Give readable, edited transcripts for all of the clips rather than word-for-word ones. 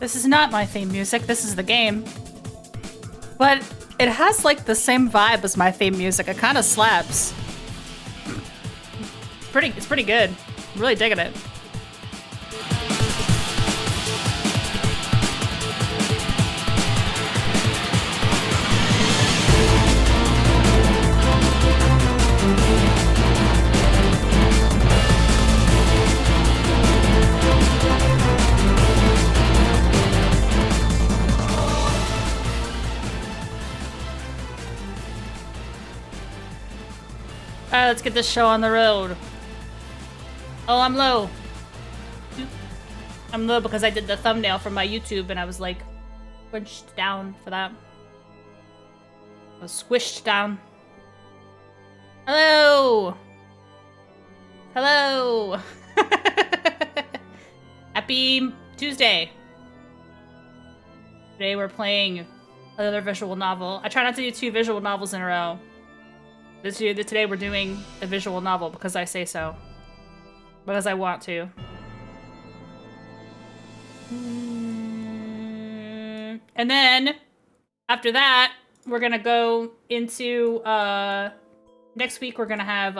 This is not my theme music, this is the game. But it has like the same vibe as my theme music. It kind of slaps. It's pretty good. I'm really digging it. Alright, let's get this show on the road. Oh, I'm low. I'm low because I did the thumbnail for my YouTube and I was like squished down for that. I was squished down. Hello! Hello! Happy Tuesday. Today we're playing another visual novel. I try not to do 2 visual novels in a row. Today we're doing a visual novel because I say so. Because I want to. And then, after that, we're gonna go into, next week we're gonna have,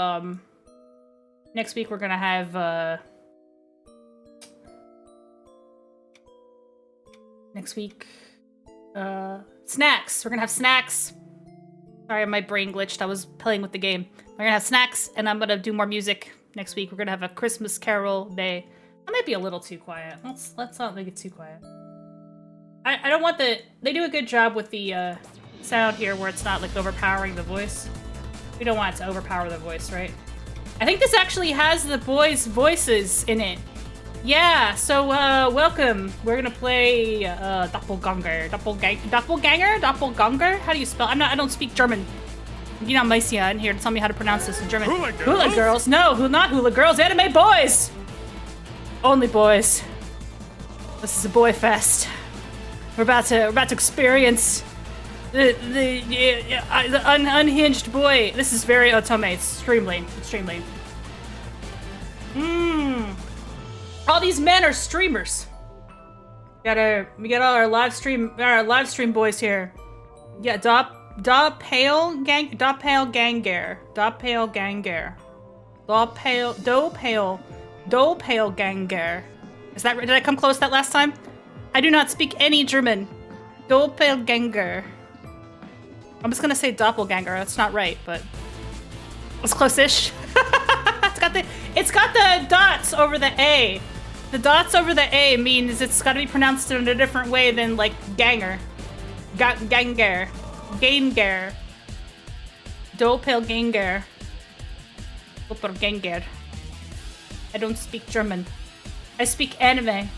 snacks. We're gonna have snacks. Sorry, my brain glitched. I was playing with the game. We're gonna have snacks, and I'm gonna do more music next week. We're gonna have a Christmas Carol day. That might be a little too quiet. Let's not make it too quiet. I don't want the... They do a good job with the sound here where it's not like overpowering the voice. We don't want it to overpower the voice, right? I think this actually has the boys' voices in it. Yeah, so welcome. We're gonna play Doppelgänger. Doppelgänger? How do you spell? I don't speak German. You're not Mycia in here to tell me how to pronounce this in German. Hula girls? No, not hula girls. Anime boys. Only boys. This is a boy fest. We're about to experience the unhinged boy. This is very otome. Extremely. All these men are streamers. We got all our live stream boys here. Yeah, Doppelgänger. Doppelgänger. Is that right? Did I come close that last time? I do not speak any German. Doppelgänger. I'm just gonna say doppelganger. That's not right, but it's close-ish. It's got the dots over the A. The dots over the A means it's got to be pronounced in a different way than like ganger. Ganger. Doppelgänger. Doppelgänger. I don't speak German. I speak anime.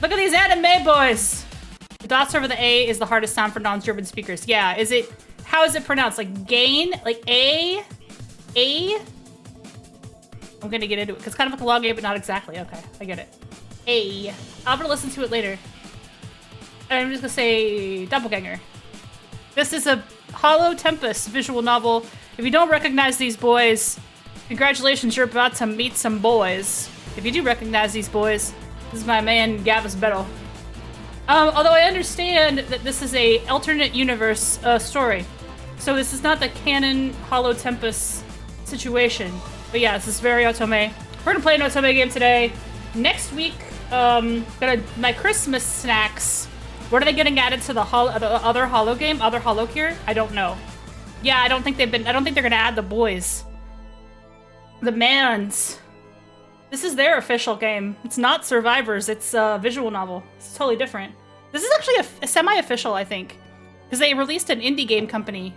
Look at these anime boys! The dots over the A is the hardest sound for non-German speakers. Yeah, how is it pronounced? Like gain? Like A? A? I'm gonna get into it, because it's kind of like a long A, but not exactly. Okay, I get it. A. I'm gonna listen to it later. And I'm just gonna say Doppelgänger. This is a Hollow Tempest visual novel. If you don't recognize these boys, congratulations, you're about to meet some boys. If you do recognize these boys, this is my man, Gavis Bettel. Although I understand that this is a alternate universe story. So this is not the canon Hollow Tempest situation. But yeah, this is very otome. We're gonna play an otome game today. Next week, my Christmas snacks. What are they getting added to the other Hollow game? Other Hollow Cure? I don't know. Yeah, I don't think they're gonna add the boys. The mans. This is their official game. It's not Survivors, it's a visual novel. It's totally different. This is actually a semi-official, I think. Because they released an indie game company.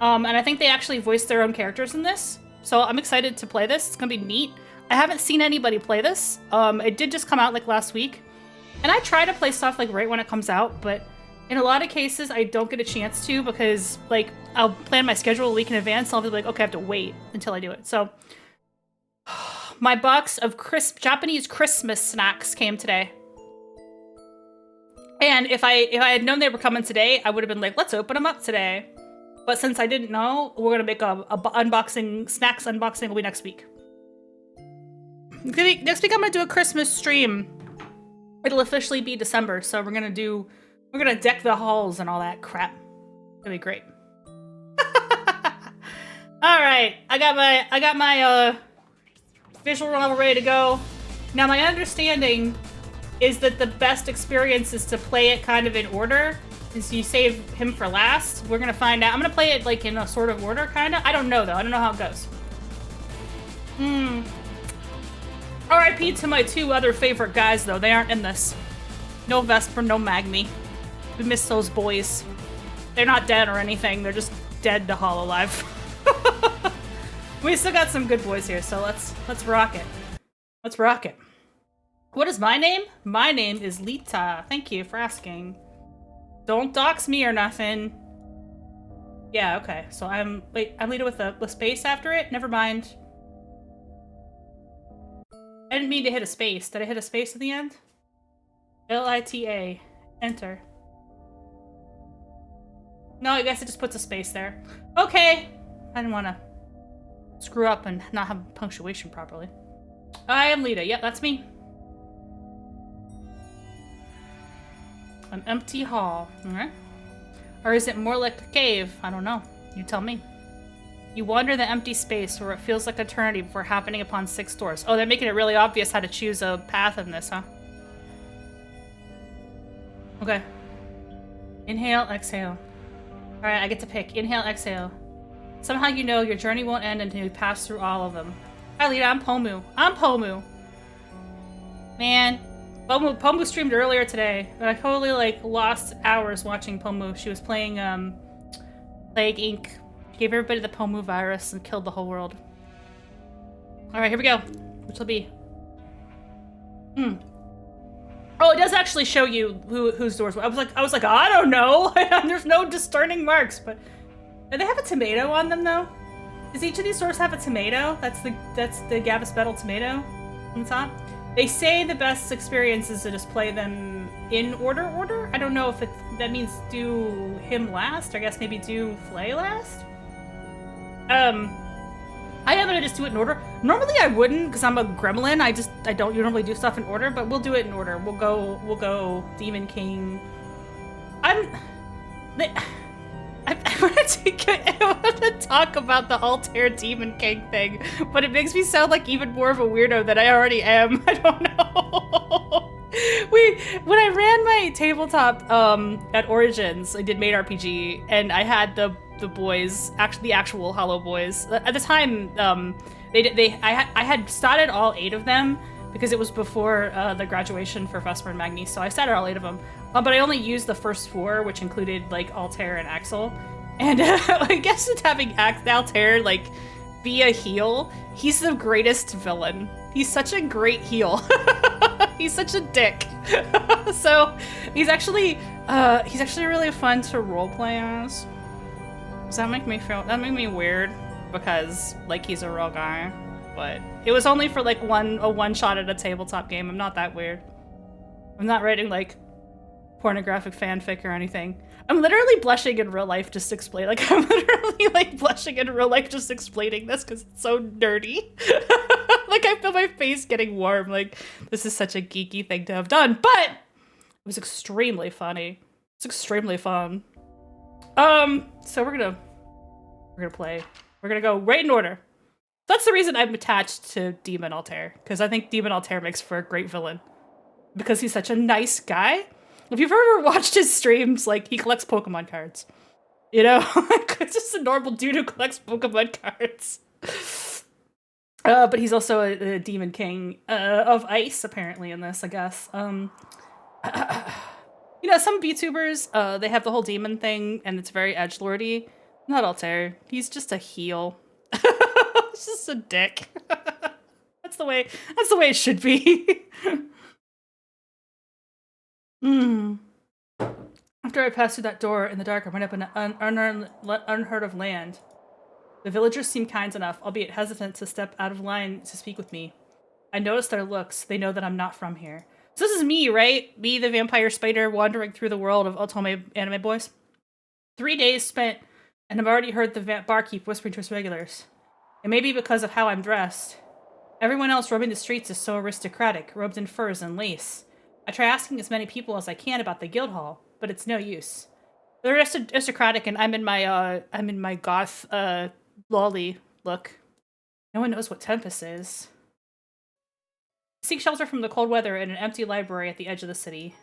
And I think they actually voiced their own characters in this. So I'm excited to play this. It's gonna be neat. I haven't seen anybody play this. It did just come out like last week. And I try to play stuff like right when it comes out, but in a lot of cases I don't get a chance to because like I'll plan my schedule a week in advance. I'll be like, okay, I have to wait until I do it. So my box of Japanese Christmas snacks came today. And if I had known they were coming today, I would have been like, let's open them up today. But since I didn't know, we're gonna make a unboxing. Snacks unboxing will be next week. Next week I'm gonna do a Christmas stream. It'll officially be December, so we're gonna deck the halls and all that crap. It'll be great. All right, I got my visual novel ready to go. Now my understanding is that the best experience is to play it kind of in order. Is you save him for last. We're gonna find out. I'm gonna play it like in a sort of order, kind of. I don't know though. I don't know how it goes. R.I.P. to my two other favorite guys though. They aren't in this. No Vesper, no Magni. We miss those boys. They're not dead or anything. They're just dead to Hololive. We still got some good boys here, so let's rock it. Let's rock it. What is my name? My name is Lita. Thank you for asking. Don't dox me or nothing. Yeah, okay. So I'm Lita with a space after it? Never mind. I didn't mean to hit a space. Did I hit a space at the end? L-I-T-A. Enter. No, I guess it just puts a space there. Okay. I didn't want to screw up and not have punctuation properly. I am Lita. Yep, that's me. An empty hall. Alright. Or is it more like a cave? I don't know. You tell me. You wander the empty space where it feels like eternity before happening upon 6 doors. Oh, they're making it really obvious how to choose a path in this, huh? Okay. Inhale, exhale. Alright, I get to pick. Inhale, exhale. Somehow you know your journey won't end until you pass through all of them. Hi, Lita. I'm Pomu. I'm Pomu. Man. Pomu streamed earlier today, but I totally, like, lost hours watching Pomu. She was playing, Plague Inc. She gave everybody the Pomu virus and killed the whole world. Alright, here we go. Which will be... Oh, it does actually show you whose doors were. I was like, I don't know. There's no discerning marks, but... Do they have a tomato on them, though? Does each of these doors have a tomato? That's the Gavis Bettel tomato on the top. They say the best experience is to just play them in order? I don't know if that means do him last, or I guess maybe do Flay last? I am gonna just do it in order. Normally I wouldn't, because I'm a gremlin. I don't normally do stuff in order, but we'll do it in order. We'll go Demon King. I want to talk about the Altare Demon King thing, but it makes me sound like even more of a weirdo than I already am. I don't know. When I ran my tabletop at Origins, I did Made RPG, and I had the boys, actually the actual Hollow boys. At the time, I had started all 8 of them because it was before the graduation for Vesper and Magni, so I started all 8 of them. But I only used the first 4, which included like Altair and Axel. And I guess it's having Altair like be a heel. He's the greatest villain. He's such a great heel. He's such a dick. So he's actually really fun to roleplay as. Does that make me weird? Because like he's a real guy. But it was only for like a one shot at a tabletop game. I'm not that weird. I'm not writing like pornographic fanfic or anything. I'm literally blushing in real life just explaining. Like I'm literally like blushing in real life just explaining this because it's so nerdy. Like I feel my face getting warm. Like this is such a geeky thing to have done, but it was extremely funny. It's extremely fun. So we're gonna play. We're gonna go right in order. That's the reason I'm attached to Demon Altair, because I think Demon Altair makes for a great villain. Because he's such a nice guy. If you've ever watched his streams, like, he collects Pokemon cards. You know? It's just a normal dude who collects Pokemon cards. But he's also a Demon King of Ice, apparently, in this, I guess. You know, some VTubers, they have the whole demon thing, and it's very edgelordy. Not Altair. He's just a heel. He's just a dick. That's the way it should be. After I passed through that door in the dark, I went up an unheard of land. The villagers seemed kind enough, albeit hesitant to step out of line to speak with me. I noticed their looks. They know that I'm not from here. So this is me, right? Me, the vampire spider, wandering through the world of Otome anime boys. 3 days spent, and I've already heard the barkeep whispering to his regulars. It may be because of how I'm dressed. Everyone else roaming the streets is so aristocratic, robed in furs and lace. I try asking as many people as I can about the guild hall, but it's no use. They're aristocratic, and I'm in my goth lolly look. No one knows what Tempest is. Seek shelter from the cold weather in an empty library at the edge of the city.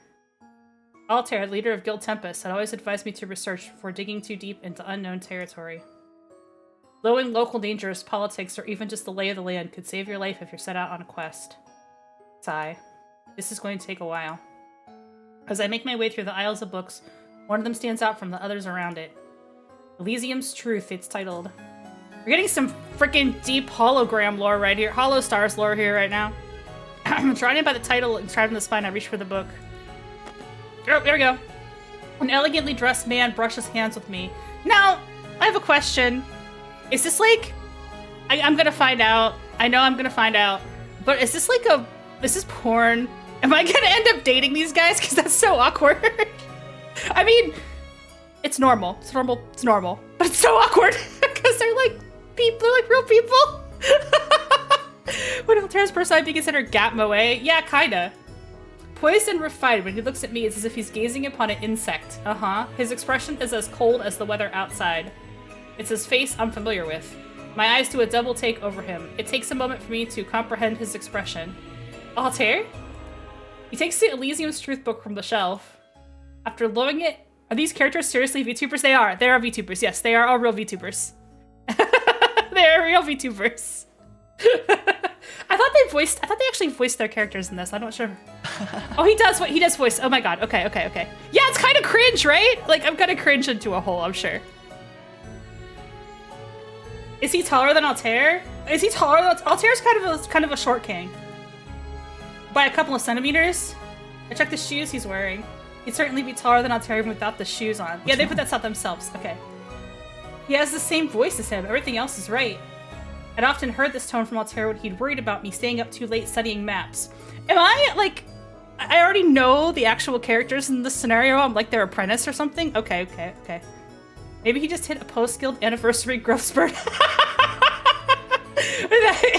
Altare, leader of Guild Tempest, had always advised me to research before digging too deep into unknown territory. Knowing local dangers, politics, or even just the lay of the land could save your life if you're set out on a quest. Sigh. This is going to take a while. As I make my way through the aisles of books, one of them stands out from the others around it. Elysium's Truth, it's titled. We're getting some freaking deep hologram lore right here. HoloStars lore here right now. Trying by the title and stabbed in the spine, I reach for the book. Oh, there we go. An elegantly dressed man brushes hands with me. Now, I have a question. Is this like... I'm gonna find out. I know I'm gonna find out. But is this like a... Is this porn? Am I gonna end up dating these guys? Because that's so awkward. I mean, it's normal. It's normal. It's normal. But it's so awkward. Because they're like people. They're like real people. Would Altare's personality be considered gap moe? Yeah, kinda. Poised and refined, when he looks at me, it's as if he's gazing upon an insect. His expression is as cold as the weather outside. It's his face I'm familiar with. My eyes do a double take over him. It takes a moment for me to comprehend his expression. Altair? He takes the Elysium's Truth book from the shelf. After blowing it, are these characters seriously VTubers? They are. They are VTubers. Yes, they are all real VTubers. They are real VTubers. I thought they actually voiced their characters in this. I'm not sure. Oh, he does voice. Oh my god. Okay. Yeah, it's kind of cringe, right? Like, I'm gonna cringe into a hole, I'm sure. Is he taller than Altair? Is he taller than Altaire's kind of a short king. By a couple of centimeters. I checked the shoes he's wearing. He'd certainly be taller than Altair even without the shoes on. Yeah, they put that out themselves. Okay. He has the same voice as him. Everything else is right. I'd often heard this tone from Altair when he'd worried about me staying up too late studying maps. Am I, like... I already know the actual characters in this scenario. I'm like their apprentice or something? Okay. Maybe he just hit a post-guild anniversary growth spurt.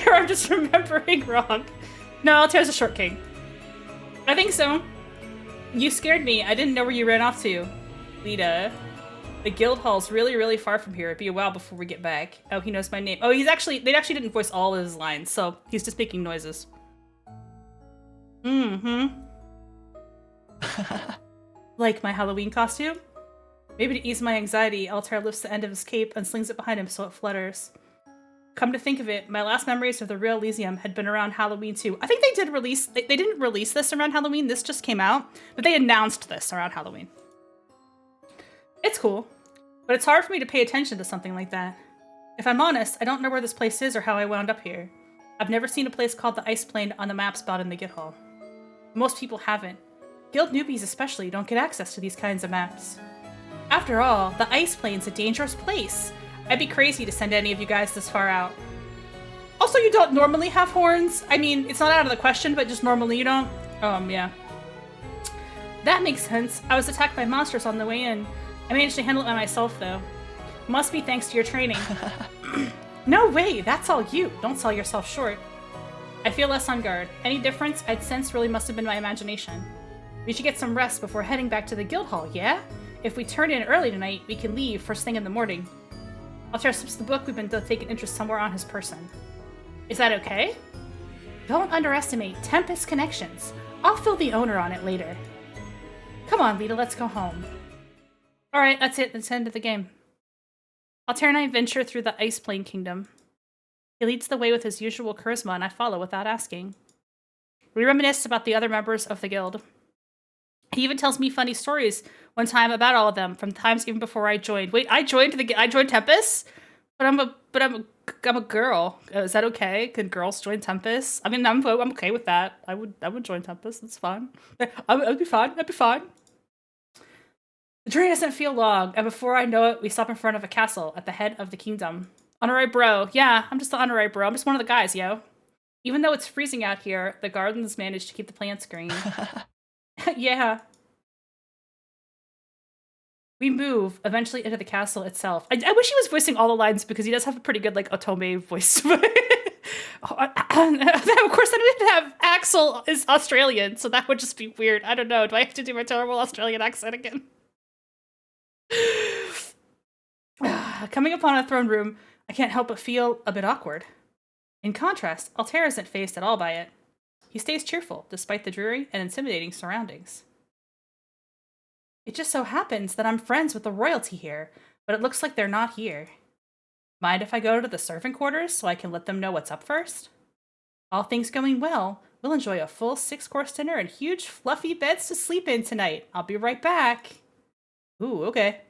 Or I'm just remembering wrong. No, Altair's a short king. I think so. You scared me. I didn't know where you ran off to. Lita. The guild hall's really, really far from here. It'd be a while before we get back. Oh, he knows my name. Oh, they actually didn't voice all of his lines, so he's just making noises. Like my Halloween costume? Maybe to ease my anxiety, Altair lifts the end of his cape and slings it behind him so it flutters. Come to think of it, my last memories of the real Elysium had been around Halloween too. I think they did release, they didn't release this around Halloween, this just came out, but they announced this around Halloween. It's cool, but it's hard for me to pay attention to something like that. If I'm honest, I don't know where this place is or how I wound up here. I've never seen a place called the Ice Plane on the map spot in the Guild Hall. Most people haven't. Guild newbies especially don't get access to these kinds of maps. After all, the Ice Plane's a dangerous place. I'd be crazy to send any of you guys this far out. Also, you don't normally have horns. I mean, it's not out of the question, but just normally you don't. Yeah. That makes sense. I was attacked by monsters on the way in. I managed to handle it by myself, though. Must be thanks to your training. No way, that's all you. Don't sell yourself short. I feel less on guard. Any difference I'd sense really must have been my imagination. We should get some rest before heading back to the guild hall, yeah? If we turn in early tonight, we can leave first thing in the morning. Altair slips the book. We've been taking interest somewhere on his person. Is that okay? Don't underestimate Tempest connections. I'll fill the owner on it later. Come on, Lita, let's go home. Alright, that's it. That's the end of the game. Altair and I venture through the Ice Plane Kingdom. He leads the way with his usual charisma, and I follow without asking. We reminisce about the other members of the guild. He even tells me funny stories one time about all of them, from times even before I joined. Wait, I joined Tempest? But I'm a girl. Is that okay? Can girls join Tempest? I mean, I'm okay with that. I would join Tempest. That's fine. I'd be fine. I'd be fine. The journey doesn't feel long, and before I know it, we stop in front of a castle at the head of the kingdom. Honorary bro. Yeah, I'm just the honorary bro. I'm just one of the guys, yo. Even though it's freezing out here, the gardens managed to keep the plants green. Yeah. We move, eventually into the castle itself. I wish he was voicing all the lines because he does have a pretty good, like, Otome voice. Oh, of course, I didn't have Axel is Australian, so that would just be weird. I don't know. Do I have to do my terrible Australian accent again? Coming upon a throne room, I can't help but feel a bit awkward. In contrast, Altare isn't fazed at all by it. He stays cheerful, despite the dreary and intimidating surroundings. It just so happens that I'm friends with the royalty here, but it looks like they're not here. Mind if I go to the servant quarters so I can let them know what's up first? All things going well, we'll enjoy a full 6-course dinner and huge fluffy beds to sleep in tonight. I'll be right back. Ooh, okay.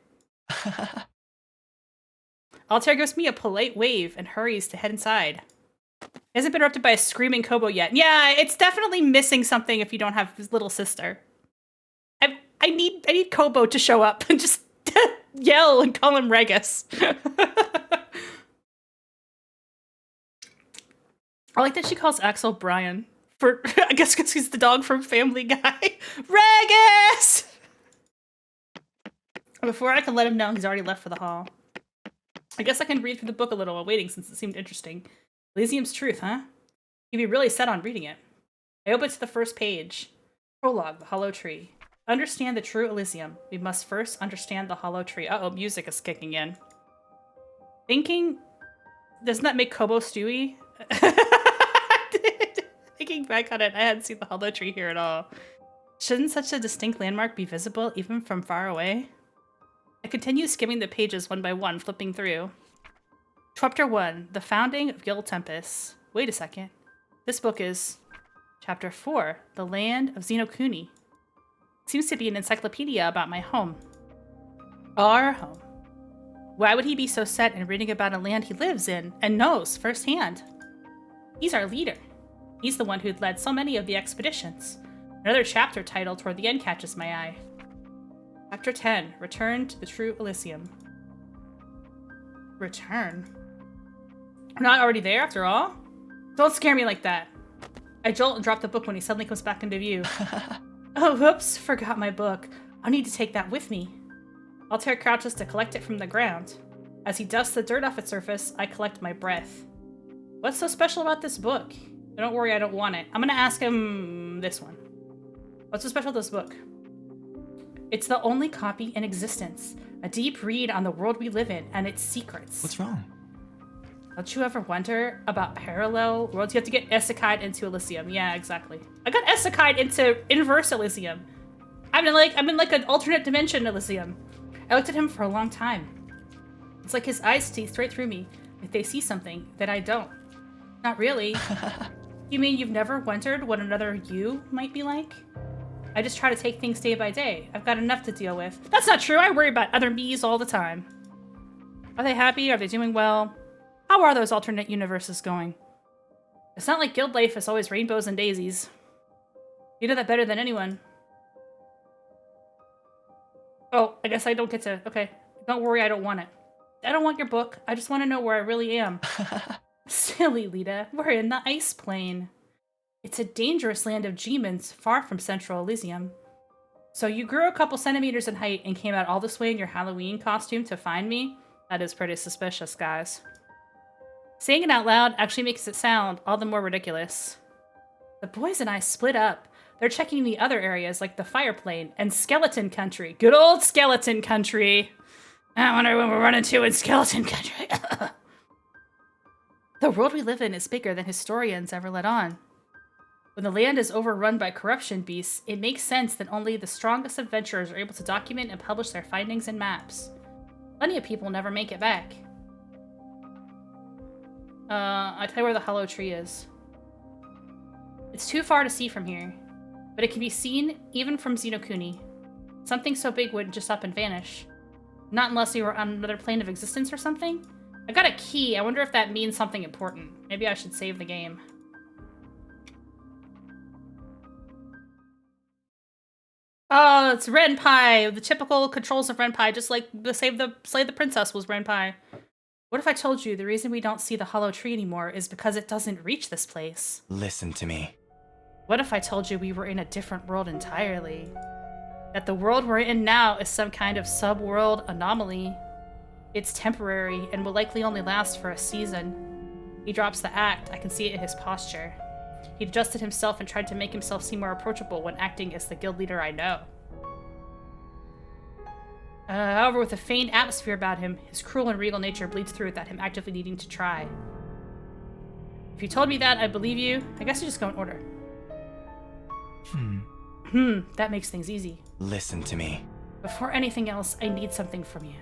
Altair gives me a polite wave and hurries to head inside. He hasn't been interrupted by a screaming Kobo yet. Yeah, it's definitely missing something if you don't have his little sister. I need Kobo to show up and just yell and call him Regus. I like that she calls Axel Brian. I guess because he's the dog from Family Guy. Regus! Before I can let him know, he's already left for the hall. I guess I can read through the book a little while waiting since it seemed interesting. Elysium's truth, huh? You'd be really set on reading it. I open to the first page. Prologue, the Hollow Tree. Understand the true Elysium. We must first understand the Hollow Tree. Uh-oh, music is kicking in. Thinking... Doesn't that make Kobo Stewie? Thinking back on it, I hadn't seen the Hollow Tree here at all. Shouldn't such a distinct landmark be visible even from far away? I continue skimming the pages one by one, flipping through. Chapter 1, The Founding of Gil Tempest. Wait a second. This book is... Chapter 4, The Land of Xenokuni. Seems to be an encyclopedia about my home. Our home. Why would he be so set in reading about a land he lives in and knows firsthand? He's our leader. He's the one who'd led so many of the expeditions. Another chapter title toward the end catches my eye. Chapter 10, Return to the True Elysium. Return? We're not already there after all? Don't scare me like that. I jolt and drop the book when he suddenly comes back into view. Oh, whoops, forgot my book. I'll need to take that with me. Altair crouches to collect it from the ground. As he dusts the dirt off its surface, I collect my breath. What's so special about this book? Don't worry, I don't want it. I'm gonna ask him this one. What's so special about this book? It's the only copy in existence. A deep read on the world we live in and its secrets. What's wrong? Don't you ever wonder about parallel worlds? You have to get isekai'd into Elysium. Yeah, exactly. I got isekai'd into inverse Elysium. I'm in like an alternate dimension Elysium. I looked at him for a long time. It's like his eyes see straight through me. If they see something that I don't. Not really. You mean you've never wondered what another you might be like? I just try to take things day by day. I've got enough to deal with. That's not true. I worry about other me's all the time. Are they happy? Are they doing well? How are those alternate universes going? It's not like guild life is always rainbows and daisies. You know that better than anyone. Oh, I guess I don't get to... Okay. Don't worry, I don't want it. I don't want your book. I just want to know where I really am. Silly Lita. We're in the ice plane. It's a dangerous land of demons far from Central Elysium. So you grew a couple centimeters in height and came out all this way in your Halloween costume to find me? That is pretty suspicious, guys. Saying it out loud actually makes it sound all the more ridiculous. The boys and I split up. They're checking the other areas like the Fire Plane and Skeleton Country. Good old Skeleton Country. I wonder when we're running to in Skeleton Country. The world we live in is bigger than historians ever let on. When the land is overrun by corruption beasts, it makes sense that only the strongest adventurers are able to document and publish their findings and maps. Plenty of people never make it back. I'll tell you where the Hollow Tree is. It's too far to see from here, but it can be seen even from Xenokuni. Something so big wouldn't just up and vanish. Not unless you were on another plane of existence or something. I got a key. I wonder if that means something important. Maybe I should save the game. Oh, it's Renpai. The typical controls of Renpai, just like the Slay the Princess was Renpai. What if I told you the reason we don't see the Hollow Tree anymore is because it doesn't reach this place? Listen to me. What if I told you we were in a different world entirely? That the world we're in now is some kind of sub-world anomaly. It's temporary and will likely only last for a season. He drops the act. I can see it in his posture. He adjusted himself and tried to make himself seem more approachable when acting as the guild leader I know. However, with a faint atmosphere about him, his cruel and regal nature bleeds through without him actively needing to try. If you told me that, I'd believe you. I guess you just go in order. That makes things easy. Listen to me. Before anything else, I need something from you.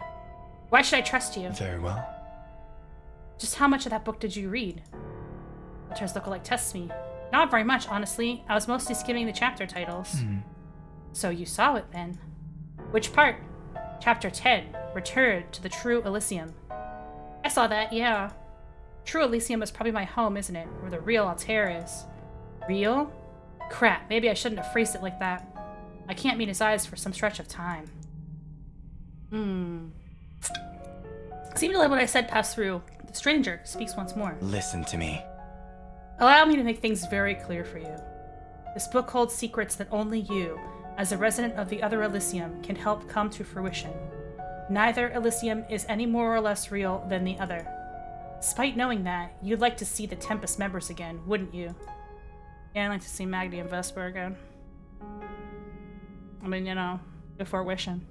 Why should I trust you? Very well. Just how much of that book did you read? Altare's lookalike tests me. Not very much, honestly. I was mostly skimming the chapter titles. So you saw it, then. Which part? Chapter 10, Return to the True Elysium. I saw that, yeah. True Elysium is probably my home, isn't it? Where the real Altare is. Real? Crap, maybe I shouldn't have phrased it like that. I can't meet his eyes for some stretch of time. Seemed to let what I said pass through. The stranger speaks once more. Listen to me. Allow me to make things very clear for you. This book holds secrets that only you, as a resident of the other Elysium, can help come to fruition. Neither Elysium is any more or less real than the other. Despite knowing that, you'd like to see the Tempest members again, wouldn't you? Yeah, I'd like to see Magdi and Vesper again. I mean, you know, before wishing.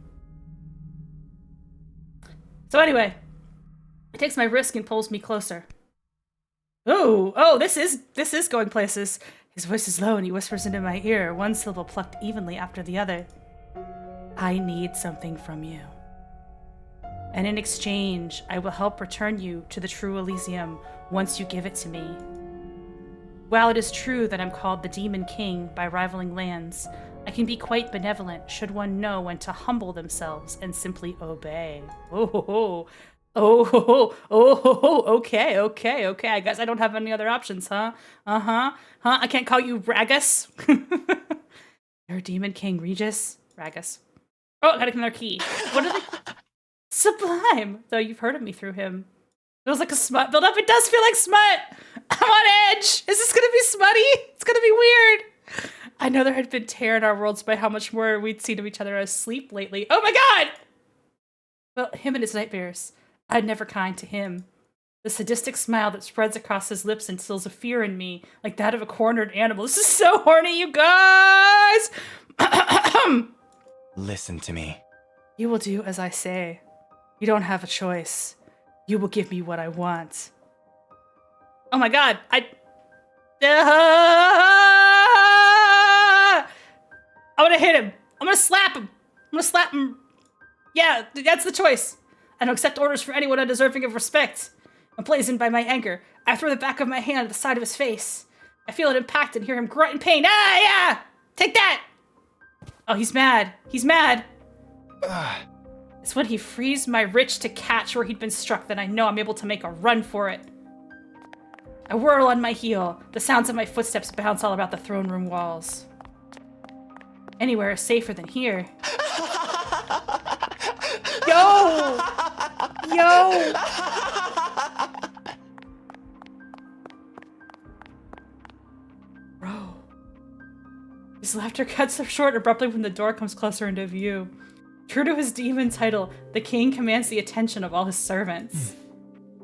So anyway, he takes my wrist and pulls me closer. Oh, this is going places. His voice is low and he whispers into my ear, one syllable plucked evenly after the other. I need something from you. And in exchange, I will help return you to the true Elysium once you give it to me. While it is true that I'm called the Demon King by rivaling lands, I can be quite benevolent should one know when to humble themselves and simply obey. Okay. I guess I don't have any other options, huh? I can't call you Ragus? You're Demon King Regis? Ragus. Oh, I got another key. What are they? Sublime! Though you've heard of me through him. It was like a smut build-up. It does feel like smut! I'm on edge! Is this gonna be smutty? It's gonna be weird! I know there had been tear in our worlds by how much more we'd seen of each other asleep lately. Oh my god! Well, him and his nightmares. I'd never kind to him. The sadistic smile that spreads across his lips instills a fear in me, like that of a cornered animal. This is so horny, you guys! Listen to me. You will do as I say. You don't have a choice. You will give me what I want. Oh my god, I'm gonna hit him. I'm gonna slap him. Yeah, that's the choice. I don't accept orders from anyone undeserving of respect. Emblazoned by my anger, I throw the back of my hand at the side of his face. I feel it impact and hear him grunt in pain. Ah, yeah! Take that! Oh, he's mad. It's when he frees my wrist to catch where he'd been struck that I know I'm able to make a run for it. I whirl on my heel. The sounds of my footsteps bounce all about the throne room walls. Anywhere is safer than here. Yo! Bro. His laughter cuts short abruptly when the door comes closer into view. True to his demon title, the king commands the attention of all his servants.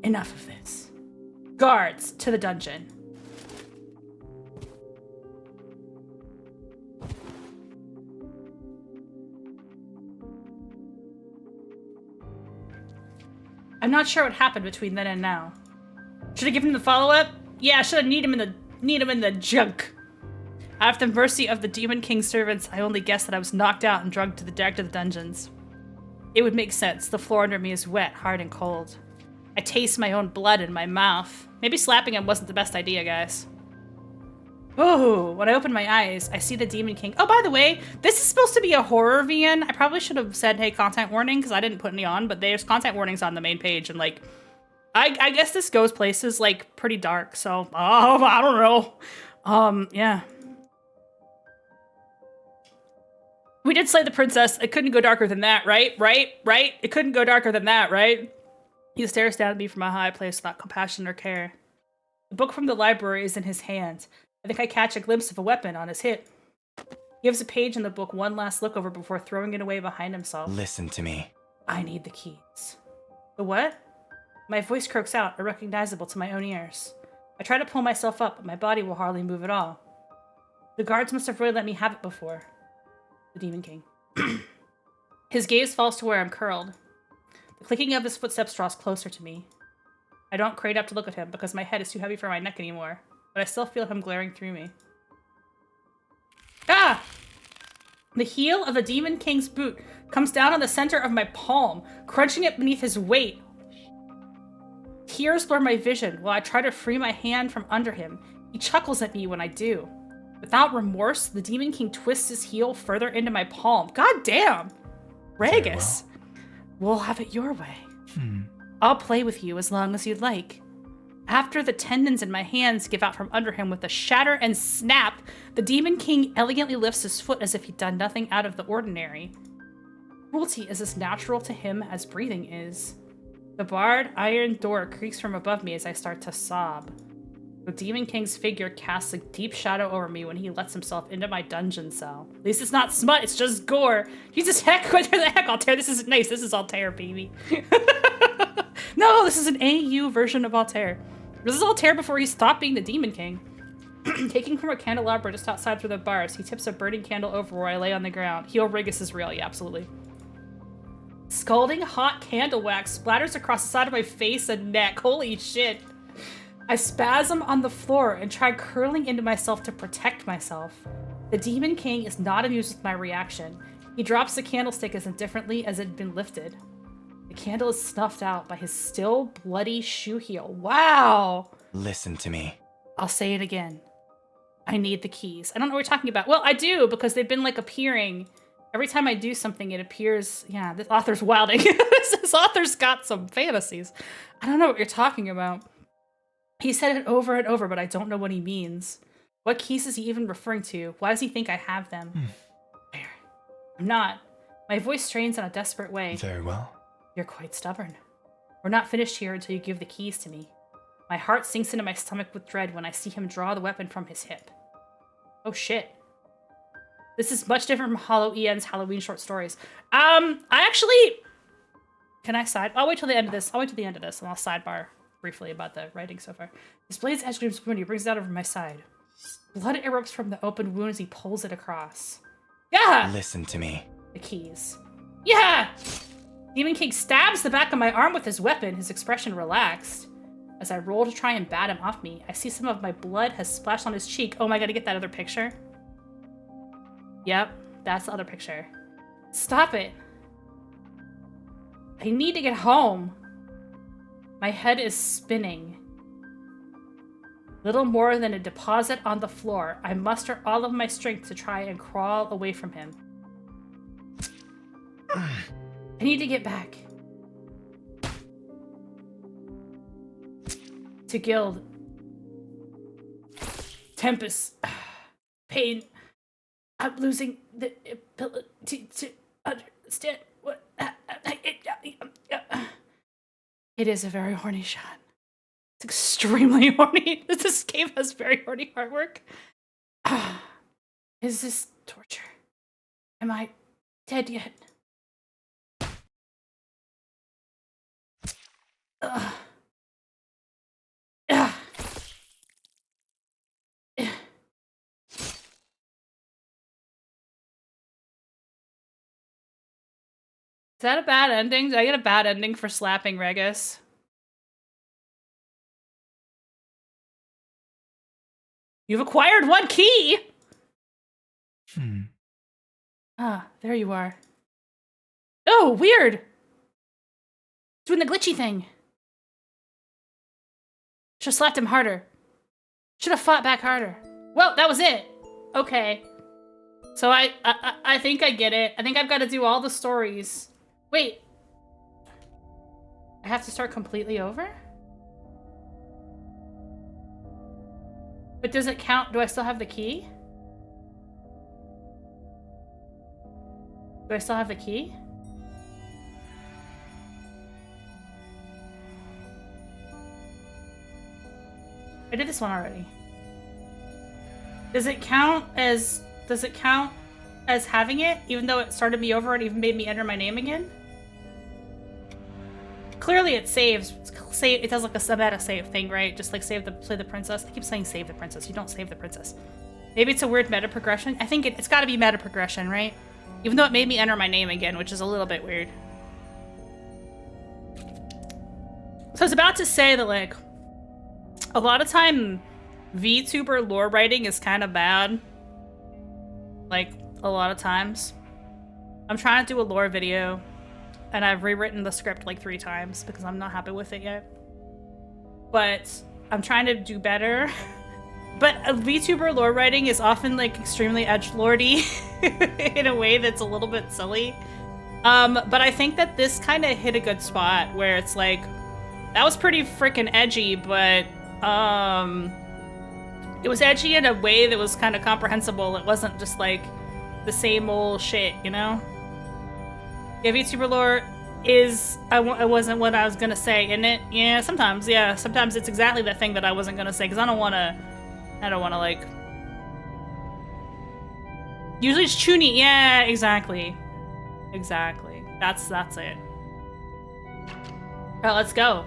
Enough of this. Guards, to the dungeon. I'm not sure what happened between then and now. Should I give him the follow-up? Yeah, I should have need him in the junk. Out of the mercy of the Demon King's servants, I only guessed that I was knocked out and dragged to the dungeons. It would make sense. The floor under me is wet, hard, and cold. I taste my own blood in my mouth. Maybe slapping him wasn't the best idea, guys. Oh, when I open my eyes, I see the Demon King. Oh, by the way, this is supposed to be a horror VN. I probably should have said, hey, content warning, because I didn't put any on, but there's content warnings on the main page, and, like, I guess this goes places, like, pretty dark, so, I don't know. Yeah. We did slay the princess. It couldn't go darker than that, right? It couldn't go darker than that, right? He stares down at me from a high place without compassion or care. The book from the library is in his hand. I think I catch a glimpse of a weapon on his hip. He gives a page in the book one last look over before throwing it away behind himself. Listen to me. I need the keys. The what? My voice croaks out, unrecognizable to my own ears. I try to pull myself up, but my body will hardly move at all. The guards must have really let me have it before. The Demon King. His gaze falls to where I'm curled. The clicking of his footsteps draws closer to me. I don't crane up to look at him because my head is too heavy for my neck anymore, but I still feel him glaring through me. Ah! The heel of the Demon King's boot comes down on the center of my palm, crunching it beneath his weight. Tears blur my vision while I try to free my hand from under him. He chuckles at me when I do. Without remorse, the Demon King twists his heel further into my palm. God damn! Ragus! We'll have it your way. I'll play with you as long as you'd like. After the tendons in my hands give out from under him with a shatter and snap, the Demon King elegantly lifts his foot as if he'd done nothing out of the ordinary. Cruelty is as natural to him as breathing is. The barred iron door creaks from above me as I start to sob. The Demon King's figure casts a deep shadow over me when he lets himself into my dungeon cell. At least it's not smut, it's just gore. Jesus heck, what the heck, Altair? This isn't nice. This is Altair, baby. No, this is an AU version of Altair. This is Altair before he stopped being the Demon King. Taking from a candelabra just outside through the bars, he tips a burning candle over where I lay on the ground. Heel Rigus is real, yeah, absolutely. Scalding hot candle wax splatters across the side of my face and neck. Holy shit. I spasm on the floor and try curling into myself to protect myself. The Demon King is not amused with my reaction. He drops the candlestick as indifferently as it had been lifted. The candle is snuffed out by his still bloody shoe heel. Wow! Listen to me. I'll say it again. I need the keys. I don't know what you're talking about. Well, I do, because they've been, like, appearing. Every time I do something, it appears... Yeah, this author's wilding. This author's got some fantasies. I don't know what you're talking about. He said it over and over, but I don't know what he means. What keys is he even referring to? Why does he think I have them? Where? I'm not. My voice strains in a desperate way. Very well. You're quite stubborn. We're not finished here until you give the keys to me. My heart sinks into my stomach with dread when I see him draw the weapon from his hip. Oh shit. This is much different from Hollow EN's Halloween short stories. I actually... Can I side? I'll wait till the end of this. I'll wait till the end of this and I'll sidebar briefly about the writing so far. His blade's edge gleams when he brings it out over my side. Blood erupts from the open wound as he pulls it across. Yeah! Listen to me. The keys. Yeah! Demon King stabs the back of my arm with his weapon, his expression relaxed. As I roll to try and bat him off me, I see some of my blood has splashed on his cheek. Oh my god, to get that other picture. Yep, that's the other picture. Stop it. I need to get home. My head is spinning. Little more than a deposit on the floor, I muster all of my strength to try and crawl away from him. I need to get back. To Guild. Tempest. Pain. I'm losing the ability to understand what... It is a very horny shot. It's extremely horny. This game has very horny artwork. Is this torture? Am I dead yet? Is that a bad ending? Did I get a bad ending for slapping Regus? You've acquired one key! Ah, there you are. Oh, weird! Doing the glitchy thing. Should've slapped him harder. Should've fought back harder. Well, that was it. Okay. So I think I get it. I think I've got to do all the stories. Wait. I have to start completely over? But does it count? Do I still have the key? Do I still have the key? I did this one already. Does it count as having it, even though it started me over and even made me enter my name again? clearly it saves. It does like a meta save thing, right? Just like play the princess. I keep saying save the princess. You don't save the princess. Maybe it's a weird meta progression. I think it's got to be meta progression, right? Even though it made me enter my name again, which is a little bit weird. So I was about to say that, like, a lot of time VTuber lore writing is kind of bad. Like, a lot of times. I'm trying to do a lore video, and I've rewritten the script like 3 times because I'm not happy with it yet. But I'm trying to do better. But VTuber lore writing is often like extremely edgelordy in a way that's a little bit silly. But I think that this kind of hit a good spot where it's like, that was pretty freaking edgy, but it was edgy in a way that was kind of comprehensible. It wasn't just like the same old shit, you know? Yeah, VTuber lore is, it wasn't what I was gonna say, isn't it? Yeah, sometimes it's exactly the thing that I wasn't gonna say, because I don't wanna like, usually it's chuny. Yeah, exactly. That's it. Alright, let's go.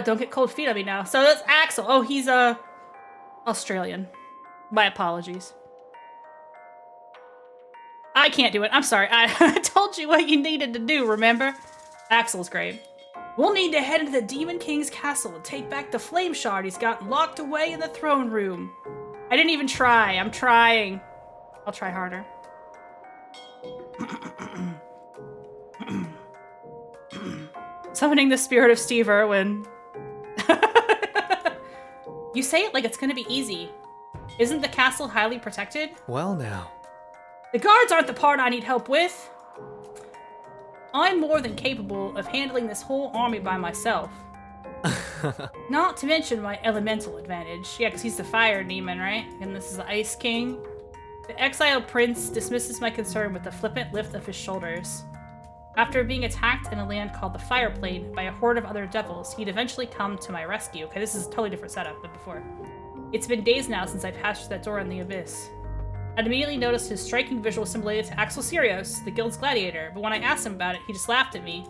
Don't get cold feet on me now. So that's Axel. Oh, he's Australian. My apologies. I can't do it. I'm sorry. I told you what you needed to do, remember? Axel's great. We'll need to head into the Demon King's castle and take back the flame shard he's got locked away in the throne room. I didn't even try. I'm trying. I'll try harder. Summoning the spirit of Steve Irwin. You say it like it's gonna be easy. Isn't the castle highly protected? Well now. The guards aren't the part I need help with. I'm more than capable of handling this whole army by myself. Not to mention my elemental advantage. Yeah, because he's the fire demon, right? And this is the Ice King. The exiled prince dismisses my concern with a flippant lift of his shoulders. After being attacked in a land called the Fire Plane by a horde of other devils, he'd eventually come to my rescue. Okay, this is a totally different setup than before. It's been days now since I passed through that door in the abyss. I'd immediately noticed his striking visual similarity to Axel Sirios, the guild's gladiator, but when I asked him about it, he just laughed at me.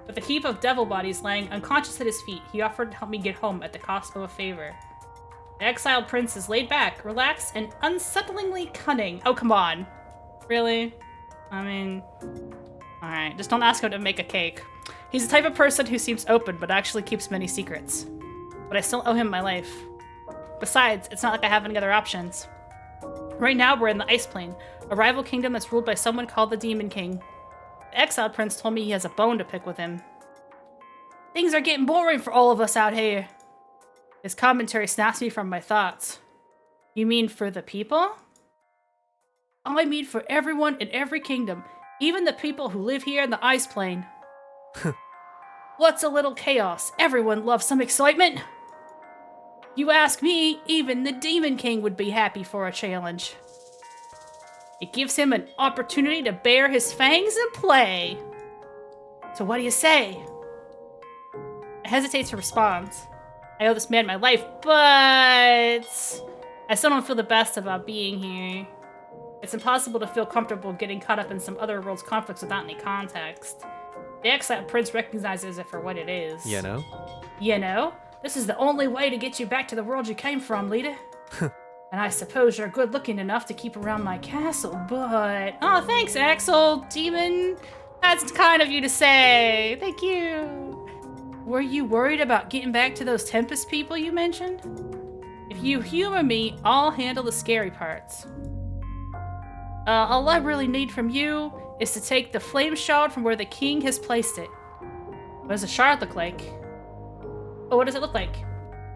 With a heap of devil bodies laying unconscious at his feet, he offered to help me get home at the cost of a favor. The exiled prince is laid back, relaxed, and unsettlingly cunning. Oh, come on. Really? I mean... Alright, just don't ask him to make a cake. He's the type of person who seems open, but actually keeps many secrets. But I still owe him my life. Besides, it's not like I have any other options. Right now, we're in the Ice Plane, a rival kingdom that's ruled by someone called the Demon King. The exiled prince told me he has a bone to pick with him. Things are getting boring for all of us out here. His commentary snaps me from my thoughts. You mean for the people? I mean for everyone in every kingdom, even the people who live here in the Ice Plane. What's a little chaos? Everyone loves some excitement. You ask me, even the Demon King would be happy for a challenge. It gives him an opportunity to bare his fangs and play. So what do you say? I hesitate to respond. I owe this man my life, but I still don't feel the best about being here. It's impossible to feel comfortable getting caught up in some other world's conflicts without any context. The exiled prince recognizes it for what it is. You know? You know? This is the only way to get you back to the world you came from, leader. And I suppose you're good looking enough to keep around my castle, but... Oh, thanks, Axel, demon. That's kind of you to say. Thank you. Were you worried about getting back to those Tempest people you mentioned? If you humor me, I'll handle the scary parts. All I really need from you is to take the flame shard from where the king has placed it. What does the shard look like? Oh, what does it look like?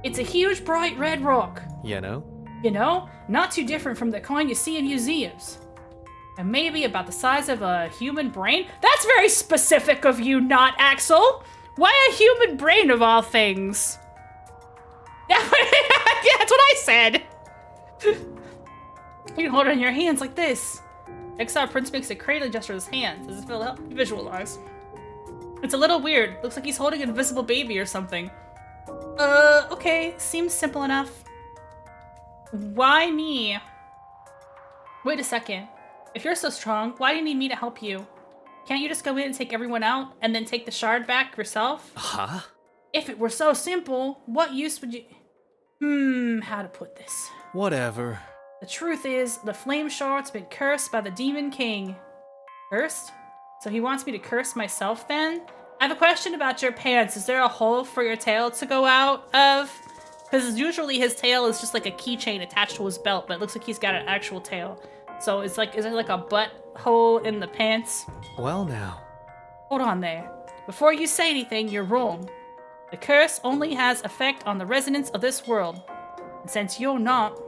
It's a huge, bright red rock. You know? You know? Not too different from the kind you see in museums. And maybe about the size of a human brain? That's very specific of you, not Axel! Why a human brain of all things? Yeah, that's what I said! You can hold it in your hands like this. Exile Prince makes a cradle gesture with his hands as if it'll help you visualize. It's a little weird. Looks like he's holding an invisible baby or something. Okay. Seems simple enough. Why me? Wait a second. If you're so strong, why do you need me to help you? Can't you just go in and take everyone out, and then take the shard back yourself? Huh? If it were so simple, what use would you... how to put this? Whatever. The truth is, the flame shard's been cursed by the Demon King. Cursed? So he wants me to curse myself then? I have a question about your pants. Is there a hole for your tail to go out of? Because usually his tail is just like a keychain attached to his belt, but it looks like he's got an actual tail. So it's like, is there like a butt hole in the pants? Well now. Hold on there. Before you say anything, you're wrong. The curse only has effect on the residents of this world. And since you're not,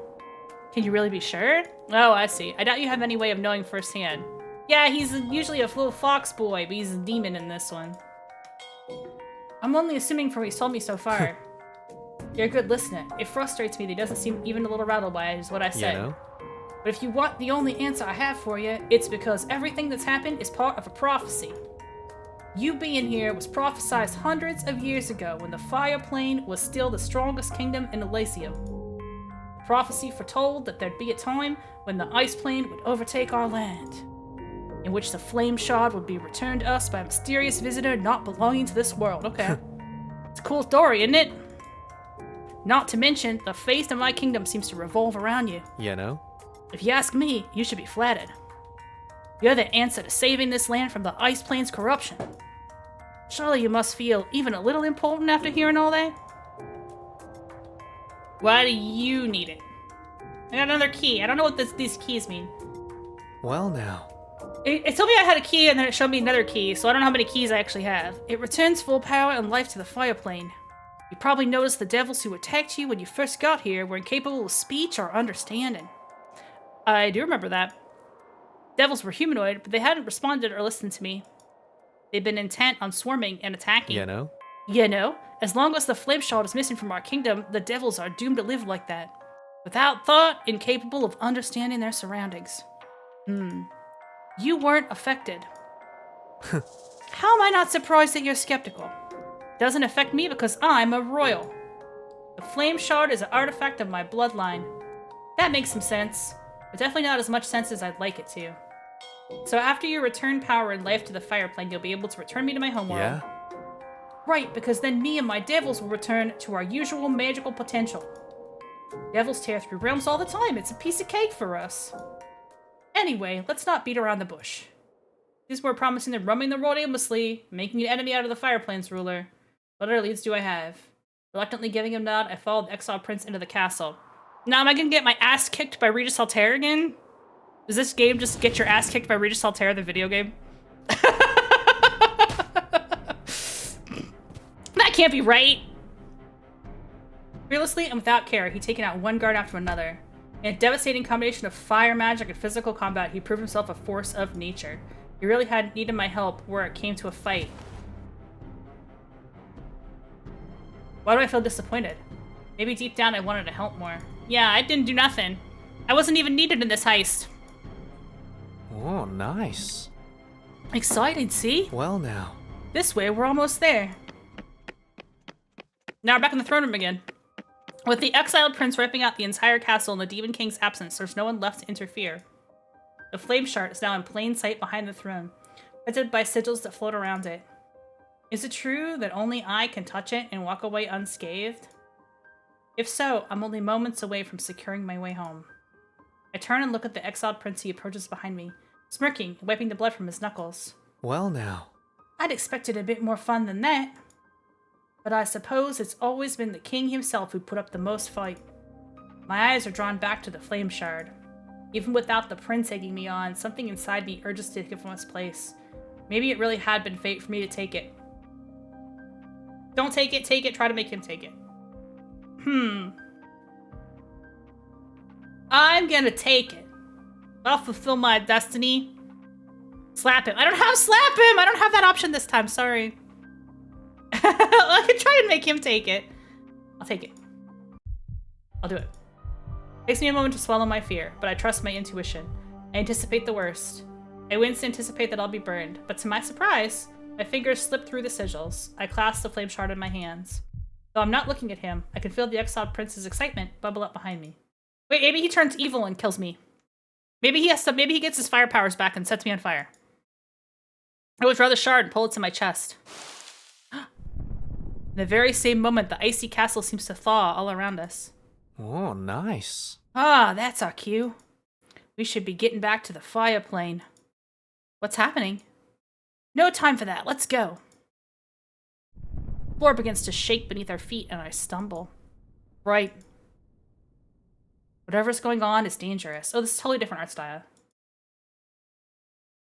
can you really be sure? Oh, I see. I doubt you have any way of knowing firsthand. Yeah, he's usually a little fox boy, but he's a demon in this one. I'm only assuming from what he's told me so far. You're a good listener. It frustrates me that he doesn't seem even a little rattled by it, is what I said. You know? But if you want the only answer I have for you, it's because everything that's happened is part of a prophecy. You being here was prophesized hundreds of years ago when the Fire Plane was still the strongest kingdom in Elysium. The prophecy foretold that there'd be a time when the Ice Plane would overtake our land, in which the Flame Shard would be returned to us by a mysterious visitor not belonging to this world. Okay. It's a cool story, isn't it? Not to mention, the fate of my kingdom seems to revolve around you. You know? If you ask me, you should be flattered. You're the answer to saving this land from the Ice Plane's corruption. Surely you must feel even a little important after hearing all that? Why do you need it? I got another key. I don't know what these keys mean. Well now. It told me I had a key and then it showed me another key, so I don't know how many keys I actually have. It returns full power and life to the Fire Plane. You probably noticed the devils who attacked you when you first got here were incapable of speech or understanding. I do remember that. Devils were humanoid, but they hadn't responded or listened to me. They've been intent on swarming and attacking. You know? You know, as long as the flame shard is missing from our kingdom, the devils are doomed to live like that. Without thought, incapable of understanding their surroundings. You weren't affected. How am I not surprised that you're skeptical? Doesn't affect me because I'm a royal. The flame shard is an artifact of my bloodline. That makes some sense, but definitely not as much sense as I'd like it to. So after you return power and life to the Fire Plane, you'll be able to return me to my homeworld. Yeah? Right, because then me and my devils will return to our usual magical potential. Devils tear through realms all the time. It's a piece of cake for us. Anyway, let's not beat around the bush. These were promising to roaming the world aimlessly, making an enemy out of the Fire Plane's ruler. What other leads do I have? Reluctantly giving him a nod, I followed the exiled prince into the castle. Now, am I gonna get my ass kicked by Regis Altair again? Does this game just get your ass kicked by Regis Altair, the video game? That can't be right! Fearlessly and without care, he'd taken out one guard after another. In a devastating combination of fire magic and physical combat, he proved himself a force of nature. He really had needed my help where it came to a fight. Why do I feel disappointed? Maybe deep down I wanted to help more. Yeah, I didn't do nothing. I wasn't even needed in this heist. Oh, nice. Exciting, see? Well now. This way, we're almost there. Now we're back in the throne room again. With the exiled prince ripping out the entire castle in the Demon King's absence, there's no one left to interfere. The flame shard is now in plain sight behind the throne, printed by sigils that float around it. Is it true that only I can touch it and walk away unscathed? If so, I'm only moments away from securing my way home. I turn and look at the exiled prince. He approaches behind me, smirking and wiping the blood from his knuckles. Well now. I'd expected a bit more fun than that. But I suppose it's always been the king himself who put up the most fight. My eyes are drawn back to the flame shard. Even without the prince egging me on, something inside me urges to take it from its place. Maybe it really had been fate for me to take it. Don't take it, try to make him take it. I'm gonna take it. I'll fulfill my destiny. Slap him. I don't have slap him! I don't have that option this time, sorry. I could try and make him take it. I'll take it. I'll do it. Takes me a moment to swallow my fear, but I trust my intuition. I anticipate the worst. I wince to anticipate that I'll be burned, but to my surprise, my fingers slip through the sigils. I clasp the flame shard in my hands. Though I'm not looking at him, I can feel the exiled prince's excitement bubble up behind me. Wait, maybe he turns evil and kills me. Maybe he gets his fire powers back and sets me on fire. I withdraw the shard and pull it to my chest. In the very same moment, the icy castle seems to thaw all around us. Oh, nice. Ah, that's our cue. We should be getting back to the fire plane. What's happening? No time for that. Let's go. The floor begins to shake beneath our feet and I stumble. Right. Whatever's going on is dangerous. Oh, this is a totally different art style.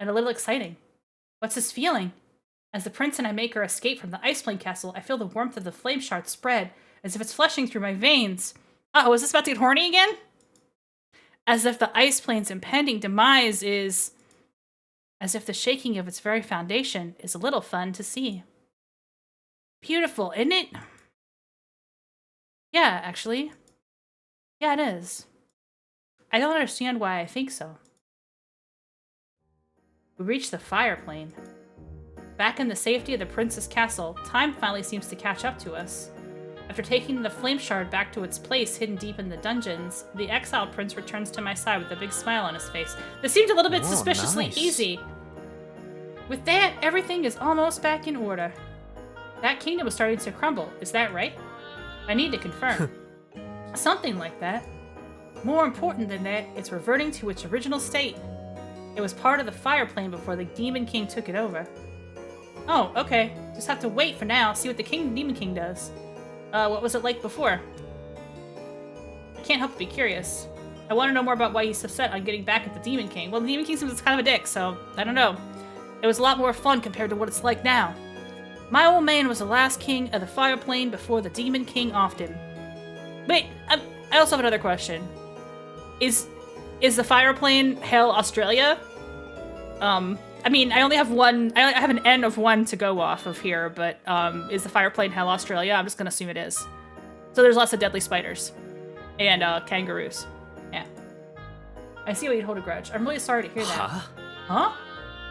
And a little exciting. What's this feeling? As the prince and I make our escape from the ice plane castle, I feel the warmth of the flame shard spread as if it's flushing through my veins. Uh-oh, is this about to get horny again? As if the ice plane's impending demise is... As if the shaking of its very foundation is a little fun to see. Beautiful, isn't it? Yeah, actually. Yeah, it is. I don't understand why I think so. We reach the fire plane. Back in the safety of the prince's castle, time finally seems to catch up to us. After taking the flame shard back to its place hidden deep in the dungeons, the exiled prince returns to my side with a big smile on his face. This seemed a little bit suspiciously nice. easy. With that, everything is almost back in order. That kingdom was starting to crumble, is that right? I need to confirm. Something like that. More important than that, it's reverting to its original state. It was part of the fire plane before the Demon King took it over. Oh, okay. Just have to wait for now, see what the Demon King does. What was it like before? I can't help but be curious. I want to know more about why he's so set on getting back at the Demon King. Well, the Demon King seems kind of a dick, so I don't know. It was a lot more fun compared to what it's like now. My old man was the last king of the fire plane before the Demon King offed him. Wait, I also have another question. Is the fire plane Hell Australia? I mean, I only have one. I have an N of 1 to go off of here, but is the fire plane Hell Australia? I'm just gonna assume it is. So there's lots of deadly spiders and kangaroos. Yeah. I see why you'd hold a grudge. I'm really sorry to hear that. Huh?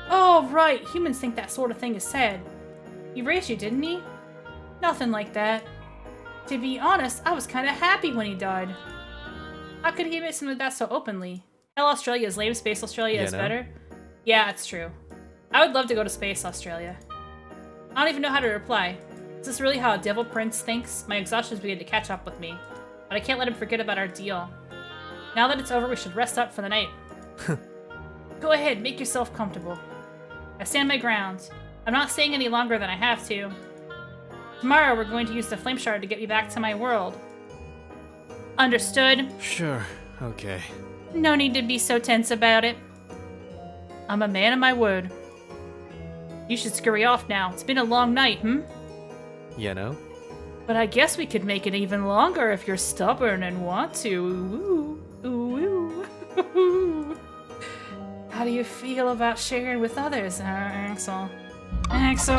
Oh right, humans think that sort of thing is sad. He raised you, didn't he? Nothing like that. To be honest, I was kind of happy when he died. How could he admit something like that so openly? Hell Australia is lame, Space Australia is better. Yeah, it's true. I would love to go to Space Australia. I don't even know how to reply. Is this really how a devil prince thinks? My exhaustion is beginning to catch up with me. But I can't let him forget about our deal. Now that it's over, we should rest up for the night. Go ahead, make yourself comfortable. I stand my ground. I'm not staying any longer than I have to. Tomorrow we're going to use the flame shard to get me back to my world. Understood? Sure, okay. No need to be so tense about it. I'm a man of my word. You should scurry off now. It's been a long night, You know? But I guess we could make it even longer if you're stubborn and want to. Ooh, ooh, ooh, ooh. How do you feel about sharing with others, Axel? Axel!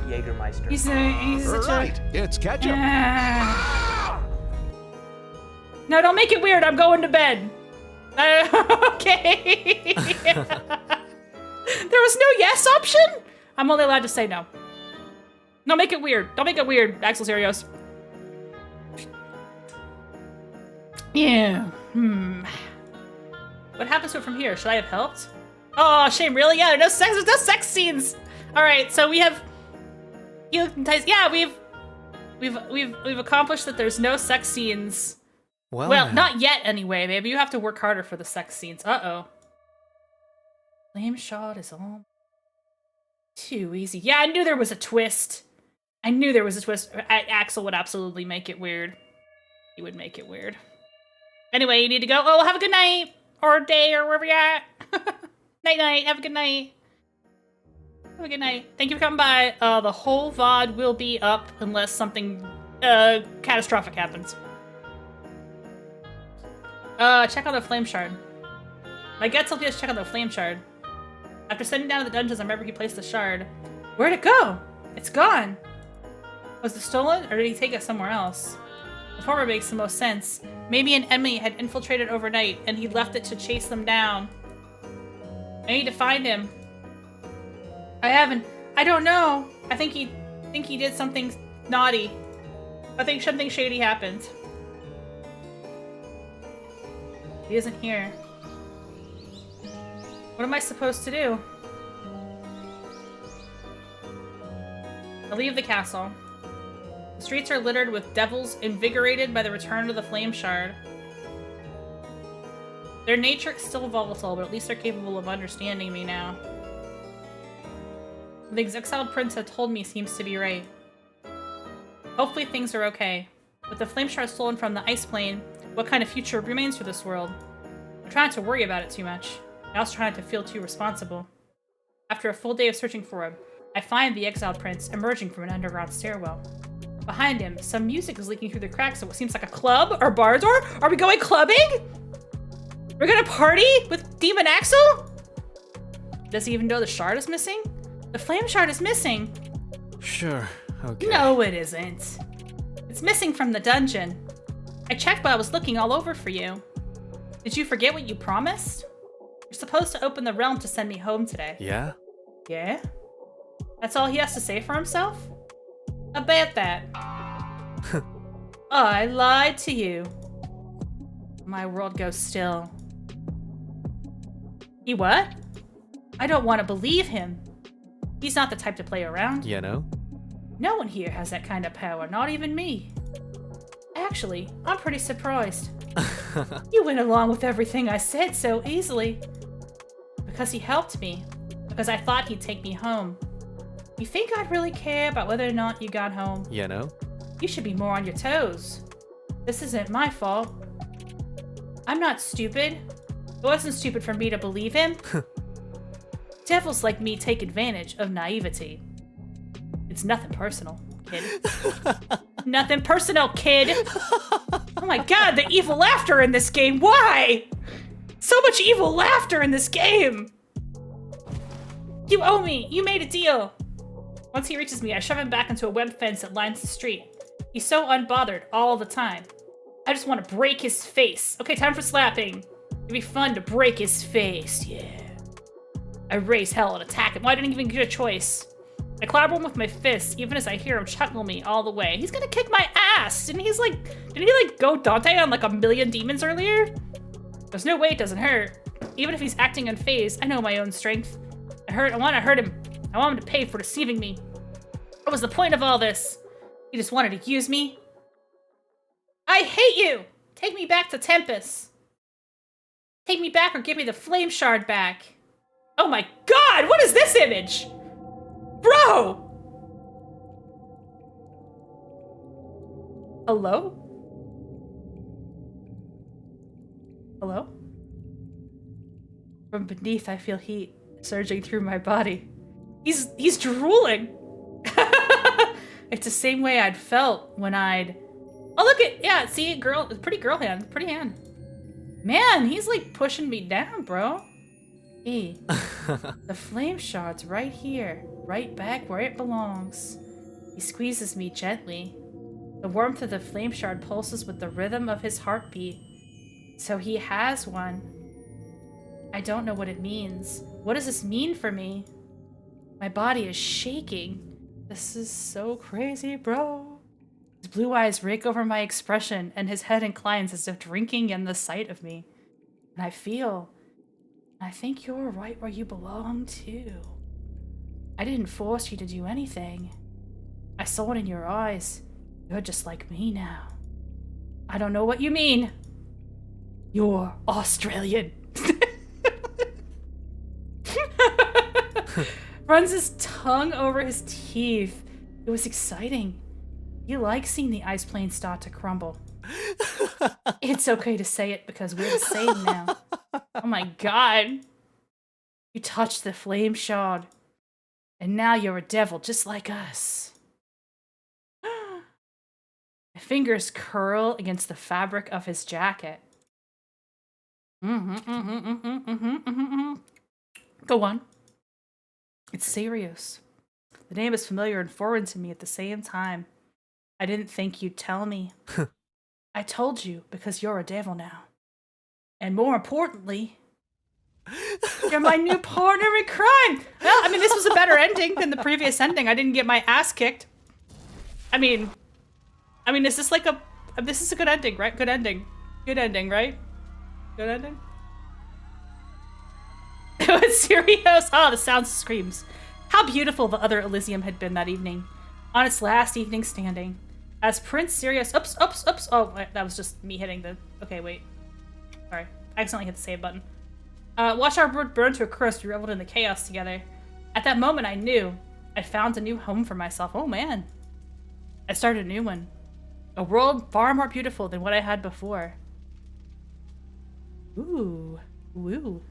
Jägermeister. He's such Right, it's ketchup. No, don't make it weird. I'm going to bed. Okay. There was no yes option? I'm only allowed to say no. No, make it weird. Don't make it weird, Axel Serios. Yeah. What happens to it from here? Should I have helped? Oh, shame. Really? Yeah, there's no sex scenes. All right, so we have. Yeah, we've accomplished that. There's no sex scenes. Well, now. not yet anyway. Maybe you have to work harder for the sex scenes. Uh-oh. Flame shot is all too easy. Yeah, I knew there was a twist. I knew there was a twist. Axel would absolutely make it weird. He would make it weird. Anyway, you need to go. Oh, have a good night. Or day, or wherever you're at. Night-night. Have a good night. Have a good night. Thank you for coming by. The whole VOD will be up unless something catastrophic happens. Check out the flame shard. My gut tells me to check out the flame shard. After sitting down in the dungeons, I remember he placed the shard. Where'd it go? It's gone. Was it stolen, or did he take it somewhere else? The former makes the most sense. Maybe an enemy had infiltrated overnight, and he left it to chase them down. I need to find him. I don't know. I think he did something naughty. I think something shady happened. He isn't here. What am I supposed to do? I leave the castle. The streets are littered with devils invigorated by the return of the flame shard. Their nature is still volatile, but at least they're capable of understanding me now. The exiled prince had told me seems to be right. Hopefully things are okay. With the flame shard stolen from the ice plane, what kind of future remains for this world? I'm trying to worry about it too much. I also try not to feel too responsible. After a full day of searching for him, I find the exiled prince emerging from an underground stairwell. Behind him, some music is leaking through the cracks of what seems like a club or bar door. Are we going clubbing? We're gonna party with Demon Axel? Does he even know the shard is missing? The flame shard is missing. Sure, okay. No, it isn't. It's missing from the dungeon. I checked while I was looking all over for you. Did you forget what you promised? You're supposed to open the realm to send me home today. Yeah? Yeah? That's all he has to say for himself? I bet that. I lied to you. My world goes still. He what? I don't want to believe him. He's not the type to play around. You know? No one here has that kind of power, not even me. Actually, I'm pretty surprised. You went along with everything I said so easily. Because he helped me. Because I thought he'd take me home. You think I'd really care about whether or not you got home? You know? You should be more on your toes. This isn't my fault. I'm not stupid. It wasn't stupid for me to believe him. Devils like me take advantage of naivety. It's nothing personal, kid. Nothing personal, kid! Oh my god, the evil laughter in this game! Why? So much evil laughter in this game! You owe me! You made a deal! Once he reaches me, I shove him back into a web fence that lines the street. He's so unbothered all the time. I just want to break his face. Okay, time for slapping. It'd be fun to break his face, yeah. I raise hell and attack him. Well, I didn't even get a choice. I clobber him with my fists, even as I hear him chuckle me all the way. He's gonna kick my ass! Didn't he go Dante on like a million demons earlier? There's no way it doesn't hurt. Even if he's acting unfazed, I know my own strength. I want to hurt him. I want him to pay for deceiving me. What was the point of all this? He just wanted to use me? I hate you! Take me back to Tempest. Take me back or give me the flame shard back. Oh my god, what is this image? Bro! Hello? Hello? From beneath, I feel heat surging through my body. He's drooling. It's the same way I'd felt when I'd... Oh, look at... Yeah, see, girl... Pretty girl hand. Pretty hand. Man, he's like pushing me down, bro. Hey, the flame shard's right here. Right back where it belongs. He squeezes me gently. The warmth of the flame shard pulses with the rhythm of his heartbeat. So he has one. I don't know what it means. What does this mean for me? My body is shaking. This is so crazy, bro. His blue eyes rake over my expression, and his head inclines as if drinking in the sight of me. And I think you're right where you belong, too. I didn't force you to do anything. I saw it in your eyes. You're just like me now. I don't know what you mean. You're Australian. Runs his tongue over his teeth. It was exciting. You like seeing the ice plane start to crumble. It's okay to say it because we're the same now. Oh my god. You touched the flame shard. And now you're a devil just like us. My fingers curl against the fabric of his jacket. Go on. It's serious. The name is familiar and foreign to me at the same time. I didn't think you'd tell me. I told you because you're a devil now. And more importantly, you're my new partner in crime. Well, I mean, this was a better ending than the previous ending. I didn't get my ass kicked. I mean, is this like this is a good ending, right? Good ending. Good ending, right? Good ending? It's serious. Oh, the sound screams. How beautiful the other Elysium had been that evening. On its last evening standing, as Prince Sirius... Oops. Oh, that was just me hitting the... Okay, wait. Sorry. I accidentally hit the save button. Watch our world burn to a crisp. We reveled in the chaos together. At that moment, I knew I'd found a new home for myself. Oh, man. I started a new one. A world far more beautiful than what I had before. Ooh. Woo.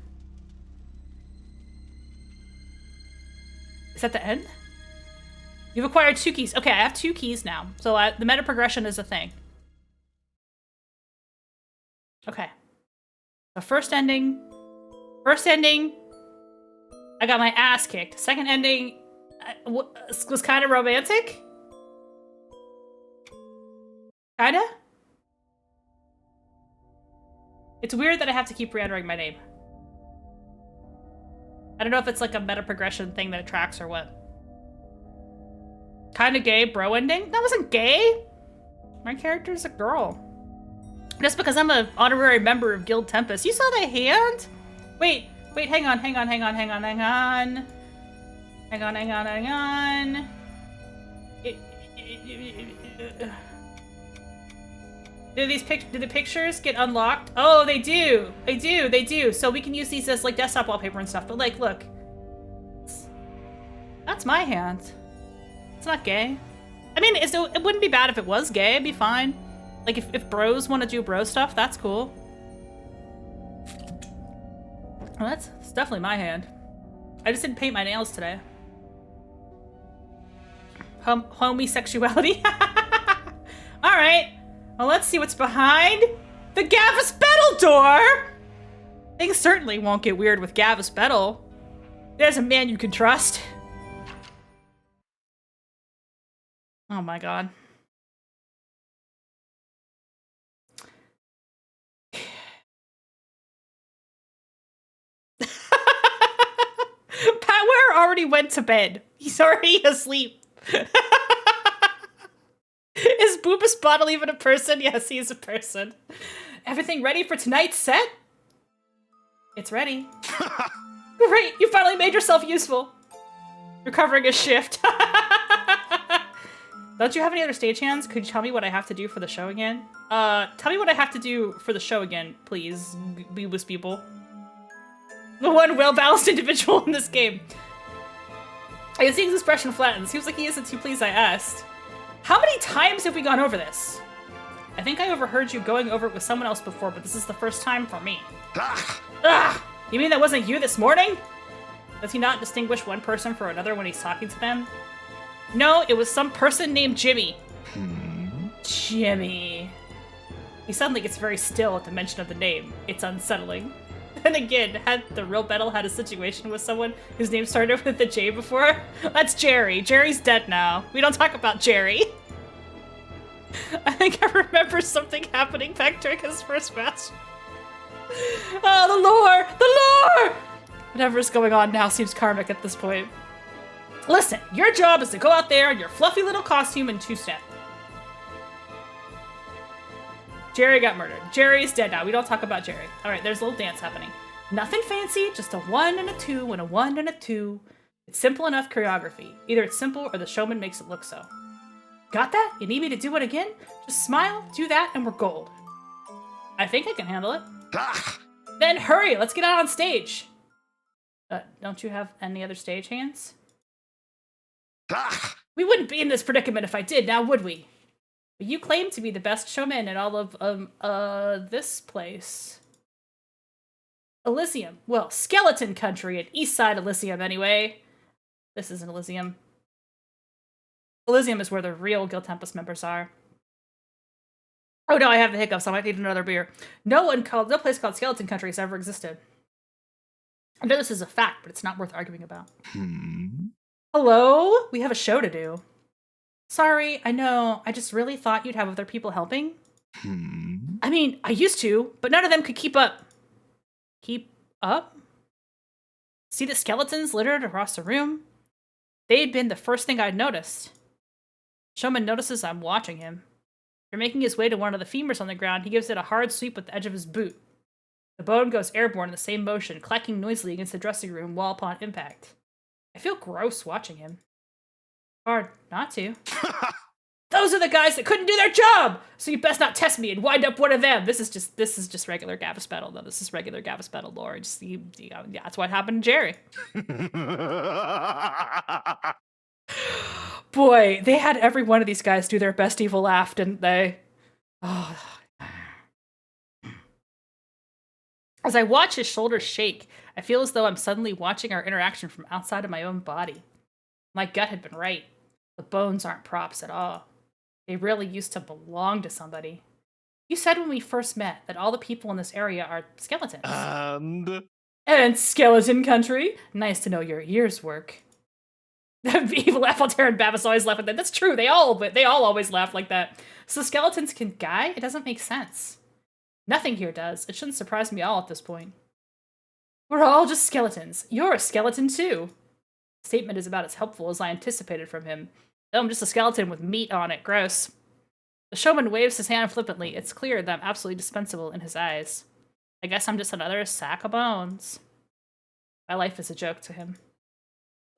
Is that the end? You've acquired 2 keys. Okay, I have 2 keys now. So the meta progression is a thing. Okay. The first ending, I got my ass kicked. Second ending was kind of romantic. Kinda? It's weird that I have to keep re-entering my name. I don't know if it's like a meta progression thing that it tracks or what. Kinda gay bro ending? That wasn't gay! My character's a girl. Just because I'm an honorary member of Guild Tempest. You saw the hand? Wait, hang on. Do the pictures get unlocked? Oh, they do. They do. So we can use these as like desktop wallpaper and stuff. But like, look. That's my hand. It's not gay. I mean, it wouldn't be bad if it was gay. It'd be fine. Like, if bros want to do bro stuff, that's cool. Well, that's definitely my hand. I just didn't paint my nails today. Homosexuality? Alright. Well, let's see what's behind the Gavis Bettel door! Things certainly won't get weird with Gavis Bettel. There's a man you can trust. Oh my god. Power already went to bed. He's already asleep. Is Boobus Bottle even a person? Yes, he's a person. Everything ready for tonight's set? It's ready. Great, you finally made yourself useful. You're covering a shift. Don't you have any other stagehands? Could you tell me what I have to do for the show again? Tell me what I have to do for the show again, please, Boobus people. The one well-balanced individual in this game. I can see his expression flatten. Seems like he isn't too pleased I asked. How many times have we gone over this? I think I overheard you going over it with someone else before, but this is the first time for me. Ugh! You mean that wasn't you this morning? Does he not distinguish one person from another when he's talking to them? No, it was some person named Jimmy. Jimmy. He suddenly gets very still at the mention of the name. It's unsettling. And again, had the real Bettel had a situation with someone whose name started with a J before? That's Jerry. Jerry's dead now. We don't talk about Jerry. I think I remember something happening back during his first match. Oh, the lore! The lore! Whatever's going on now seems karmic at this point. Listen, your job is to go out there in your fluffy little costume and two-step. Jerry got murdered. Jerry's dead now. We don't talk about Jerry. All right, there's a little dance happening. Nothing fancy, just a 1 and a 2 and a 1 and a 2. It's simple enough choreography. Either it's simple or the showman makes it look so. Got that? You need me to do it again? Just smile, do that, and we're gold. I think I can handle it. Then hurry, let's get out on stage. Don't you have any other stage hands? We wouldn't be in this predicament if I did, now would we? But you claim to be the best showman in all of, this place. Elysium. Well, Skeleton Country at Eastside Elysium, anyway. This isn't Elysium. Elysium is where the real Guild Tempest members are. Oh no, I have the hiccups, I might need another beer. No place called Skeleton Country has ever existed. I know this is a fact, but it's not worth arguing about. Hello? We have a show to do. Sorry, I know. I just really thought you'd have other people helping. I mean, I used to, but none of them could keep up. Keep up? See the skeletons littered across the room? They'd been the first thing I'd noticed. Showman notices I'm watching him. After making his way to one of the femurs on the ground, he gives it a hard sweep with the edge of his boot. The bone goes airborne in the same motion, clacking noisily against the dressing room wall upon impact. I feel gross watching him. Hard not to. Those are the guys that couldn't do their job! So you best not test me and wind up one of them. This is just regular Gavus Bettel, though. This is regular Gavus Bettel lore. Just, yeah, that's what happened to Jerry. Boy, they had every one of these guys do their best evil laugh, didn't they? Oh. As I watch his shoulders shake, I feel as though I'm suddenly watching our interaction from outside of my own body. My gut had been right. The bones aren't props at all. They really used to belong to somebody. You said when we first met that all the people in this area are skeletons. And skeleton country? Nice to know your ears work. Evil Altare and Bavis always laugh at that. That's true. They all always laugh like that. So skeletons can guy? It doesn't make sense. Nothing here does. It shouldn't surprise me all at this point. We're all just skeletons. You're a skeleton too. The statement is about as helpful as I anticipated from him. Oh, I'm just a skeleton with meat on it. Gross. The showman waves his hand flippantly. It's clear that I'm absolutely dispensable in his eyes. I guess I'm just another sack of bones. My life is a joke to him.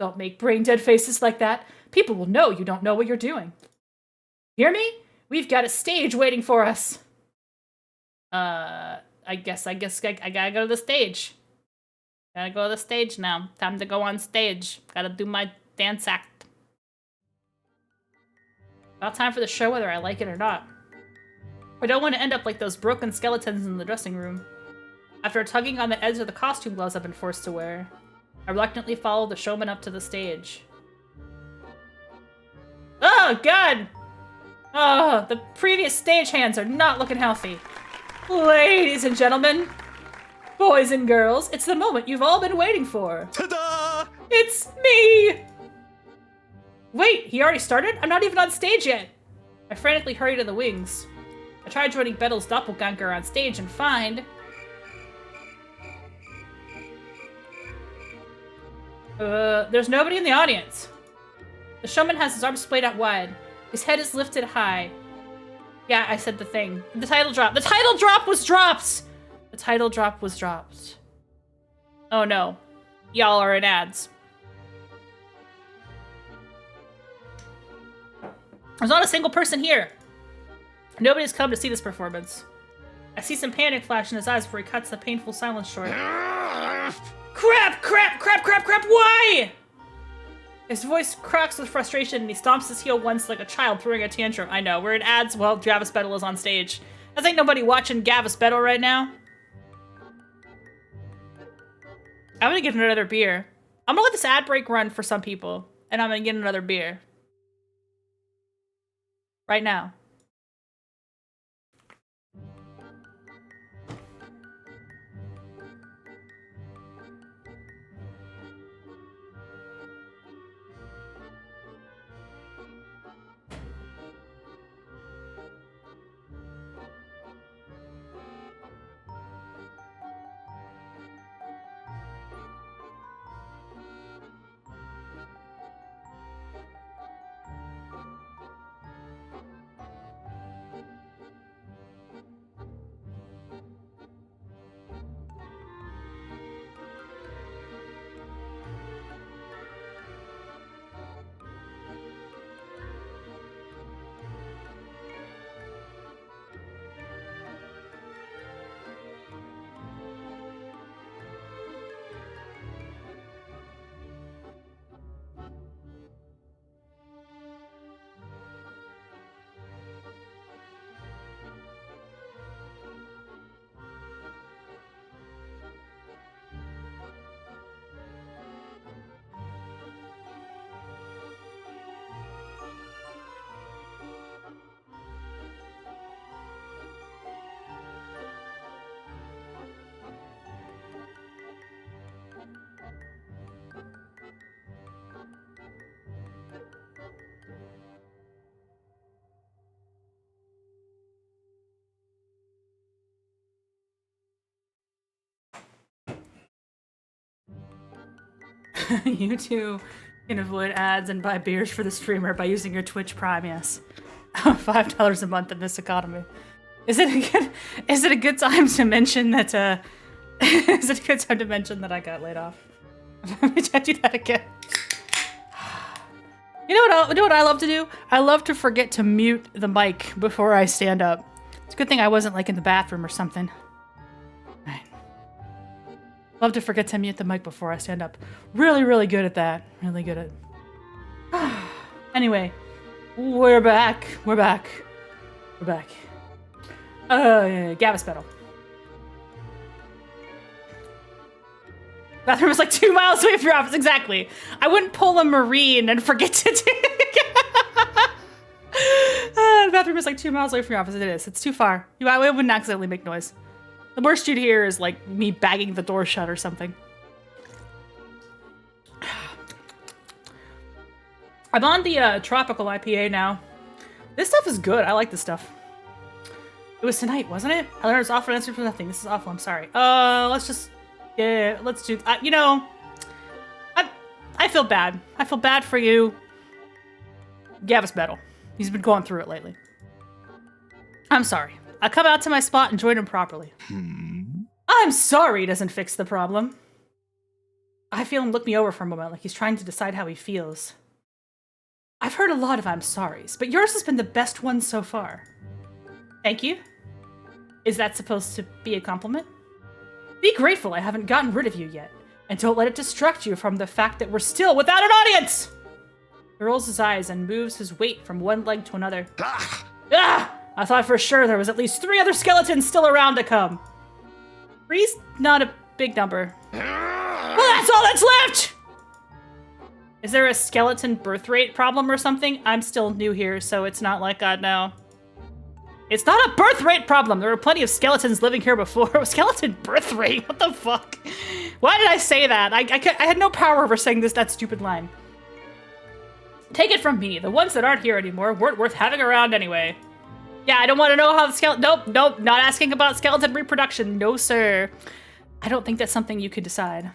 Don't make brain-dead faces like that. People will know you don't know what you're doing. Hear me? We've got a stage waiting for us. I guess I gotta go to the stage. Gotta go to the stage now. Time to go on stage. Gotta do my dance act. About time for the show whether I like it or not. I don't want to end up like those broken skeletons in the dressing room. After tugging on the edge of the costume gloves I've been forced to wear, I reluctantly follow the showman up to the stage. Oh, God! Oh, the previous stagehands are not looking healthy. Ladies and gentlemen, boys and girls, it's the moment you've all been waiting for. Ta-da! It's me! Wait, he already started? I'm not even on stage yet. I frantically hurry to the wings. I tried joining Bettel's Doppelgänger on stage and find... there's nobody in the audience. The showman has his arms splayed out wide. His head is lifted high. Yeah, I said the thing. The title drop. The title drop was dropped! The title drop was dropped. Oh no. Y'all are in ads. There's not a single person here. Nobody's come to see this performance. I see some panic flash in his eyes before he cuts the painful silence short. Crap! Crap! Crap! Crap! Crap! Why? His voice cracks with frustration and he stomps his heel once like a child throwing a tantrum. I know, we're in ads while Gavus Bettel is on stage. I think nobody watching Gavus Bettel right now. I'm gonna give him another beer. I'm gonna let this ad break run for some people, and I'm gonna get another beer. Right now. You too can avoid ads and buy beers for the streamer by using your Twitch Prime, yes. $5 a month in this economy. Is it a good time to mention that is it a good time to mention that I got laid off? Let me do that again. You know what I love to do? I love to forget to mute the mic before I stand up. It's a good thing I wasn't like in the bathroom or something. Right. Love to forget to mute the mic before I stand up. Really, really good at that. Really good at. Anyway, we're back. We're back. We're back. Yeah, Gavis Bettel. Bathroom is like 2 miles away from your office. Exactly. I wouldn't pull a Marine and forget to take. The bathroom is like 2 miles away from your office. It is. It's too far. It wouldn't accidentally make noise. The worst you'd hear is like me bagging the door shut or something. I'm on the tropical IPA now. This stuff is good. I like this stuff. It was tonight, wasn't it? I learned it's awful answer for nothing. This is awful. I'm sorry. Let's just. Yeah, let's do. You know, I feel bad. I feel bad for you, Gavis Bettel. He's been going through it lately. I'm sorry. I come out to my spot and join him properly. I'm sorry doesn't fix the problem. I feel him look me over for a moment, like he's trying to decide how he feels. I've heard a lot of I'm sorries, but yours has been the best one so far. Thank you. Is that supposed to be a compliment? Be grateful I haven't gotten rid of you yet, and don't let it distract you from the fact that we're still without an audience! He rolls his eyes and moves his weight from one leg to another. Ah! I thought for sure there was at least 3 other skeletons still around to come. 3's not a big number. Well, that's all that's left! Is there a skeleton birth rate problem or something? I'm still new here, so it's not like I know. It's not a birth rate problem. There were plenty of skeletons living here before. Skeleton birth rate? What the fuck? Why did I say that? I had no power over saying that stupid line. Take it from me. The ones that aren't here anymore weren't worth having around anyway. Yeah, I don't want to know how the skeleton... Nope, not asking about skeleton reproduction. No, sir. I don't think that's something you could decide.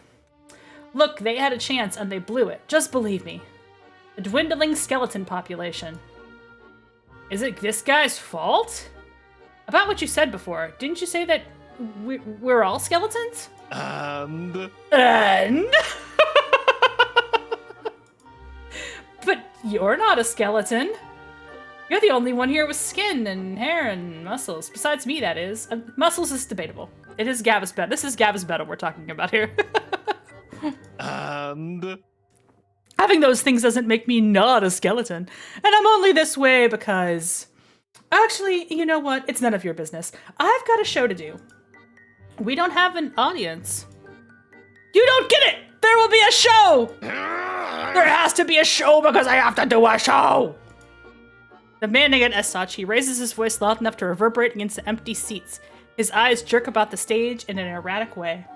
Look, they had a chance and they blew it. Just believe me. A dwindling skeleton population. Is it this guy's fault? About what you said before, didn't you say that we're all skeletons? And? But you're not a skeleton. You're the only one here with skin and hair and muscles. Besides me, that is. Muscles is debatable. It is Gavis Bettel. This is Gavis Bettel we're talking about here. And? Having those things doesn't make me not a skeleton. And I'm only this way because... Actually, you know what? It's none of your business. I've got a show to do. We don't have an audience. You don't get it! There will be a show! There has to be a show because I have to do a show! Demanding it as such, he raises his voice loud enough to reverberate against the empty seats. His eyes jerk about the stage in an erratic way.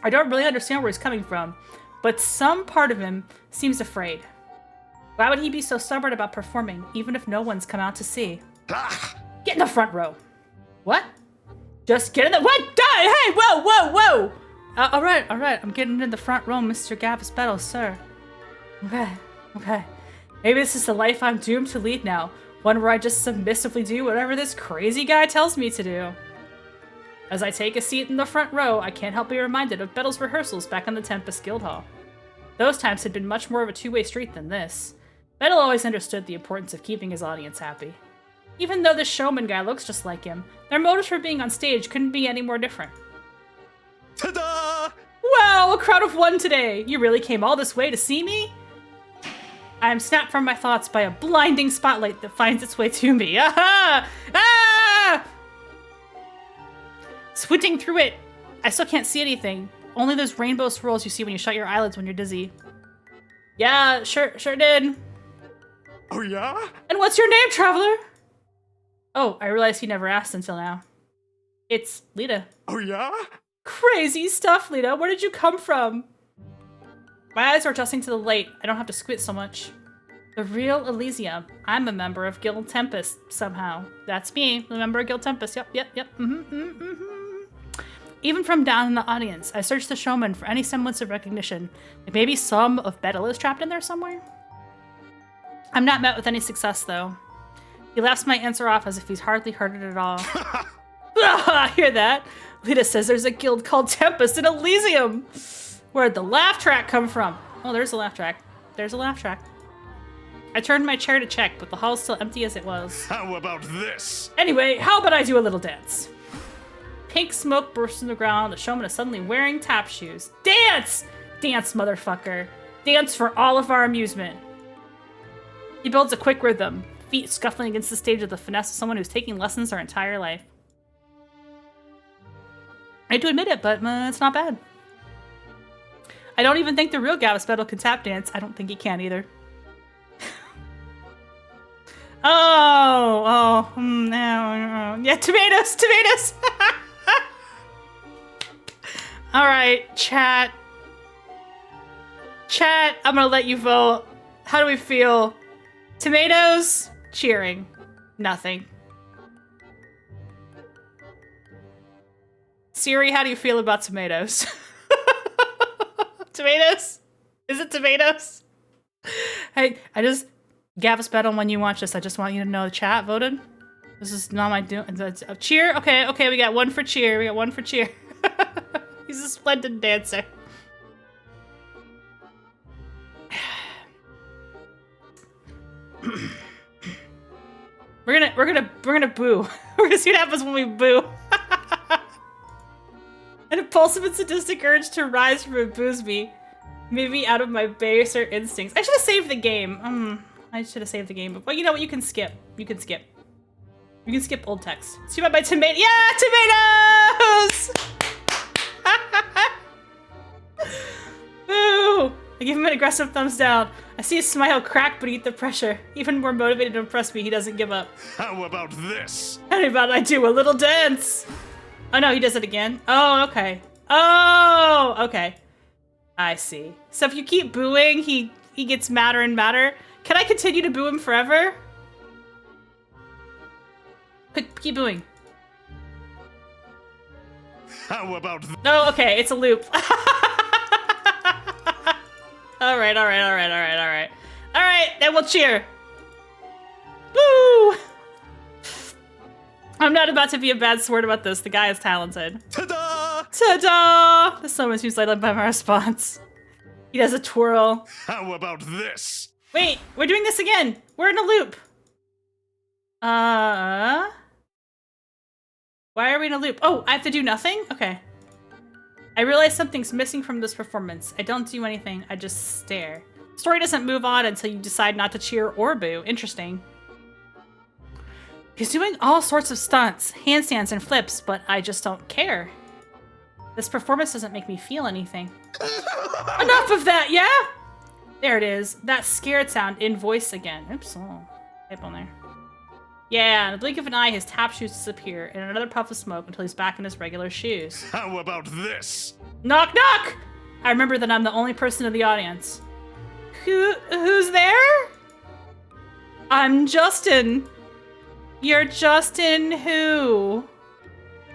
I don't really understand where he's coming from, but some part of him seems afraid. Why would he be so stubborn about performing, even if no one's come out to see? Get in the front row. What? Just get in the... What? Hey, whoa! All right. I'm getting in the front row, Mr. Gavis Bettel, sir. Okay. Maybe this is the life I'm doomed to lead now. One where I just submissively do whatever this crazy guy tells me to do. As I take a seat in the front row, I can't help be reminded of Bettel's rehearsals back in the Tempest Guildhall. Those times had been much more of a two-way street than this. Bettel always understood the importance of keeping his audience happy. Even though this showman guy looks just like him, their motives for being on stage couldn't be any more different. Ta-da! Wow, a crowd of one today! You really came all this way to see me? I am snapped from my thoughts by a blinding spotlight that finds its way to me. Aha! Ah! Squinting through it, I still can't see anything. Only those rainbow swirls you see when you shut your eyelids when you're dizzy. Yeah, sure did. Oh yeah? And what's your name, traveler? Oh, I realized he never asked until now. It's Lita. Oh yeah? Crazy stuff, Lita. Where did you come from? My eyes are adjusting to the light. I don't have to squint so much. The real Elysium. I'm a member of Guild Tempest somehow. That's me, a member of Guild Tempest. Yep. Even from down in the audience, I searched the showman for any semblance of recognition. Like maybe some of Bettel is trapped in there somewhere? I'm not met with any success, though. He laughs my answer off as if he's hardly heard it at all. I hear that. Lita says there's a guild called Tempest in Elysium. Where'd the laugh track come from? Oh, there's a laugh track. There's a laugh track. I turned my chair to check, but the hall's still empty as it was. How about this? Anyway, how about I do a little dance? Pink smoke bursts from the ground. The showman is suddenly wearing tap shoes. Dance! Dance, motherfucker. Dance for all of our amusement. He builds a quick rhythm, feet scuffling against the stage with the finesse of someone who's taking lessons their entire life. I hate to admit it, but it's not bad. I don't even think the real Gavus Bettel can tap dance. I don't think he can either. No. Yeah, tomatoes. All right, chat. Chat, I'm gonna let you vote. How do we feel? Tomatoes? Cheering. Nothing. Siri, how do you feel about tomatoes? Tomatoes? Is it tomatoes? Hey, Gavus Bettel, when you watch this, I just want you to know the chat voted. This is not my doing. Cheer? Okay, we got one for cheer. He's a splendid dancer. We're gonna boo. We're gonna see what happens when we boo. An impulsive and sadistic urge to rise from it boos me. Maybe out of my baser instincts. I should have saved the game. I should have saved the game. But you know what? You can skip. You can skip old text. See my tomato. Yeah, tomatoes! Boo! I give him an aggressive thumbs down. I see his smile crack beneath the pressure. Even more motivated to impress me, he doesn't give up. How about this? How about I do a little dance? Oh no, he does it again. Oh, okay. I see. So if you keep booing, he gets madder and madder. Can I continue to boo him forever? Quick, keep booing. How about No, okay, it's a loop. All right, then we'll cheer. Woo! I'm not about to be a bad sport about this. The guy is talented. ta-da? Ta-da! The summon seems lighted by my response. He does a twirl. How about this? Wait, we're doing this again. We're in a loop. Why are we in a loop? Oh, I have to do nothing? Okay. I realize something's missing from this performance. I don't do anything, I just stare. Story doesn't move on until you decide not to cheer or boo. Interesting. He's doing all sorts of stunts, handstands and flips, but I just don't care. This performance doesn't make me feel anything. Enough of that, yeah? There it is. That scared sound in voice again. Oops, oh, type on there. Yeah, in the blink of an eye, his tap shoes disappear, and another puff of smoke until he's back in his regular shoes. How about this? Knock, knock! I remember that I'm the only person in the audience. Who's there? I'm Justin. You're Justin who?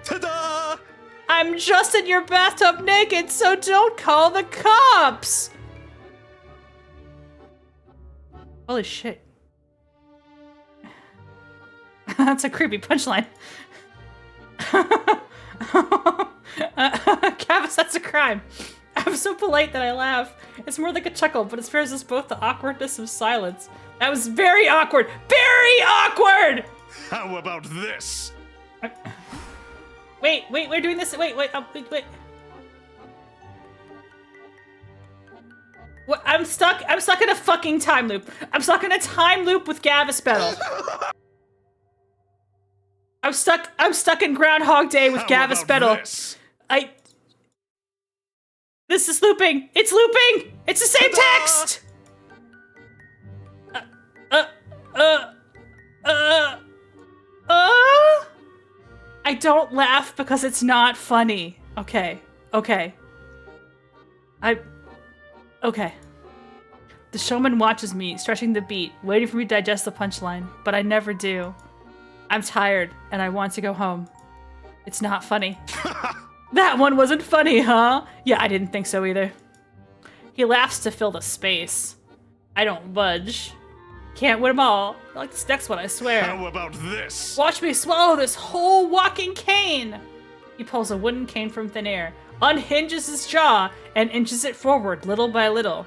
Ta-da! I'm just in your bathtub naked, so don't call the cops! Holy shit. That's a creepy punchline. Gavus, that's a crime. I'm so polite that I laugh. It's more like a chuckle, but it spares us both the awkwardness of silence. That was very awkward. Very awkward! How about this? Wait, we're doing this. Wait. Wait. What? I'm stuck in a fucking time loop. I'm stuck in a time loop with Gavus Bettel. I'm stuck in Groundhog Day with Gavus Bettel. This is looping. It's looping. It's the same text. I don't laugh because it's not funny. Okay. Okay. The showman watches me, stretching the beat, waiting for me to digest the punchline, but I never do. I'm tired, and I want to go home. It's not funny. That one wasn't funny, huh? Yeah, I didn't think so either. He laughs to fill the space. I don't budge. Can't win them all. I like this next one, I swear. How about this? Watch me swallow this whole walking cane! He pulls a wooden cane from thin air, unhinges his jaw, and inches it forward little by little.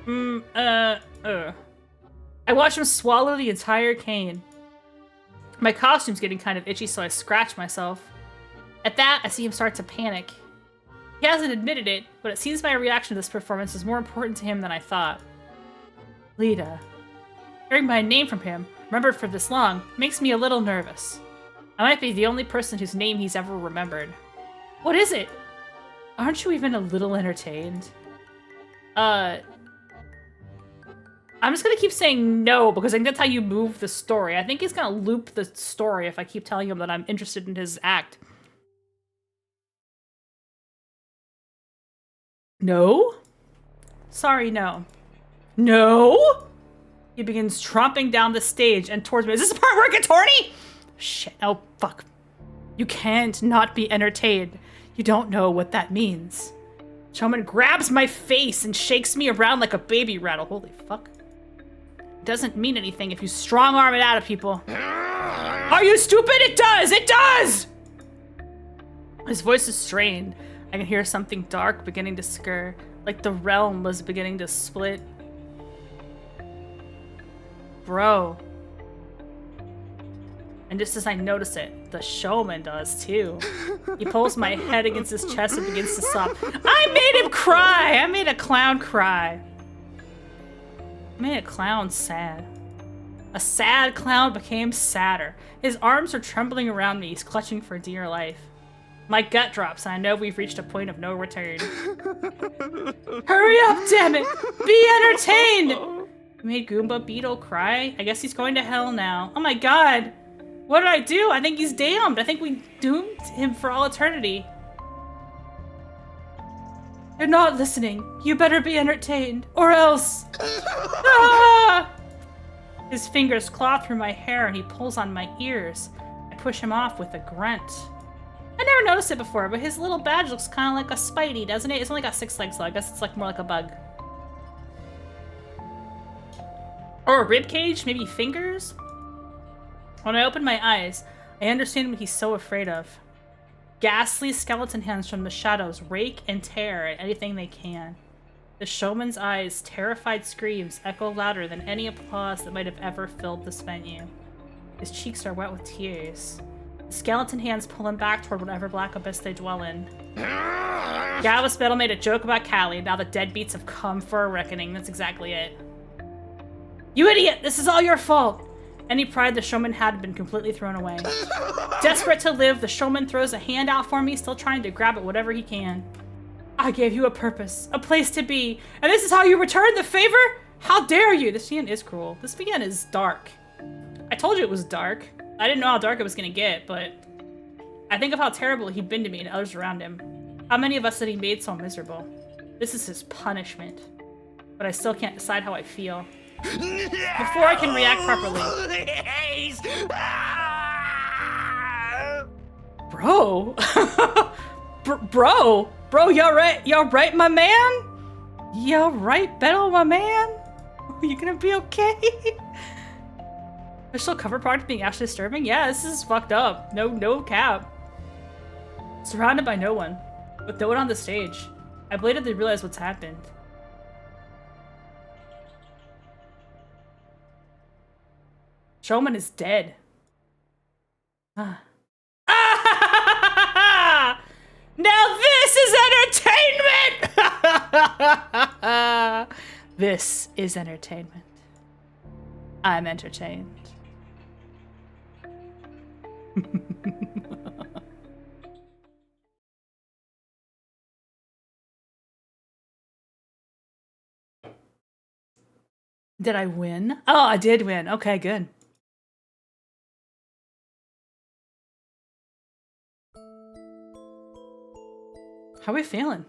I watch him swallow the entire cane. My costume's getting kind of itchy, so I scratch myself. At that, I see him start to panic. He hasn't admitted it, but it seems my reaction to this performance is more important to him than I thought. Lita. Hearing my name from him, remembered for this long, makes me a little nervous. I might be the only person whose name he's ever remembered. What is it? Aren't you even a little entertained? I'm just gonna keep saying no, because I think that's how you move the story. I think he's gonna loop the story if I keep telling him that I'm interested in his act. No? Sorry, no. No? He begins tromping down the stage and towards me. Is this the part where I get torny? Shit, oh, fuck. You can't not be entertained. You don't know what that means. Showman grabs my face and shakes me around like a baby rattle. Holy fuck. It doesn't mean anything if you strong arm it out of people. Are you stupid? It does! It does! His voice is strained. I can hear something dark beginning to stir, like the realm was beginning to split. Bro. And just as I notice it, the showman does too. He pulls my head against his chest and begins to sob. I made him cry! I made a clown cry. I made a clown sad. A sad clown became sadder. His arms are trembling around me. He's clutching for dear life. My gut drops, and I know we've reached a point of no return. Hurry up, damn it! Be entertained! We made Goomba Beetle cry. I guess he's going to hell now. Oh my god! What did I do? I think he's damned. I think we doomed him for all eternity. You're not listening. You better be entertained, or else. Ah! His fingers claw through my hair, and he pulls on my ears. I push him off with a grunt. I never noticed it before, but his little badge looks kind of like a Spidey, doesn't it? It's only got 6 legs, so I guess it's like more like a bug. Or a rib cage, maybe fingers? When I open my eyes, I understand what he's so afraid of. Ghastly skeleton hands from the shadows rake and tear at anything they can. The showman's eyes' terrified screams echo louder than any applause that might have ever filled this venue. His cheeks are wet with tears. The skeleton hands pull him back toward whatever black abyss they dwell in. Gallus Bettel made a joke about Callie, and now the deadbeats have come for a reckoning. That's exactly it. You idiot! This is all your fault! Any pride the showman had been completely thrown away. Desperate to live, the showman throws a hand out for me, still trying to grab at whatever he can. I gave you a purpose, a place to be, and this is how you return the favor? How dare you! This VN is cruel. This VN is dark. I told you it was dark. I didn't know how dark it was gonna get, but I think of how terrible he'd been to me and others around him. How many of us that he made so miserable. This is his punishment. But I still can't decide how I feel. Before I can react properly. Bro. Bro, y'all right, my man? Y'all right, Bettel, my man? Are you gonna be okay? Official cover product being actually disturbing? Yeah, this is fucked up. No cap. Surrounded by no one. With no one on the stage. I belatedly realized what's happened. Showman is dead. Ah. Ah! Now this is entertainment! This is entertainment. I'm entertained. Did I win? Oh, I did win. Okay, good. How are we feeling?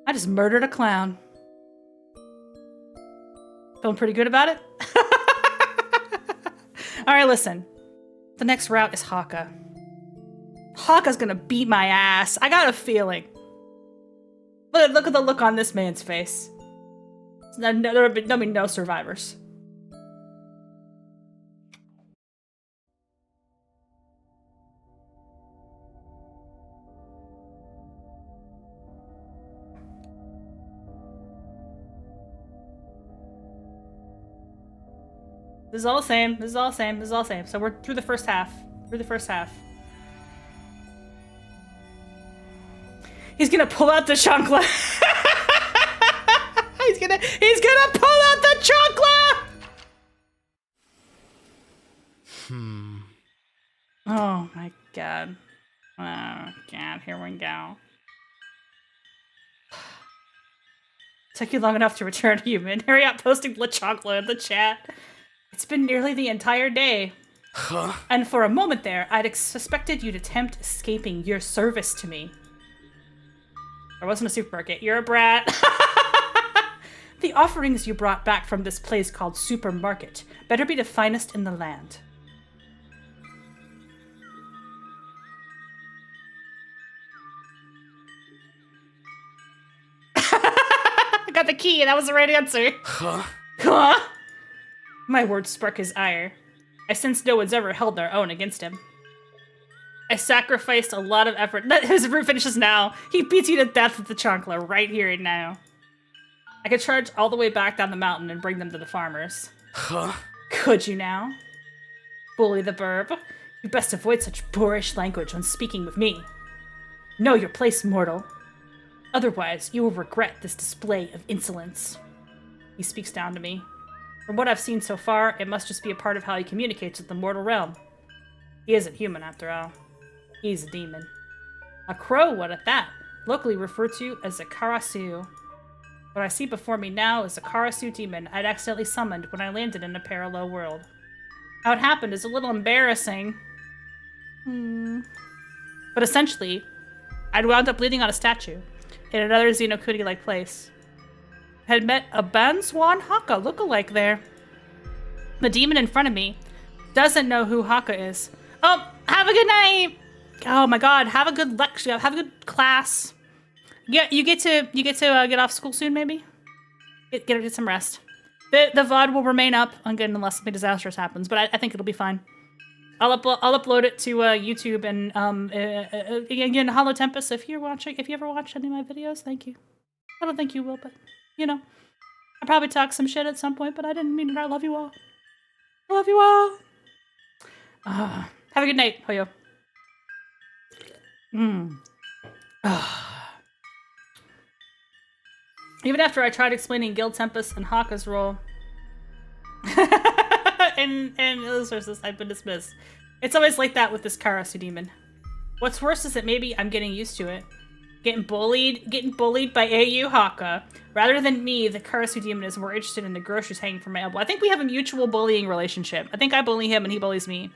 I just murdered a clown. Feeling pretty good about it? Alright, listen. The next route is Hakka. Hakka's gonna beat my ass. I got a feeling. Look at the look on this man's face. There'll be no survivors. This is all the same. This is all the same. This is all the same. So we're through the first half. Through the first half. He's gonna pull out the chancla. he's gonna pull out the chancla. Oh my god. Oh god, here we go. Took you long enough to return, human. Hurry up, posting the chancla in the chat. It's been nearly the entire day. Huh? And for a moment there, I'd suspected you'd attempt escaping your service to me. There wasn't a supermarket. You're a brat. The offerings you brought back from this place called Supermarket better be the finest in the land. I got the key, and that was the right answer. Huh? Huh? My words spark his ire. I sense no one's ever held their own against him. I sacrificed a lot of effort. His route finishes now. He beats you to death with the chancla right here and now. I could charge all the way back down the mountain and bring them to the farmers. Huh? Could you now? Bully the burb. You best avoid such boorish language when speaking with me. Know your place, mortal. Otherwise, you will regret this display of insolence. He speaks down to me. From what I've seen so far, it must just be a part of how he communicates with the mortal realm. He isn't human, after all. He's a demon. A crow one at that, locally referred to as a Karasu. What I see before me now is a Karasu demon I'd accidentally summoned when I landed in a parallel world. How it happened is a little embarrassing. But essentially, I'd wound up leaning on a statue in another Xenokuni-like place. Had met a Banswan Hakka lookalike there. The demon in front of me doesn't know who Hakka is. Oh, have a good night! Oh my god, have a good lecture, have a good class. Yeah, you get to get off school soon, maybe? Get some rest. The VOD will remain up unless something disastrous happens, but I think it'll be fine. I'll upload it to YouTube and again, Hollow Tempest. If you ever watch any of my videos, thank you. I don't think you will, but you know, I probably talk some shit at some point, but I didn't mean it. I love you all. I love you all. Have a good night, Hoyo. Even after I tried explaining Guild Tempest and Hakka's role in those sources, I've been dismissed. It's always like that with this Karasu demon. What's worse is that maybe I'm getting used to it. Getting bullied by AU Hakka. Rather than me, the Karasu demon is more interested in the groceries hanging from my elbow. I think we have a mutual bullying relationship. I think I bully him and he bullies me.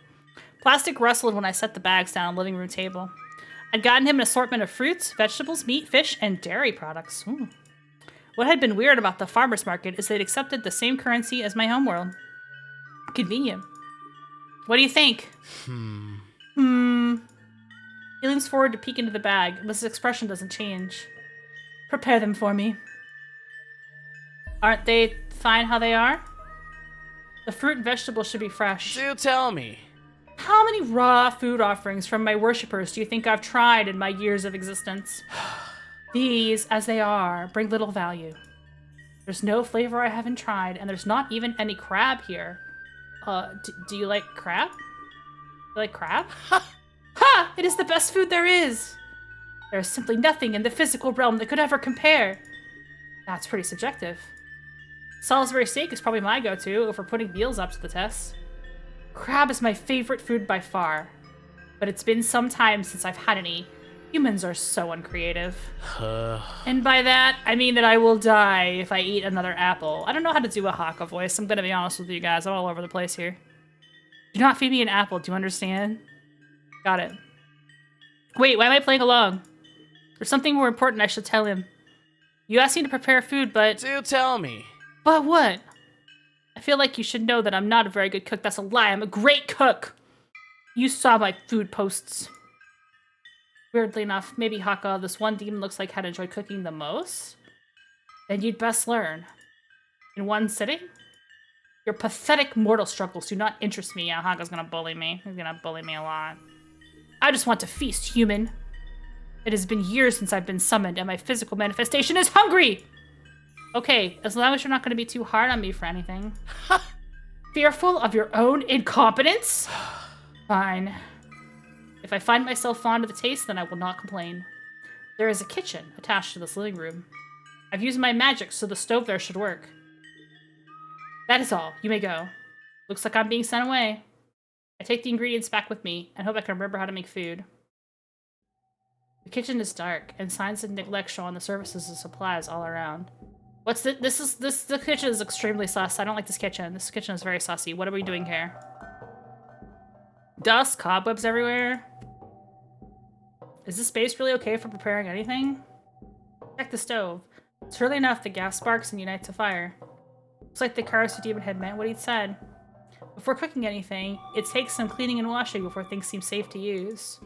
Plastic rustled when I set the bags down on the living room table. I'd gotten him an assortment of fruits, vegetables, meat, fish, and dairy products. Ooh. What had been weird about the farmer's market is they'd accepted the same currency as my homeworld. Convenient. What do you think? He leans forward to peek into the bag, but his expression doesn't change. Prepare them for me. Aren't they fine how they are? The fruit and vegetables should be fresh. Do tell me. How many raw food offerings from my worshippers do you think I've tried in my years of existence? These, as they are, bring little value. There's no flavor I haven't tried, and there's not even any crab here. Do you like crab? You like crab? Ha! It is the best food there is! There is simply nothing in the physical realm that could ever compare. That's pretty subjective. Salisbury steak is probably my go-to if we're putting meals up to the test. Crab is my favorite food by far, but it's been some time since I've had any. Humans are so uncreative. And by that, I mean that I will die if I eat another apple. I don't know how to do a Hakka voice. I'm gonna be honest with you guys. I'm all over the place here. Do not feed me an apple. Do you understand? Got it. Wait, why am I playing along? There's something more important I should tell him. You asked me to prepare food, but... Do tell me. But what? I feel like you should know that I'm not a very good cook. That's a lie. I'm a great cook. You saw my food posts. Weirdly enough, maybe Hakka, this one demon looks like had enjoyed cooking the most. Then you'd best learn. In one sitting? Your pathetic mortal struggles do not interest me. Yeah, Hakka's gonna bully me. He's gonna bully me a lot. I just want to feast, human. It has been years since I've been summoned, and my physical manifestation is hungry! Okay, as long as you're not gonna be too hard on me for anything. Fearful of your own incompetence? Fine. If I find myself fond of the taste, then I will not complain. There is a kitchen attached to this living room. I've used my magic, so the stove there should work. That is all. You may go. Looks like I'm being sent away. I take the ingredients back with me and hope I can remember how to make food. The kitchen is dark, and signs of neglect show on the surfaces and supplies all around. What's the- the kitchen is extremely sus. I don't like this kitchen. This kitchen is very sussy. What are we doing here? Dust, cobwebs everywhere. Is this space really okay for preparing anything? Check the stove. Surely enough, the gas sparks and unites a fire. Looks like the Karasu demon had meant what he'd said. Before cooking anything, it takes some cleaning and washing before things seem safe to use.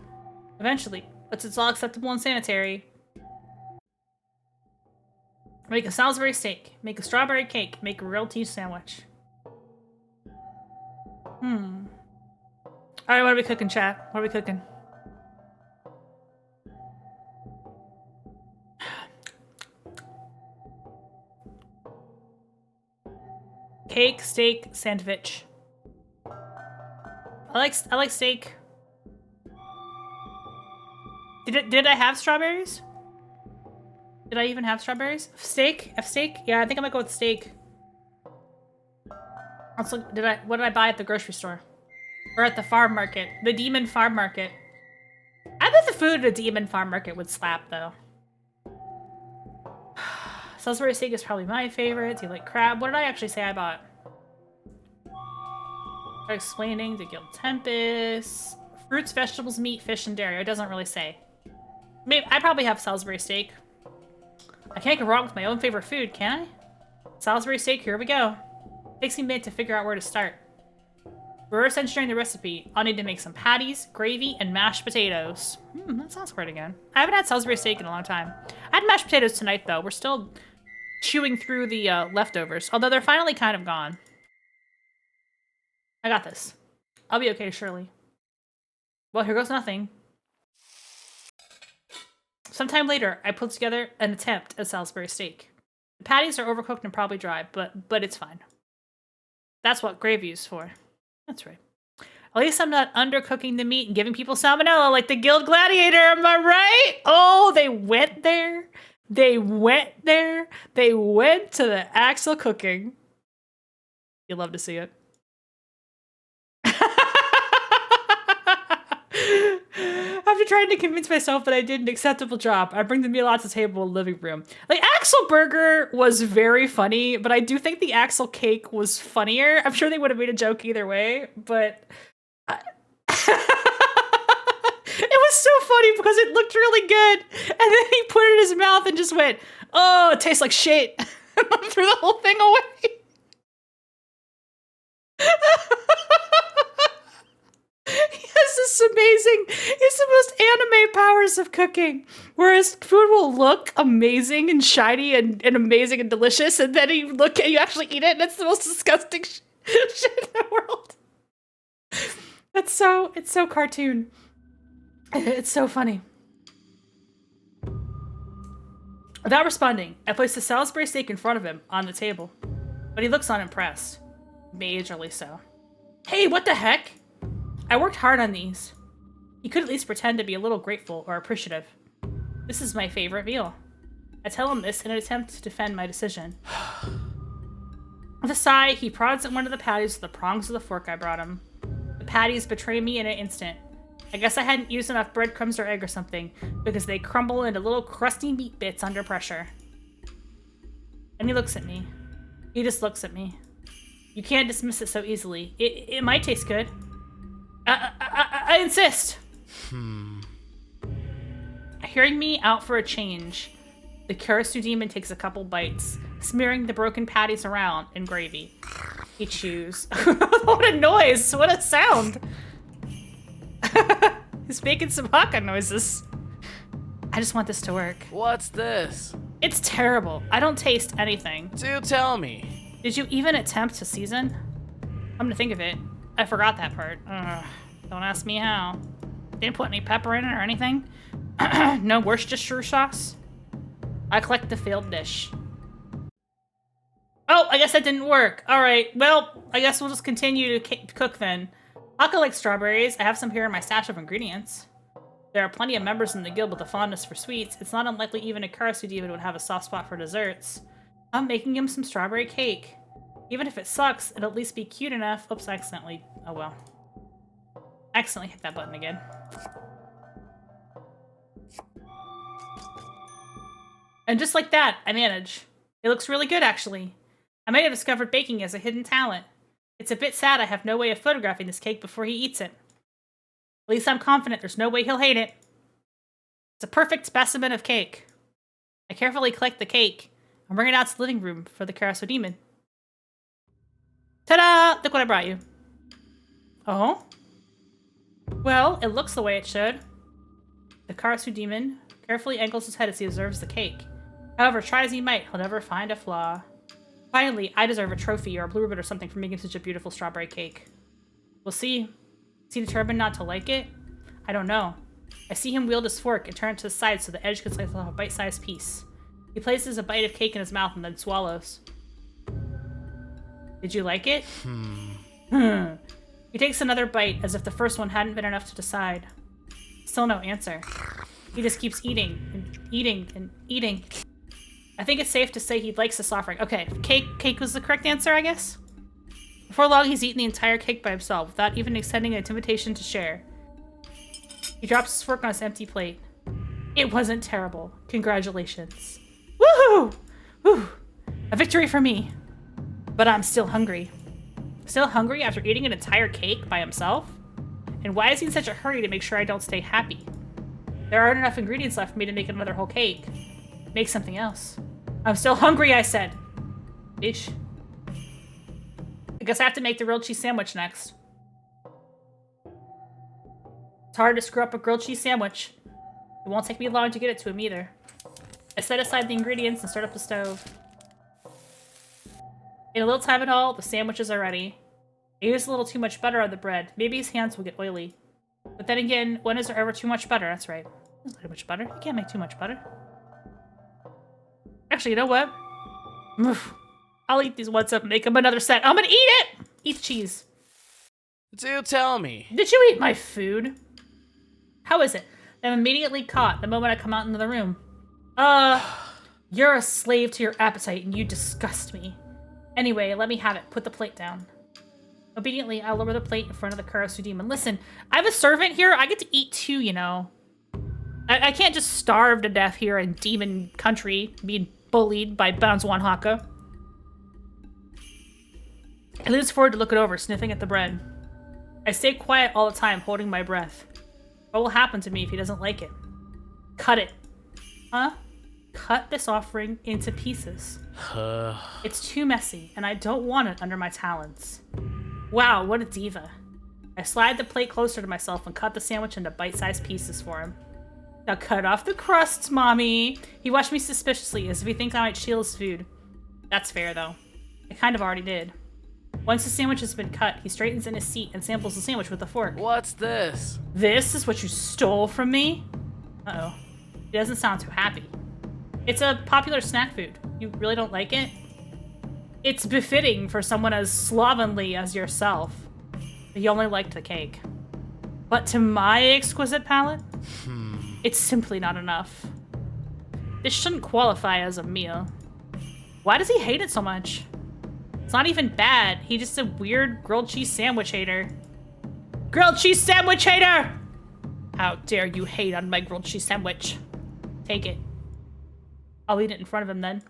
Eventually, once it's all acceptable and sanitary, make a Salisbury steak, make a strawberry cake, make a grilled cheese sandwich. Alright, what are we cooking, chat? What are we cooking? Cake, steak, sandwich. I like steak. Did I have strawberries? Did I even have strawberries? Steak? Steak? Yeah, I think I might go with steak. Also, what did I buy at the grocery store? Or at the farm market? The Demon Farm Market. I bet the food at a Demon Farm Market would slap, though. Salisbury steak is probably my favorite. Do you like crab? What did I actually say I bought? Explaining the Guild Tempest. Fruits, vegetables, meat, fish, and dairy. It doesn't really say. Maybe I probably have Salisbury steak. I can't go wrong with my own favorite food, can I? Salisbury steak, here we go. Takes me a minute to figure out where to start. Reverse engineering the recipe. I'll need to make some patties, gravy, and mashed potatoes. That sounds great again. I haven't had Salisbury steak in a long time. I had mashed potatoes tonight, though. We're still chewing through the leftovers, although they're finally kind of gone. I got this. I'll be okay, surely. Well, here goes nothing. Sometime later, I put together an attempt at Salisbury steak. The patties are overcooked and probably dry, but it's fine. That's what gravy is for. That's right. At least I'm not undercooking the meat and giving people salmonella like the Guild Gladiator, am I right? Oh, they went there. They went there. They went to the Axel cooking. You'd love to see it. After trying to convince myself that I did an acceptable job, I bring the meal out to the table in the living room. Like, Axel Burger was very funny, but I do think the Axel cake was funnier. I'm sure they would have made a joke either way, but... it was so funny because it looked really good. And then he put it in his mouth and just went, oh, it tastes like shit. And threw the whole thing away. He has this amazing, it's the most anime powers of cooking, where his food will look amazing and shiny and amazing and delicious, and then you actually eat it, and it's the most disgusting shit in the world. It's so cartoon. It's so funny. Without responding, I place the Salisbury steak in front of him on the table, but he looks unimpressed. Majorly so. Hey, what the heck? I worked hard on these. He could at least pretend to be a little grateful or appreciative. This is my favorite meal. I tell him this in an attempt to defend my decision. With a sigh, he prods at one of the patties with the prongs of the fork I brought him. The patties betray me in an instant. I guess I hadn't used enough breadcrumbs or egg or something, because they crumble into little crusty meat bits under pressure. And he looks at me. He just looks at me. You can't dismiss it so easily. It might taste good. I insist. Hearing me out for a change, the Karasu demon takes a couple bites, smearing the broken patties around in gravy. He chews. What a noise! What a sound! He's making some Hakka noises. I just want this to work. What's this? It's terrible. I don't taste anything. Do tell me. Did you even attempt to season? Come to think of it, I forgot that part. Don't ask me how. Didn't put any pepper in it or anything. No Worcestershire sauce. I collect the failed dish. Oh, I guess that didn't work. All right, well, I guess we'll just continue to cook then. Hakka likes strawberries. I have some here in my stash of ingredients. There are plenty of members in the guild with a fondness for sweets. It's not unlikely even a Karasu demon would have a soft spot for desserts. I'm making him some strawberry cake. Even if it sucks, it'll at least be cute enough. Oops, I accidentally... Oh well. I accidentally hit that button again. And just like that, I manage. It looks really good, actually. I might have discovered baking as a hidden talent. It's a bit sad I have no way of photographing this cake before he eats it. At least I'm confident there's no way he'll hate it. It's a perfect specimen of cake. I carefully collect the cake and bring it out to the living room for the Karasu demon. Ta-da! Look what I brought you. Oh? Well, it looks the way it should. The Karasu demon carefully angles his head as he observes the cake. However, try as he might, he'll never find a flaw. Finally, I deserve a trophy or a blue ribbon or something for making such a beautiful strawberry cake. We'll see. Is he determined not to like it? I don't know. I see him wield his fork and turn it to the side so the edge can slice off a bite-sized piece. He places a bite of cake in his mouth and then swallows. Did you like it? He takes another bite as if the first one hadn't been enough to decide. Still no answer. He just keeps eating and eating and eating. I think it's safe to say he likes this offering. Okay, cake was the correct answer, I guess? Before long, he's eaten the entire cake by himself without even extending an invitation to share. He drops his fork on his empty plate. It wasn't terrible. Congratulations. Woohoo! Woo! A victory for me. But I'm still hungry. Still hungry after eating an entire cake by himself? And why is he in such a hurry to make sure I don't stay happy? There aren't enough ingredients left for me to make another whole cake. Make something else. I'm still hungry, I said. Ish. I guess I have to make the grilled cheese sandwich next. It's hard to screw up a grilled cheese sandwich. It won't take me long to get it to him either. I set aside the ingredients and start up the stove. In a little time at all, the sandwiches are ready. I used a little too much butter on the bread. Maybe his hands will get oily. But then again, when is there ever too much butter? That's right. There's too much butter. You can't make too much butter. Actually, you know what? I'll eat these once up and make them another set. I'm gonna eat it! Eat cheese. Do tell me. Did you eat my food? How is it? I'm immediately caught the moment I come out into the room. You're a slave to your appetite and you disgust me. Anyway, let me have it. Put the plate down. Obediently, I lower the plate in front of the Karasu demon. Listen, I have a servant here. I get to eat too, you know. I can't just starve to death here in demon country, being bullied by Banzwan Hakka. I leans forward to look it over, sniffing at the bread. I stay quiet all the time, holding my breath. What will happen to me if he doesn't like it? Cut it. Huh? Cut this offering into pieces. It's too messy, and I don't want it under my talons. Wow, what a diva. I slide the plate closer to myself and cut the sandwich into bite-sized pieces for him. Now cut off the crusts, mommy. He watched me suspiciously, as if he thinks I might steal his food. That's fair, though. I kind of already did. Once the sandwich has been cut, he straightens in his seat and samples the sandwich with a fork. What's this? This is what you stole from me? Uh-oh. He doesn't sound too happy. It's a popular snack food. You really don't like it? It's befitting for someone as slovenly as yourself. You only liked the cake. But to my exquisite palate, it's simply not enough. This shouldn't qualify as a meal. Why does he hate it so much? It's not even bad. He's just a weird grilled cheese sandwich hater. Grilled cheese sandwich hater! How dare you hate on my grilled cheese sandwich? Take it. I'll eat it in front of him then.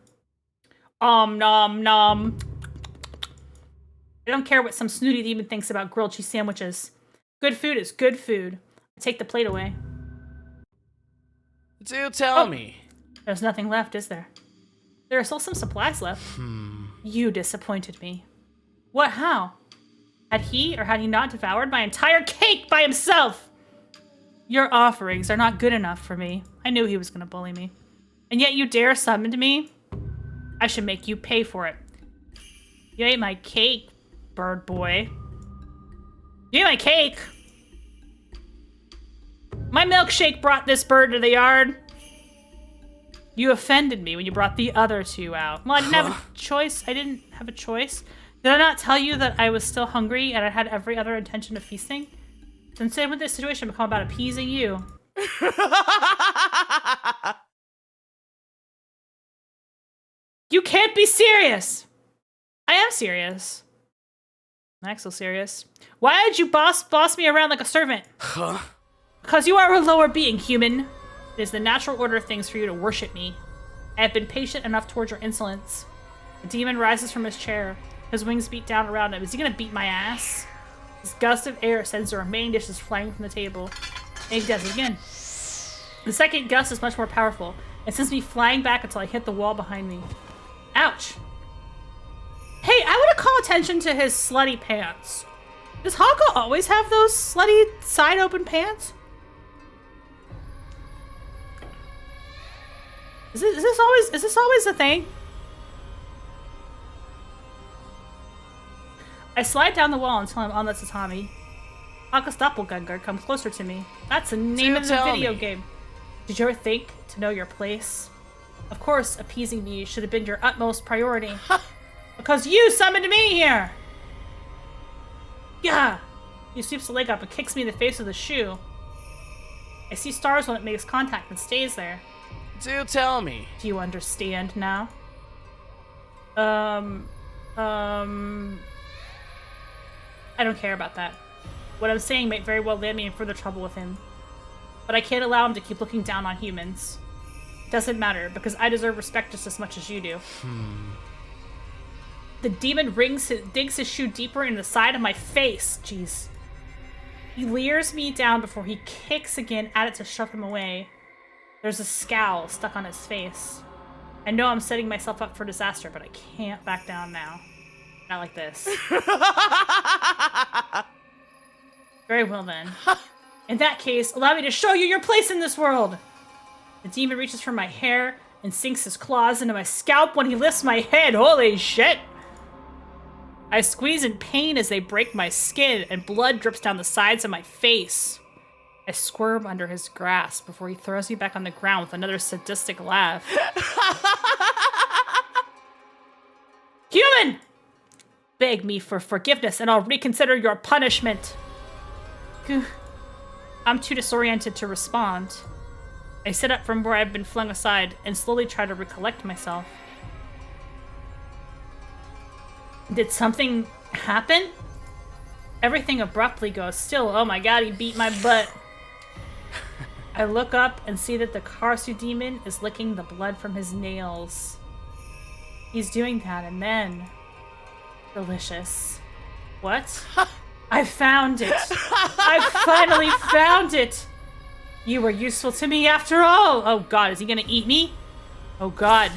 Nom nom. I don't care what some snooty demon thinks about grilled cheese sandwiches. Good food is good food. I take the plate away. Do tell me. There's nothing left, is there? There are still some supplies left. You disappointed me. What, how? Had he or had he not devoured my entire cake by himself? Your offerings are not good enough for me. I knew he was going to bully me. And yet you dare summon me? I should make you pay for it. You ate my cake, bird boy. You ate my cake. My milkshake brought this bird to the yard. You offended me when you brought the other two out. Well, I didn't have a choice. I didn't have a choice. Did I not tell you that I was still hungry and I had every other intention of feasting? So instead, with this situation, become about appeasing you. You can't be serious! I am serious. Axel's serious. Why did you boss me around like a servant? Huh? Because you are a lower being, human. It is the natural order of things for you to worship me. I have been patient enough towards your insolence. The demon rises from his chair. His wings beat down around him. Is he gonna beat my ass? This gust of air sends the remaining dishes flying from the table. And he does it again. The second gust is much more powerful. It sends me flying back until I hit the wall behind me. Ouch. Hey, I want to call attention to his slutty pants. Does Hakka always have those slutty side open pants? Is this always a thing? I slide down the wall until I'm on the tatami. Hakka's doppelgänger comes closer to me. That's the name of the video game. Did you ever think to know your place? Of course, appeasing me should have been your utmost priority. Because you summoned me here! Yeah! He sweeps the leg up and kicks me in the face with a shoe. I see stars when it makes contact and stays there. Do tell me. Do you understand now? I don't care about that. What I'm saying might very well land me in further trouble with him. But I can't allow him to keep looking down on humans. It doesn't matter, because I deserve respect just as much as you do. The demon digs his shoe deeper in the side of my face. Jeez. He leers me down before he kicks again at it to shove him away. There's a scowl stuck on his face. I know I'm setting myself up for disaster, but I can't back down now. Not like this. Very well then. In that case, allow me to show you your place in this world! The demon reaches for my hair and sinks his claws into my scalp when he lifts my head. Holy shit! I squeeze in pain as they break my skin and blood drips down the sides of my face. I squirm under his grasp before he throws me back on the ground with another sadistic laugh. Human! Beg me for forgiveness and I'll reconsider your punishment. I'm too disoriented to respond. I sit up from where I've been flung aside and slowly try to recollect myself. Did something happen? Everything abruptly goes still. Oh my god, he beat my butt. I look up and see that the Karasu demon is licking the blood from his nails. He's doing that and then... Delicious. What? I found it! I finally found it! You were useful to me after all! Oh god, is he gonna eat me? Oh god.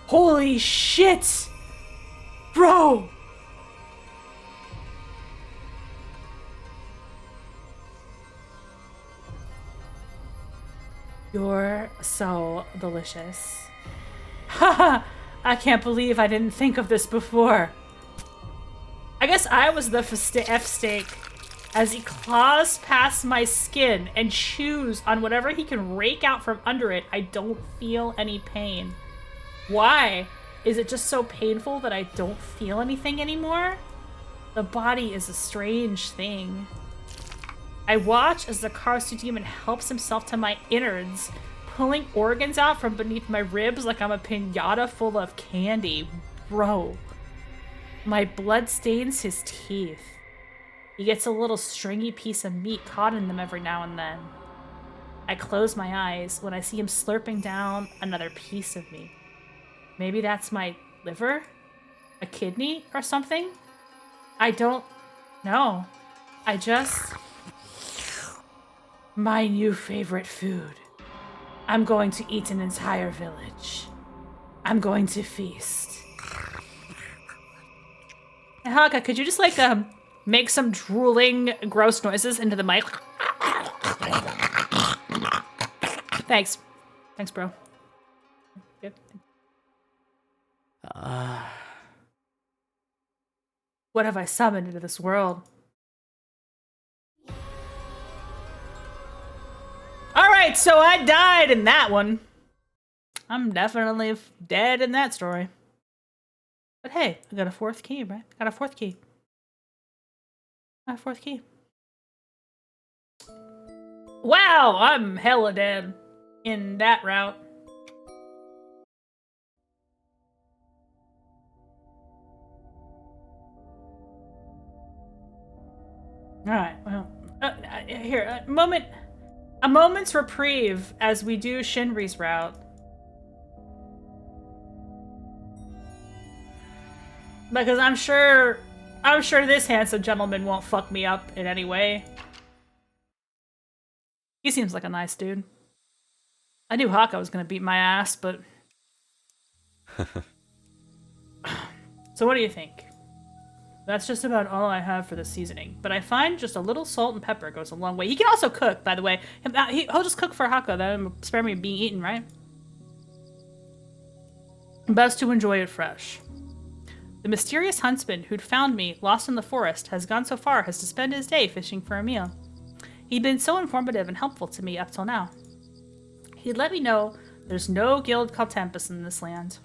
Holy shit! Bro! You're so delicious. Haha! I can't believe I didn't think of this before. I guess I was the F-steak as he claws past my skin and chews on whatever he can rake out from under it. I don't feel any pain. Why? Is it just so painful that I don't feel anything anymore? The body is a strange thing. I watch as the Karasu demon helps himself to my innards, pulling organs out from beneath my ribs like I'm a piñata full of candy. Bro. My blood stains his teeth. He gets a little stringy piece of meat caught in them every now and then. I close my eyes when I see him slurping down another piece of me. Maybe that's my liver? A kidney or something? I don't know. I just... My new favorite food. I'm going to eat an entire village. I'm going to feast. Hey, Hakka, could you just like make some drooling gross noises into the mic? Thanks. Thanks, bro. Yep. What have I summoned into this world? All right, right, so I died in that one. I'm definitely dead in that story. But hey, I got a fourth key, right? Got a fourth key. Wow, I'm hella dead in that route. All right, well, here, a moment's reprieve as we do Shinri's route. Because I'm sure this handsome gentleman won't fuck me up in any way. He seems like a nice dude. I knew Hakka was gonna beat my ass, but... So what do you think? That's just about all I have for the seasoning. But I find just a little salt and pepper goes a long way. He can also cook, by the way. He'll just cook for Hakka, then spare me being eaten, right? Best to enjoy it fresh. The mysterious huntsman who'd found me lost in the forest has gone so far as to spend his day fishing for a meal. He'd been so informative and helpful to me up till now. He'd let me know there's no guild called Tempest in this land.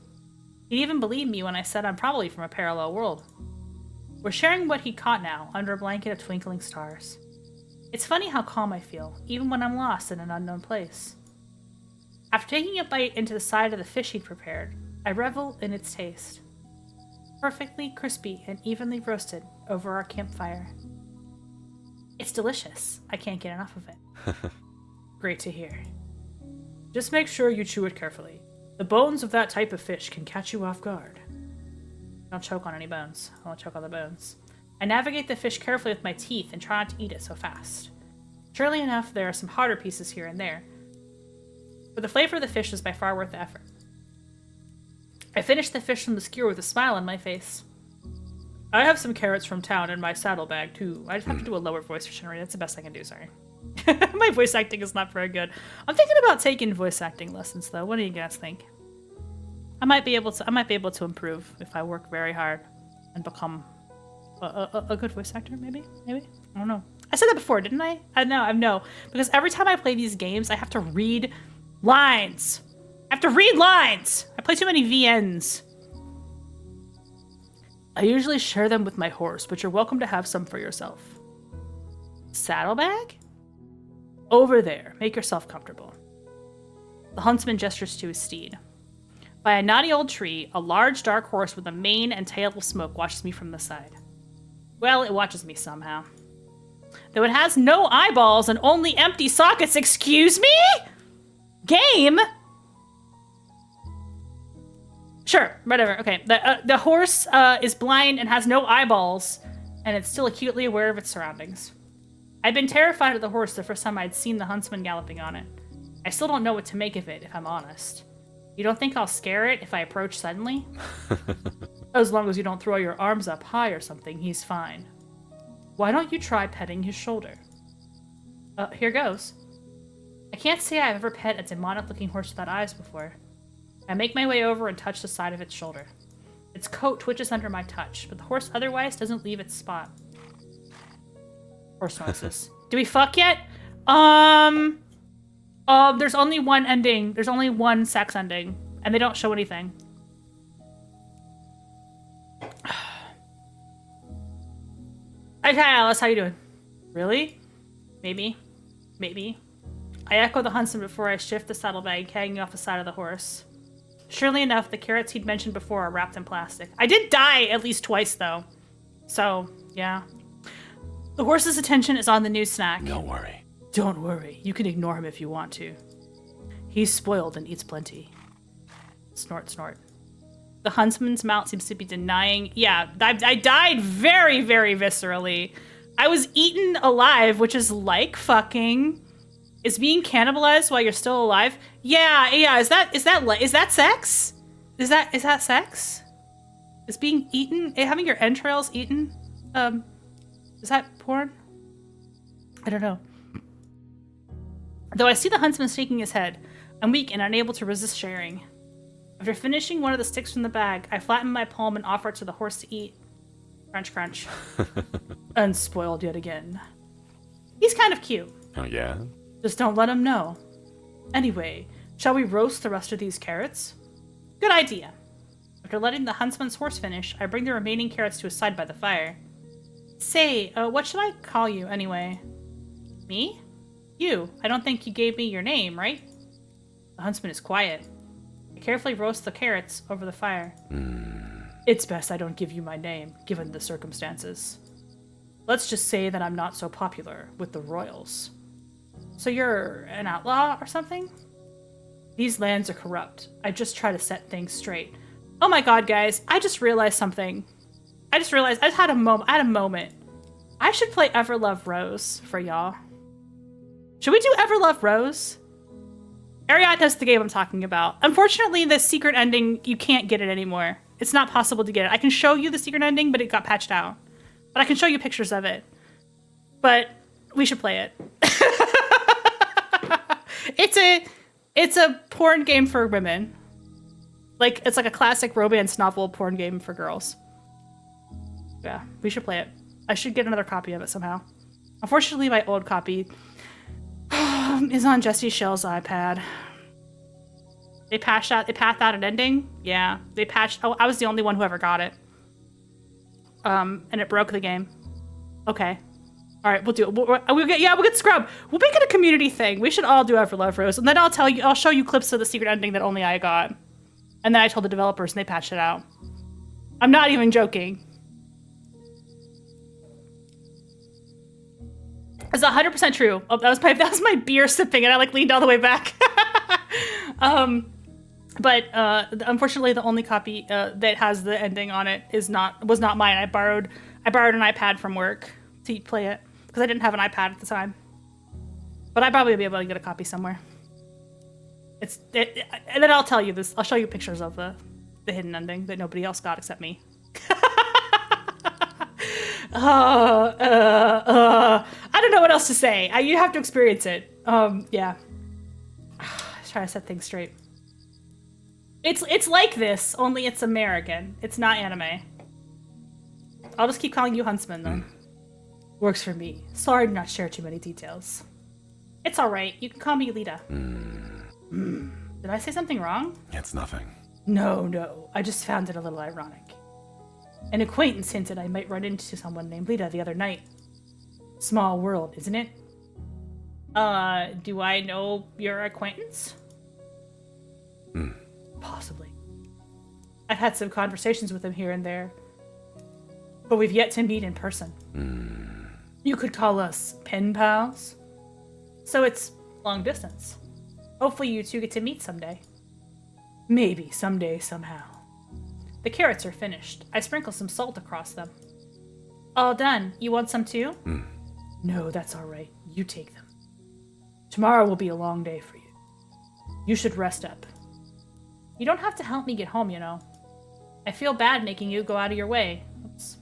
He'd even believe me when I said I'm probably from a parallel world. We're sharing what he caught now, under a blanket of twinkling stars. It's funny how calm I feel, even when I'm lost in an unknown place. After taking a bite into the side of the fish he'd prepared, I revel in its taste. Perfectly crispy and evenly roasted over our campfire. It's delicious. I can't get enough of it. Great to hear. Just make sure you chew it carefully. The bones of that type of fish can catch you off guard. Don't choke on any bones. I won't choke on the bones. I navigate the fish carefully with my teeth and try not to eat it so fast. Surely enough, there are some harder pieces here and there, but the flavor of the fish is by far worth the effort. I finish the fish from the skewer with a smile on my face. I have some carrots from town in my saddlebag, too. I just have to do a lower voice for Shinri. That's the best I can do, sorry. My voice acting is not very good. I'm thinking about taking voice acting lessons, though. What do you guys think? I might be able to improve if I work very hard and become a good voice actor, maybe? I don't know. I said that before, didn't I? I know. Because every time I play these games, I have to read lines. I play too many VNs. I usually share them with my horse, but you're welcome to have some for yourself. Saddlebag? Over there. Make yourself comfortable. The huntsman gestures to his steed. By a knotty old tree, a large dark horse with a mane and tail of smoke watches me from the side. Well, it watches me somehow. Though it has no eyeballs and only empty sockets, excuse me? Game? Sure, whatever, okay. The horse is blind and has no eyeballs, and it's still acutely aware of its surroundings. I'd been terrified of the horse the first time I'd seen the huntsman galloping on it. I still don't know what to make of it, if I'm honest. You don't think I'll scare it if I approach suddenly? As long as you don't throw your arms up high or something, he's fine. Why don't you try petting his shoulder? Here goes. I can't say I've ever pet a demonic-looking horse without eyes before. I make my way over and touch the side of its shoulder. Its coat twitches under my touch, but the horse otherwise doesn't leave its spot. Horse noises. Do we fuck yet? There's only one ending. There's only one sex ending, and they don't show anything. Okay, Alice, how you doing? Really? Maybe. I echo the huntsman before I shift the saddlebag hanging off the side of the horse. Surely enough, the carrots he'd mentioned before are wrapped in plastic. I did die at least twice, though. So, yeah. The horse's attention is on the new snack. Don't worry. Don't worry. You can ignore him if you want to. He's spoiled and eats plenty. Snort, snort. The huntsman's mouth seems to be denying... Yeah, I died very, very viscerally. I was eaten alive, which is like fucking... Is being cannibalized while you're still alive? Yeah. Is that sex? Is that sex? Is being eaten? Having your entrails eaten? Is that porn? I don't know. Though I see the huntsman shaking his head, I'm weak and unable to resist sharing. After finishing one of the sticks from the bag, I flatten my palm and offer it to the horse to eat. Crunch, crunch. Unspoiled yet again. He's kind of cute. Oh, yeah? Just don't let him know. Anyway, shall we roast the rest of these carrots? Good idea. After letting the huntsman's horse finish, I bring the remaining carrots to a side by the fire. Say, what should I call you anyway? Me? You. I don't think you gave me your name, right? The huntsman is quiet. I carefully roast the carrots over the fire. It's best I don't give you my name, given the circumstances. Let's just say that I'm not so popular with the royals. So you're an outlaw or something? These lands are corrupt. I just try to set things straight. Oh my god, guys, I just realized something. I had a moment. I should play Everlove Rose for y'all. Should we do Everlove Rose? Ariadna's the game I'm talking about. Unfortunately, the secret ending, you can't get it anymore. It's not possible to get it. I can show you the secret ending, but it got patched out. But I can show you pictures of it. But we should play it. It's a porn game for women. It's like a classic romance novel porn game for girls. Yeah, we should play it. I should get another copy of it somehow. Unfortunately, my old copy is on Jesse Shell's iPad. They patched out an ending. Yeah, they patched. Oh, I was the only one who ever got it. And it broke the game. Okay. All right, we'll do it. We'll get Scrub. We'll make it a community thing. We should all do Everlove Rose, and then I'll show you clips of the secret ending that only I got. And then I told the developers, and they patched it out. I'm not even joking. It's 100% true. Oh, that was my beer sipping, and I leaned all the way back. But unfortunately, the only copy that has the ending on it was not mine. I borrowed an iPad from work to play it because I didn't have an iPad at the time. But I'd probably be able to get a copy somewhere. And then I'll tell you this. I'll show you pictures of the hidden ending that nobody else got except me. I don't know what else to say. You have to experience it. Yeah. Try to set things straight. It's like this, only it's American. It's not anime. I'll just keep calling you Huntsman then. Works for me. Sorry to not share too many details. It's alright. You can call me Lita. Did I say something wrong? It's nothing. No. I just found it a little ironic. An acquaintance hinted I might run into someone named Lita the other night. Small world, isn't it? Do I know your acquaintance? Possibly. I've had some conversations with him here and there, but we've yet to meet in person. You could call us pen pals. So it's long distance. Hopefully you two get to meet someday. Maybe someday, somehow. The carrots are finished. I sprinkle some salt across them. All done. You want some too? No, that's all right. You take them. Tomorrow will be a long day for you. You should rest up. You don't have to help me get home, you know. I feel bad making you go out of your way. Oops.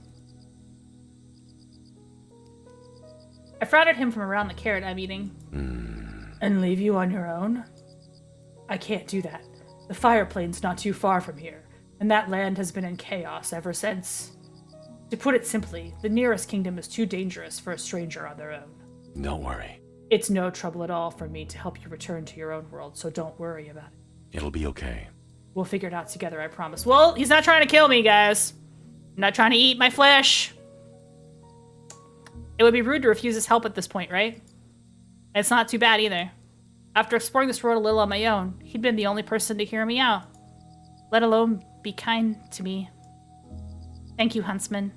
I frowned at him from around the carrot I'm eating. And leave you on your own? I can't do that. The fire plane's not too far from here, and that land has been in chaos ever since. To put it simply, the nearest kingdom is too dangerous for a stranger on their own. Don't worry. It's no trouble at all for me to help you return to your own world, so don't worry about it. It'll be okay. We'll figure it out together, I promise. Well, he's not trying to kill me, guys. I'm not trying to eat my flesh. It would be rude to refuse his help at this point, right? And it's not too bad either. After exploring this road a little on my own, he'd been the only person to hear me out, let alone be kind to me. Thank you, Huntsman.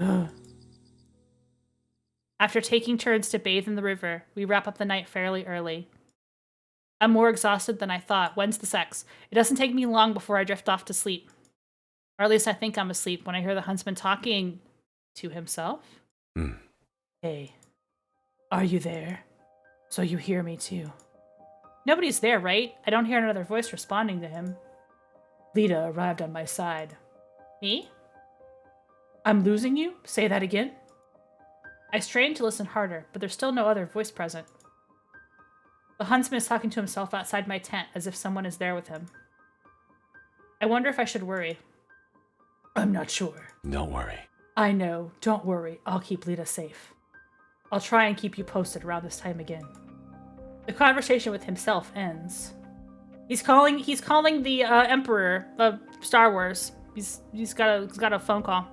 Ugh. After taking turns to bathe in the river, we wrap up the night fairly early. I'm more exhausted than I thought. When's the sex? It doesn't take me long before I drift off to sleep. Or at least I think I'm asleep when I hear the huntsman talking to himself. Hey, are you there? So you hear me too. Nobody's there, right? I don't hear another voice responding to him. Lita arrived on my side. Me? I'm losing you? Say that again? I strain to listen harder, but there's still no other voice present. The huntsman is talking to himself outside my tent, as if someone is there with him. I wonder if I should worry. I'm not sure. Don't worry. I know. Don't worry. I'll keep Lita safe. I'll try and keep you posted around this time again. The conversation with himself ends. He's calling the Emperor of Star Wars. He's got a phone call.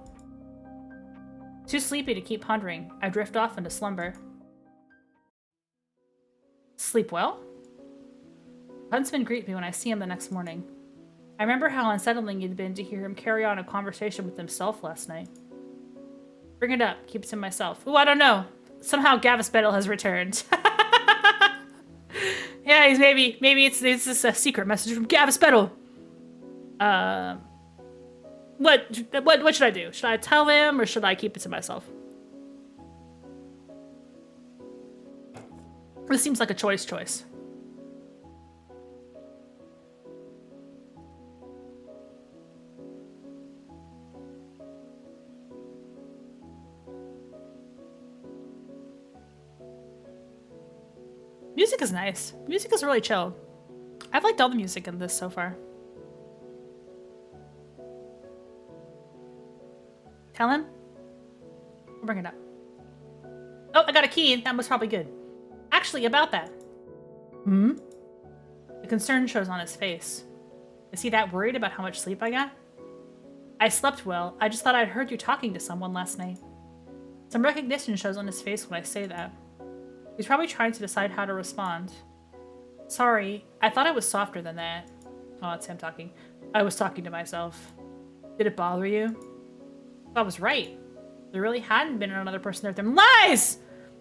Too sleepy to keep pondering, I drift off into slumber. Sleep well? Huntsman greet me when I see him the next morning. I remember how unsettling it'd been to hear him carry on a conversation with himself last night. Bring it up, keep it to myself. Ooh, I don't know. Somehow Bettel has returned. Yeah, he's maybe it's just a secret message from Bettel. What should I do? Should I tell him or should I keep it to myself? This seems like a choice. Music is nice. Music is really chill. I've liked all the music in this so far. Tell him? I'll bring it up. Oh, I got a key. That was probably good. Actually, about that. The concern shows on his face. Is he that worried about how much sleep I got? I slept well. I just thought I'd heard you talking to someone last night. Some recognition shows on his face when I say that. He's probably trying to decide how to respond. Sorry, I thought I was softer than that. Oh, it's him talking. I was talking to myself. Did it bother you? I was right. There really hadn't been another person there with him. Lies!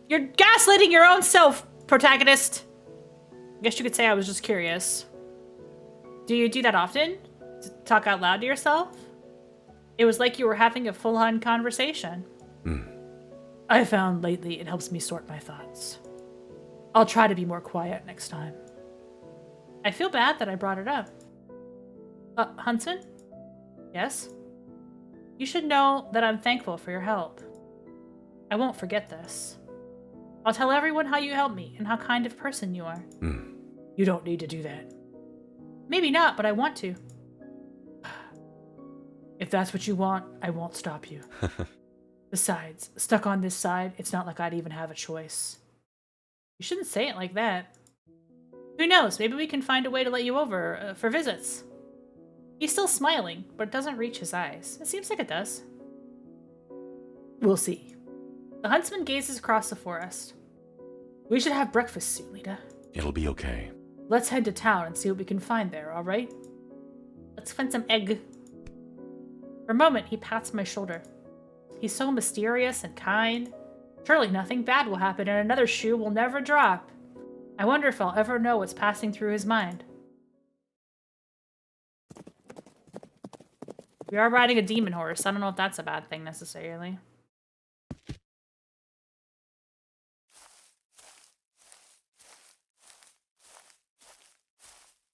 You're gaslighting your own self, protagonist. I guess you could say I was just curious. Do you do that often? Talk out loud to yourself? It was like you were having a full-on conversation. I found lately it helps me sort my thoughts. I'll try to be more quiet next time. I feel bad that I brought it up. Huntsman? Yes? You should know that I'm thankful for your help. I won't forget this. I'll tell everyone how you helped me and how kind of person you are. You don't need to do that. Maybe not, but I want to. If that's what you want, I won't stop you. Besides, stuck on this side, it's not like I'd even have a choice. You shouldn't say it like that. Who knows, maybe we can find a way to let you over for visits. He's still smiling, but it doesn't reach his eyes. It seems like it does. We'll see. The huntsman gazes across the forest. We should have breakfast soon, Lita. It'll be okay. Let's head to town and see what we can find there, alright? Let's find some egg. For a moment, he pats my shoulder. He's so mysterious and kind. Surely nothing bad will happen and another shoe will never drop. I wonder if I'll ever know what's passing through his mind. We are riding a demon horse. I don't know if that's a bad thing necessarily.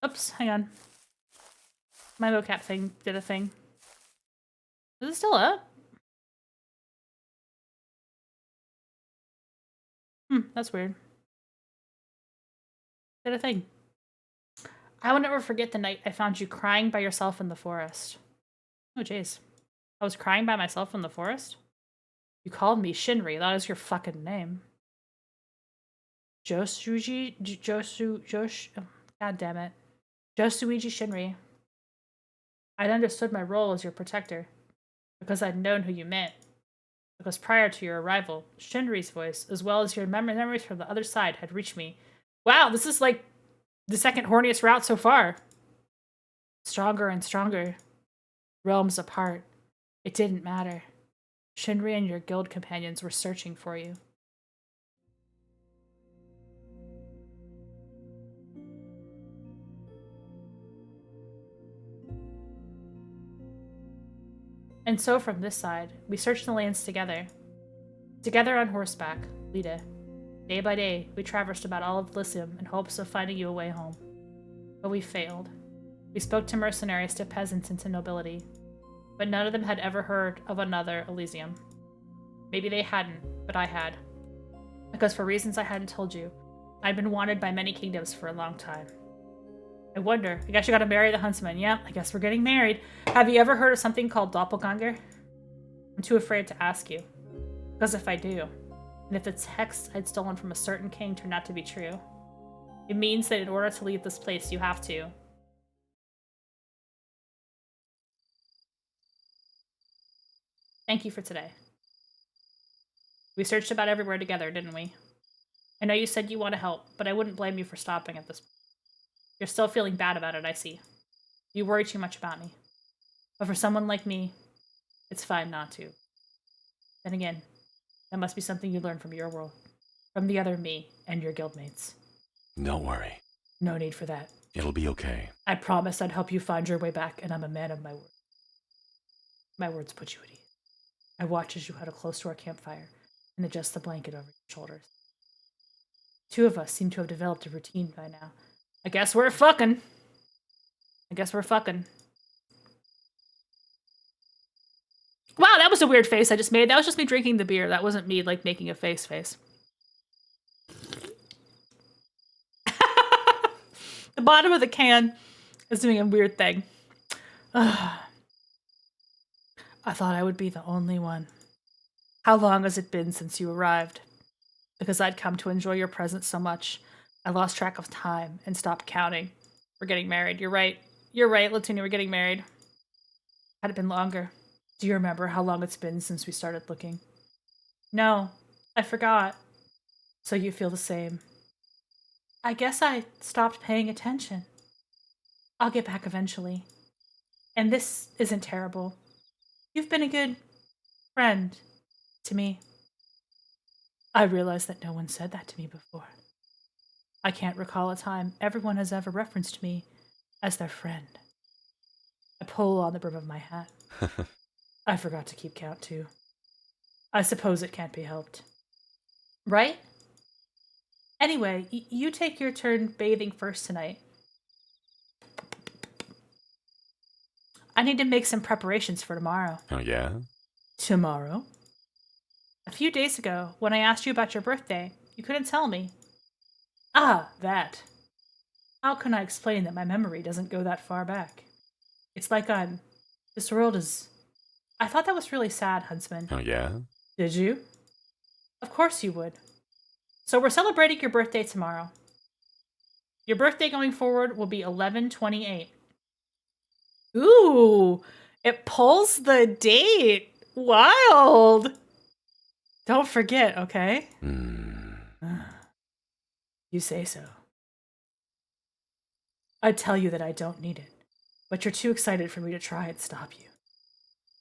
Oops, hang on. My vocab thing did a thing. Is it still up? That's weird. Did a thing. I will never forget the night I found you crying by yourself in the forest. Oh, jeez. I was crying by myself in the forest? You called me Shinri. That is your fucking name. God damn it. Josuiji Shinri. I'd understood my role as your protector. Because I'd known who you meant. Because prior to your arrival, Shinri's voice, as well as your memories from the other side, had reached me. Wow, this is like the second horniest route so far. Stronger and stronger. Realms apart. It didn't matter. Shinri and your guild companions were searching for you. And so from this side, we searched the lands together. Together on horseback, Lita. Day by day, we traversed about all of Elysium in hopes of finding you a way home. But we failed. We spoke to mercenaries, to peasants, and to nobility. But none of them had ever heard of another Elysium. Maybe they hadn't, but I had. Because for reasons I hadn't told you, I'd been wanted by many kingdoms for a long time. I wonder, I guess you gotta marry the huntsman. Yeah, I guess we're getting married. Have you ever heard of something called Doppelgänger? I'm too afraid to ask you. Because if I do, and if the text I'd stolen from a certain king turned out to be true, It means that in order to leave this place, you have to. Thank you for today. We searched about everywhere together, didn't we? I know you said you want to help, but I wouldn't blame you for stopping at this point. You're still feeling bad about it, I see. You worry too much about me. But for someone like me, it's fine not to. Then again, that must be something you learned from your world. From the other me and your guildmates. Don't worry. No need for that. It'll be okay. I promised I'd help you find your way back, and I'm a man of my word. My words put you at ease. I watch as you huddle close to our campfire and adjust the blanket over your shoulders. Two of us seem to have developed a routine by now. I guess we're fucking. Wow, that was a weird face I just made. That was just me drinking the beer. That wasn't me, like, making a face. The bottom of the can is doing a weird thing. I thought I would be the only one. How long has it been since you arrived? Because I'd come to enjoy your presence so much, I lost track of time and stopped counting. We're getting married. You're right, Latunia, we're getting married. Had it been longer? Do you remember how long it's been since we started looking? No, I forgot. So you feel the same. I guess I stopped paying attention. I'll get back eventually. And this isn't terrible. You've been a good friend to me. I realize that no one said that to me before. I can't recall a time everyone has ever referenced me as their friend. I pull on the brim of my hat. I forgot to keep count, too. I suppose it can't be helped. Right? Anyway, you take your turn bathing first tonight. I need to make some preparations for tomorrow. Oh, yeah? Tomorrow? A few days ago, when I asked you about your birthday, you couldn't tell me. Ah, that. How can I explain that my memory doesn't go that far back? It's like this world is... I thought that was really sad, Huntsman. Oh, yeah? Did you? Of course you would. So we're celebrating your birthday tomorrow. Your birthday going forward will be 11/28. Ooh, it pulls the date. Wild. Don't forget, okay? You say so. I'd tell you that I don't need it, but you're too excited for me to try and stop you.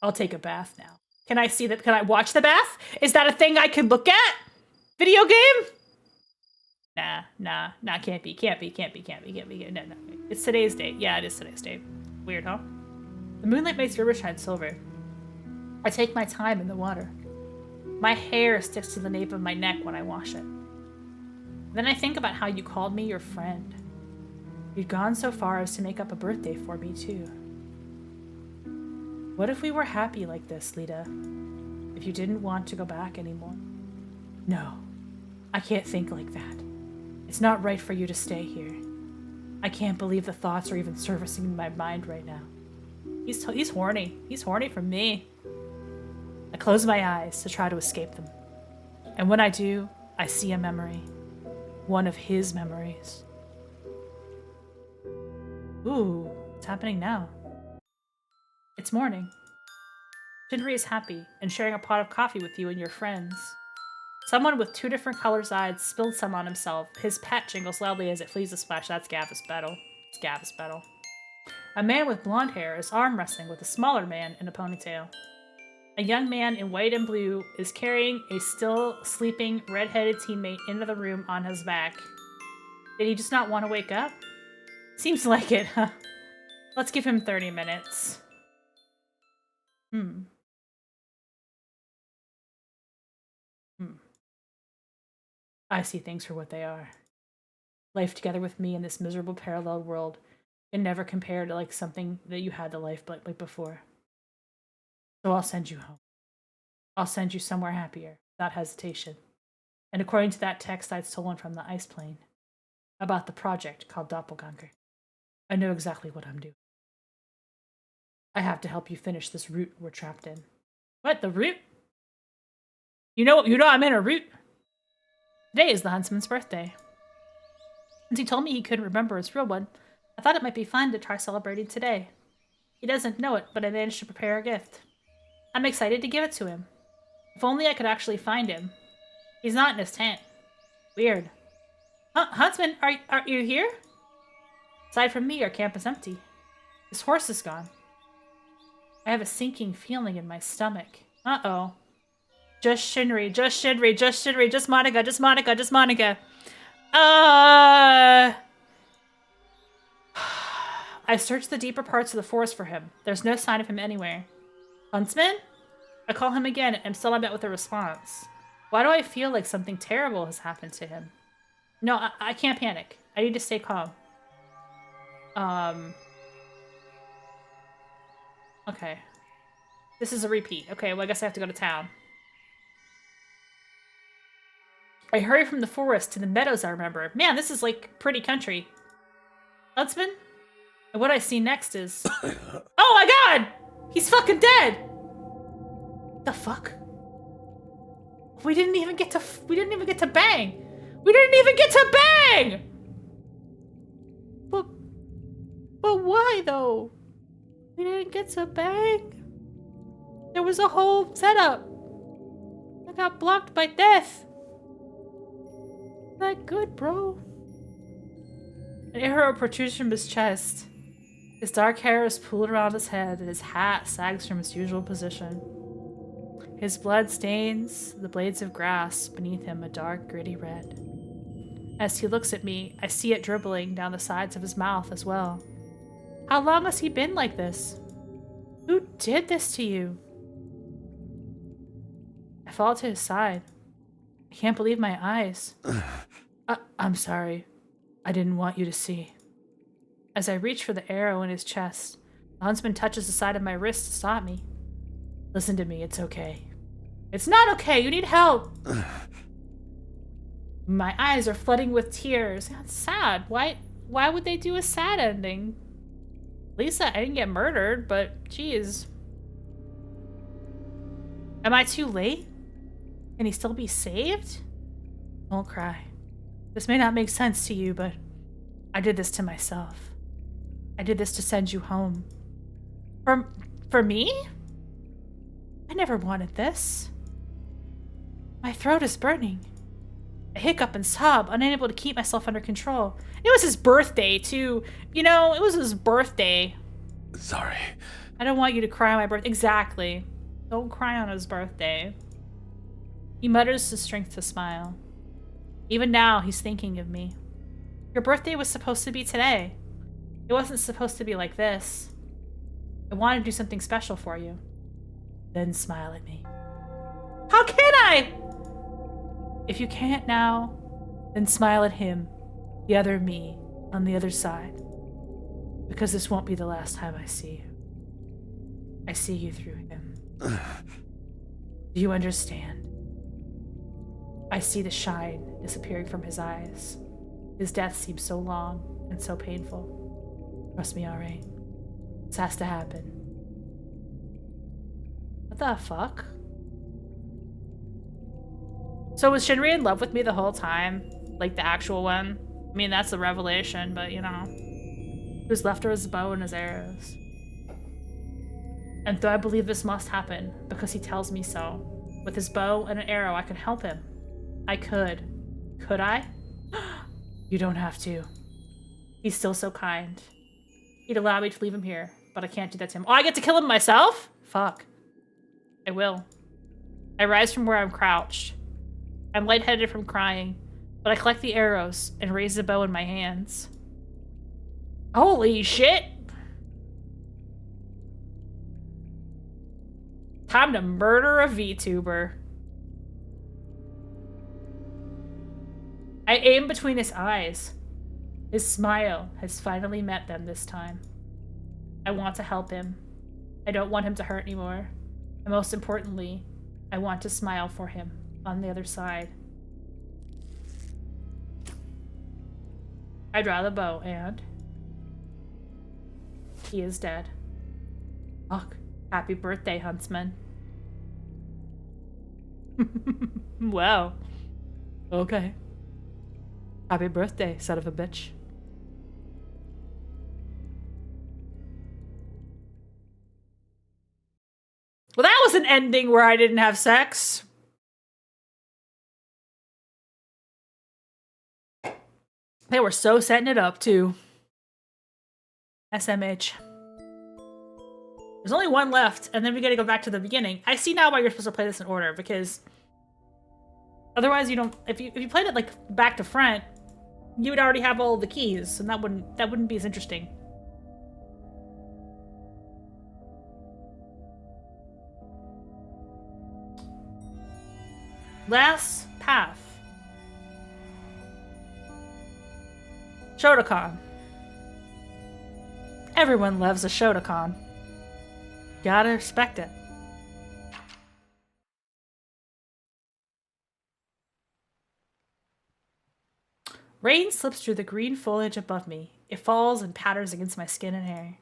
I'll take a bath now. Can I see that? Can I watch the bath? Is that a thing I could look at? Video game? Nah, can't be. No. It's today's date. Yeah, it is today's date. Weird, huh? The moonlight makes river shine silver. I take my time in the water. My hair sticks to the nape of my neck when I wash it. Then I think about how you called me your friend. You'd gone so far as to make up a birthday for me, too. What if we were happy like this, Lita? If you didn't want to go back anymore? No, I can't think like that. It's not right for you to stay here. I can't believe the thoughts are even surfacing in my mind right now. He's horny. He's horny for me. I close my eyes to try to escape them. And when I do, I see a memory. One of his memories. Ooh, what's happening now? It's morning. Shinri is happy and sharing a pot of coffee with you and your friends. Someone with two different colored eyes spilled some on himself. His pet jingles loudly as it flees a splash. That's Gavis Bettel. It's Gavis Bettel. A man with blonde hair is arm wrestling with a smaller man in a ponytail. A young man in white and blue is carrying a still sleeping red-headed teammate into the room on his back. Did he just not want to wake up? Seems like it, huh? Let's give him 30 minutes. I see things for what they are. Life together with me in this miserable parallel world can never compare to like something that you had the life like before. So I'll send you home. I'll send you somewhere happier, without hesitation. And according to that text I'd stolen from the ice plane, about the project called Doppelgänger, I know exactly what I'm doing. I have to help you finish this route we're trapped in. What, the route? You know I'm in a route. Today is the huntsman's birthday. Since he told me he couldn't remember his real one, I thought it might be fun to try celebrating today. He doesn't know it, but I managed to prepare a gift. I'm excited to give it to him. If only I could actually find him. He's not in his tent. Weird. Huntsman, are you here? Aside from me, our camp is empty. His horse is gone. I have a sinking feeling in my stomach. Uh-oh. Just Shinri, just Shinri, just Shinri, just Monica, just Monica, just Monica. I searched the deeper parts of the forest for him. There's no sign of him anywhere. Huntsman? I call him again and still not met with a response. Why do I feel like something terrible has happened to him? No, I can't panic. I need to stay calm. Okay. This is a repeat. Okay, well I guess I have to go to town. I hurry from the forest to the meadows I remember. Man, this is like pretty country. Huntsman? And what I see next is... Oh my god! He's fucking dead! The fuck? We didn't even get to bang! We didn't even get to bang! But why though? We didn't get to bang? There was a whole setup. I got blocked by death. That good, bro? An arrow protrudes from his chest. His dark hair is pulled around his head, and his hat sags from its usual position. His blood stains the blades of grass beneath him a dark, gritty red. As he looks at me, I see it dribbling down the sides of his mouth as well. How long has he been like this? Who did this to you? I fall to his side. I can't believe my eyes. I'm sorry. I didn't want you to see. As I reach for the arrow in his chest, the huntsman touches the side of my wrist to stop me. Listen to me, it's okay. It's not okay, you need help! My eyes are flooding with tears. That's sad. Why would they do a sad ending? At least I didn't get murdered, but geez. Am I too late? Can he still be saved? Don't cry. This may not make sense to you, but I did this to myself. I did this to send you home. For me? I never wanted this. My throat is burning. I hiccup and sob, unable to keep myself under control. It was his birthday, too. You know, it was his birthday. Sorry. I don't want you to cry on my birthday. Exactly. Don't cry on his birthday. He mutters the strength to smile. Even now, he's thinking of me. Your birthday was supposed to be today. It wasn't supposed to be like this. I want to do something special for you. Then smile at me. How can I? If you can't now, then smile at him, the other me, on the other side. Because this won't be the last time I see you. I see you through him. Do you understand? I see the shine disappearing from his eyes. His death seems so long and so painful. Trust me, alright? This has to happen. What the fuck? So was Shinri in love with me the whole time? Like the actual one? I mean, that's the revelation, but you know. Who's left her his bow and his arrows. And though I believe this must happen, because he tells me so, with his bow and an arrow, I could help him. I could. Could I? You don't have to. He's still so kind. He'd allow me to leave him here, but I can't do that to him. Oh, I get to kill him myself? Fuck. I will. I rise from where I'm crouched. I'm lightheaded from crying, but I collect the arrows and raise the bow in my hands. Holy shit! Time to murder a VTuber. I aim between his eyes. His smile has finally met them this time. I want to help him. I don't want him to hurt anymore. And most importantly, I want to smile for him on the other side. I draw the bow and... he is dead. Fuck. Happy birthday, Huntsman. Wow. Okay. Happy birthday, son of a bitch. Well, that was an ending where I didn't have sex. They were so setting it up, too. SMH. There's only one left, and then we gotta go back to the beginning. I see now why you're supposed to play this in order, because otherwise you don't... If you played it, like, back to front, you would already have all the keys, and that wouldn't be as interesting. Last path. Shotokan. Everyone loves a Shotokan. Gotta respect it. Rain slips through the green foliage above me. It falls and patters against my skin and hair.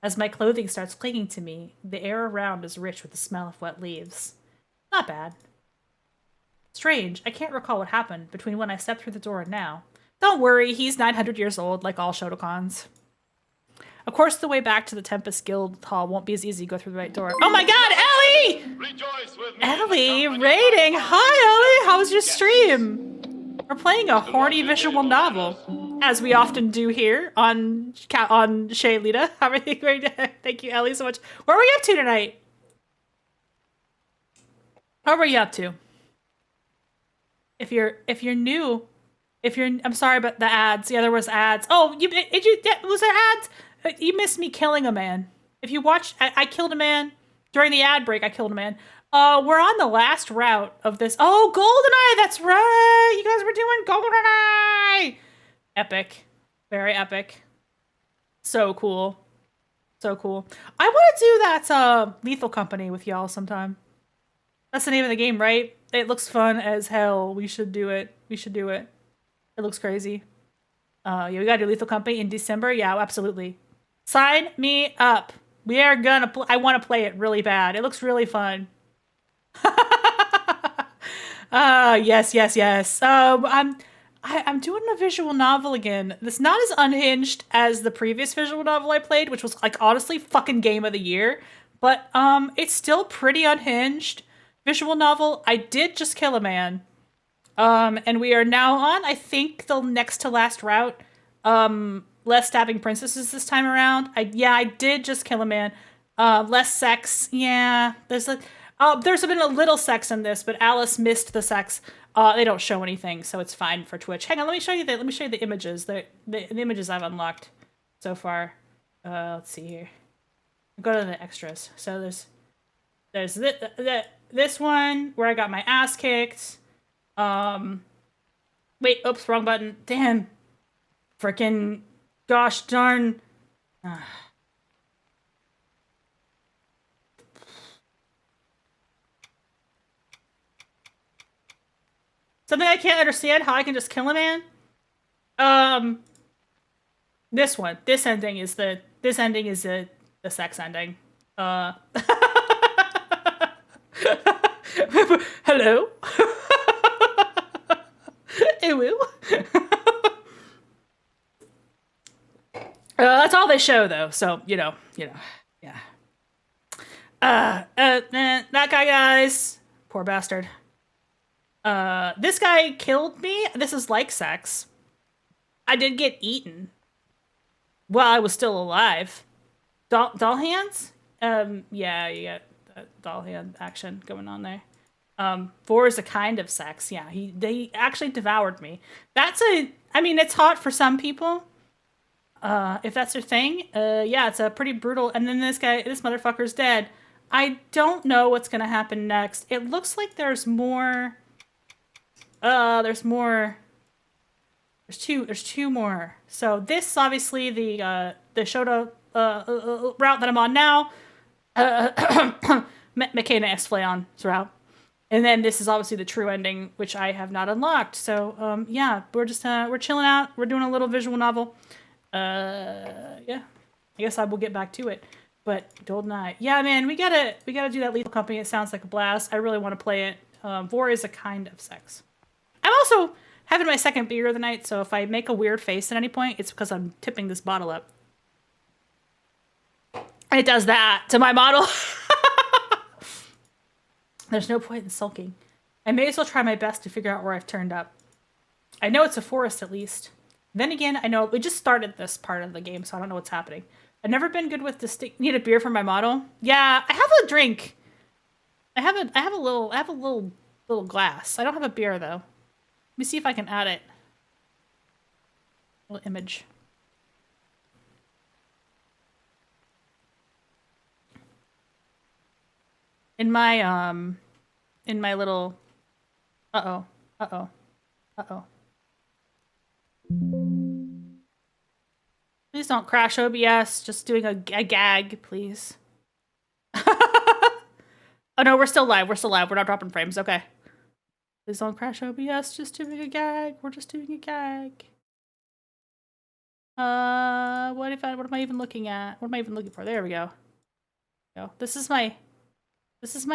As my clothing starts clinging to me, the air around is rich with the smell of wet leaves. Not bad. Strange, I can't recall what happened between when I stepped through the door and now. Don't worry, he's 900 years old, like all Shotokans. Of course, the way back to the Tempest Guild Hall won't be as easy to go through the right door. Oh my god, Ellie! Rejoice with me. Ellie, rating! Hi, Ellie! How was your stream? We're playing a horny visual novel, as we often do here on Shay Lita. How are you going to... Thank you, Ellie, so much. What were you up to tonight? What were you up to? If you're new, I'm sorry about the ads. Yeah, there was ads. Oh, was there ads? You missed me killing a man. If you watched, I killed a man during the ad break. I killed a man. We're on the last route of this. Oh, GoldenEye. That's right. You guys were doing GoldenEye. Epic, very epic. So cool, so cool. I want to do that Lethal Company with y'all sometime. That's the name of the game, right? It looks fun as hell. We should do it. We should do it. It looks crazy. Yeah, we gotta do Lethal Company in December. Yeah, absolutely. Sign me up. We are gonna I want to play it really bad. It looks really fun. Yes. I'm doing a visual novel again. It's not as unhinged as the previous visual novel I played, which was like honestly fucking game of the year. But it's still pretty unhinged. Visual novel. I did just kill a man. And we are now on, I think, the next to last route. Less stabbing princesses this time around. I did just kill a man. Less sex. Yeah, there's been a little sex in this, but Alice missed the sex. They don't show anything, so it's fine for Twitch. Hang on, let me show you the images. The images I've unlocked so far. Let's see here. Go to the extras. So there's this one where I got my ass kicked. Wait, oops, wrong button. Damn. Frickin' gosh darn. Something I can't understand, how I can just kill a man. This one. This ending is the sex ending. Hello? Ew. That's all they show, though. So you know, yeah. That guy, guys, poor bastard. This guy killed me. This is like sex. I did get eaten while I was still alive. Doll hands? Yeah, you got doll hand action going on there. 4 is a kind of sex. Yeah, they actually devoured me. I mean, it's hot for some people. If that's your thing. Yeah, it's a pretty brutal. And then this motherfucker's dead. I don't know what's gonna happen next. It looks like there's more. There's two more. So this, obviously, the Shota route that I'm on now. McKenna S. Flayon's route. And then this is obviously the true ending, which I have not unlocked. So, yeah, we're just, we're chilling out. We're doing a little visual novel. Yeah, I guess I will get back to it. But GoldenEye. Yeah, man, we gotta do that Lethal Company. It sounds like a blast. I really want to play it. Vor is a kind of sex. I'm also Having my second beer of the night, so if I make a weird face at any point, it's because I'm tipping this bottle up. And it does that to my model. There's no point in sulking. I may as well try my best to figure out where I've turned up. I know it's a forest at least. Then again, I know we just started this part of the game, so I don't know what's happening. I've never been good with need a beer for my model. Yeah, I have a drink. I have a little glass. I don't have a beer though. Let me see if I can add it. Little image. In my little uh-oh. Please don't crash OBS. Just doing a gag, please. Oh no, we're still live. We're not dropping frames. Okay. Please don't crash OBS. Just doing a gag. We're just doing a gag. What am I even looking at? What am I even looking for? There we go. This is my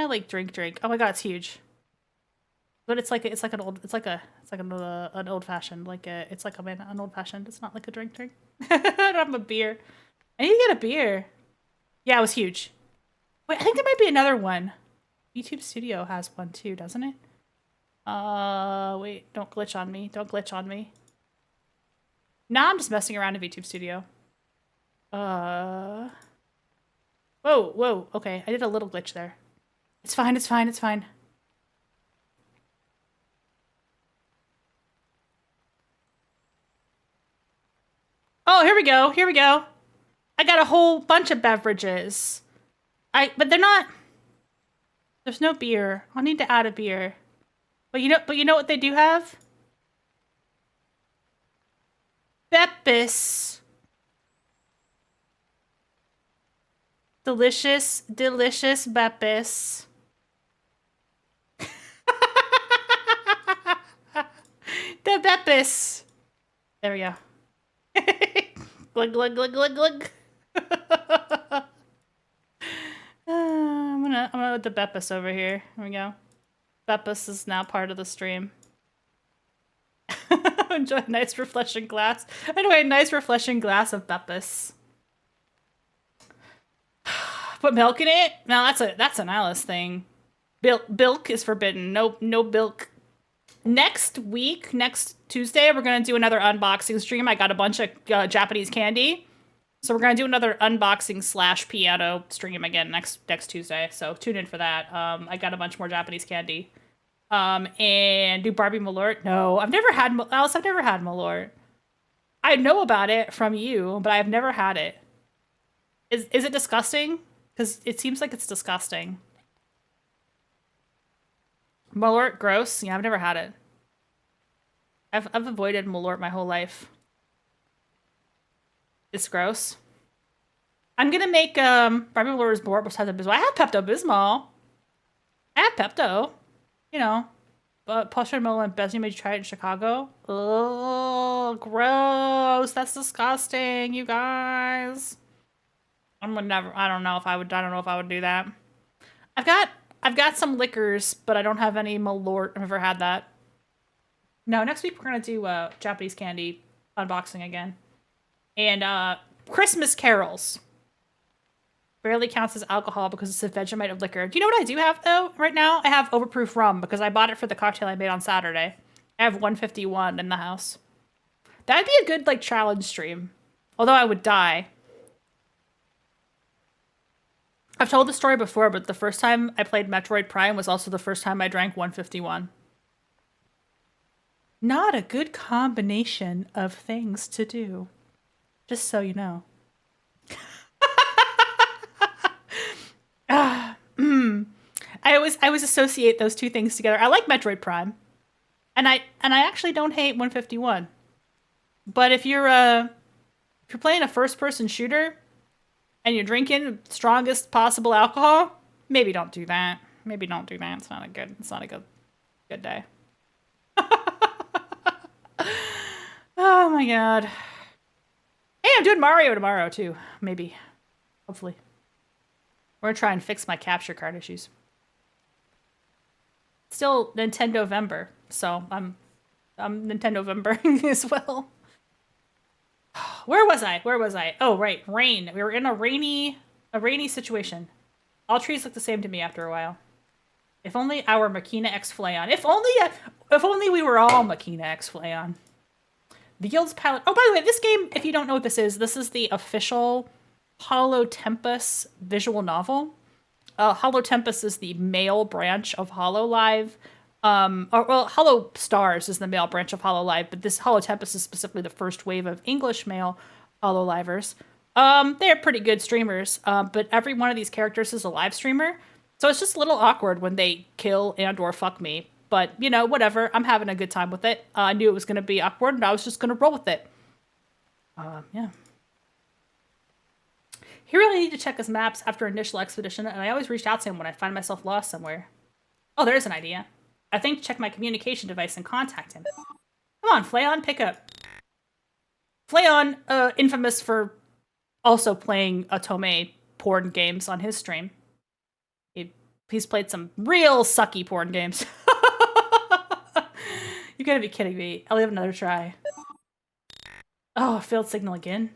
like drink. Oh my god, it's huge. But it's like an old fashioned, an old fashioned. It's not like a drink. I don't have a beer. I need to get a beer. Yeah, it was huge. Wait, I think there might be another one. YouTube Studio has one too, doesn't it? Wait, don't glitch on me. Don't glitch on me. Nah, I'm just messing around in VTube Studio. Whoa. Okay, I did a little glitch there. It's fine. Oh, here we go. I got a whole bunch of beverages. But they're not... There's no beer. I'll need to add a beer. But you know what they do have? Beppis. Delicious Beppis. The Beppis. There we go. Glug, glug, glug, glug, glug. I'm gonna put the Beppis over here. Here we go. Beppis is now part of the stream. Enjoy a nice refreshing glass. Anyway, a nice refreshing glass of Beppis. Put milk in it? No, that's an Alice thing. Bilk is forbidden. No bilk. Next Tuesday, we're gonna do another unboxing stream. I got a bunch of Japanese candy, so we're gonna do another unboxing / piano stream again next Tuesday. So tune in for that. I got a bunch more Japanese candy. And do Barbie Malort? No, I've never had Alice. I've never had Malort. I know about it from you, but I've never had it. Is it disgusting? Because it seems like it's disgusting. Malort, gross. Yeah, I've never had it. I've avoided Malort my whole life. It's gross. I'm gonna make Barbie Malort more Pepto-Bismol. I have Pepto-Bismol. I have Pepto. You know, but Poshmark and Bessie made you try it in Chicago. Oh, gross! That's disgusting, you guys. I don't know if I would do that. I've got some liquors, but I don't have any Malort. I've never had that. No, next week we're gonna do Japanese candy unboxing again, and Christmas carols. Barely counts as alcohol because it's a Vegemite of liquor. Do you know what I do have though? Right now, I have overproof rum because I bought it for the cocktail I made on Saturday. I have 151 in the house. That'd be a good like challenge stream, although I would die. I've told the story before, but the first time I played Metroid Prime was also the first time I drank 151. Not a good combination of things to do. Just so you know. I always associate those two things together. I like Metroid Prime. And I actually don't hate 151. But if you're playing a first-person shooter and you're drinking strongest possible alcohol, maybe don't do that. Maybe don't do that. It's not a good day. Oh my god. Hey, I'm doing Mario tomorrow too. Maybe. Hopefully. We're gonna try and fix my capture card issues. Still Nintendo-vember, so I'm Nintendo-vembering as well. Where was I? Oh, right. Rain. We were in a rainy situation. All trees look the same to me after a while. If only our Machina X Flayon. If only we were all Machina X Flayon. The Guild's Pilot. Oh, by the way, this game, if you don't know what this is the official Hollow Tempest visual novel. Hollow Tempest is the male branch of HoloLive. HoloStars is the male branch of HoloLive, but this Hollow Tempest is specifically the first wave of English male HoloLivers. They're pretty good streamers, but every one of these characters is a live streamer, so it's just a little awkward when they kill and or fuck me. But, you know, whatever. I'm having a good time with it. I knew it was going to be awkward, and I was just going to roll with it. Yeah. He really needed to check his maps after initial expedition, and I always reached out to him when I find myself lost somewhere. Oh, there's an idea. I think to check my communication device and contact him. Come on, Flayon, pick up. Flayon, infamous for also playing Otome porn games on his stream. He's played some real sucky porn games. You gotta be kidding me. I'll have another try. Oh, failed signal again.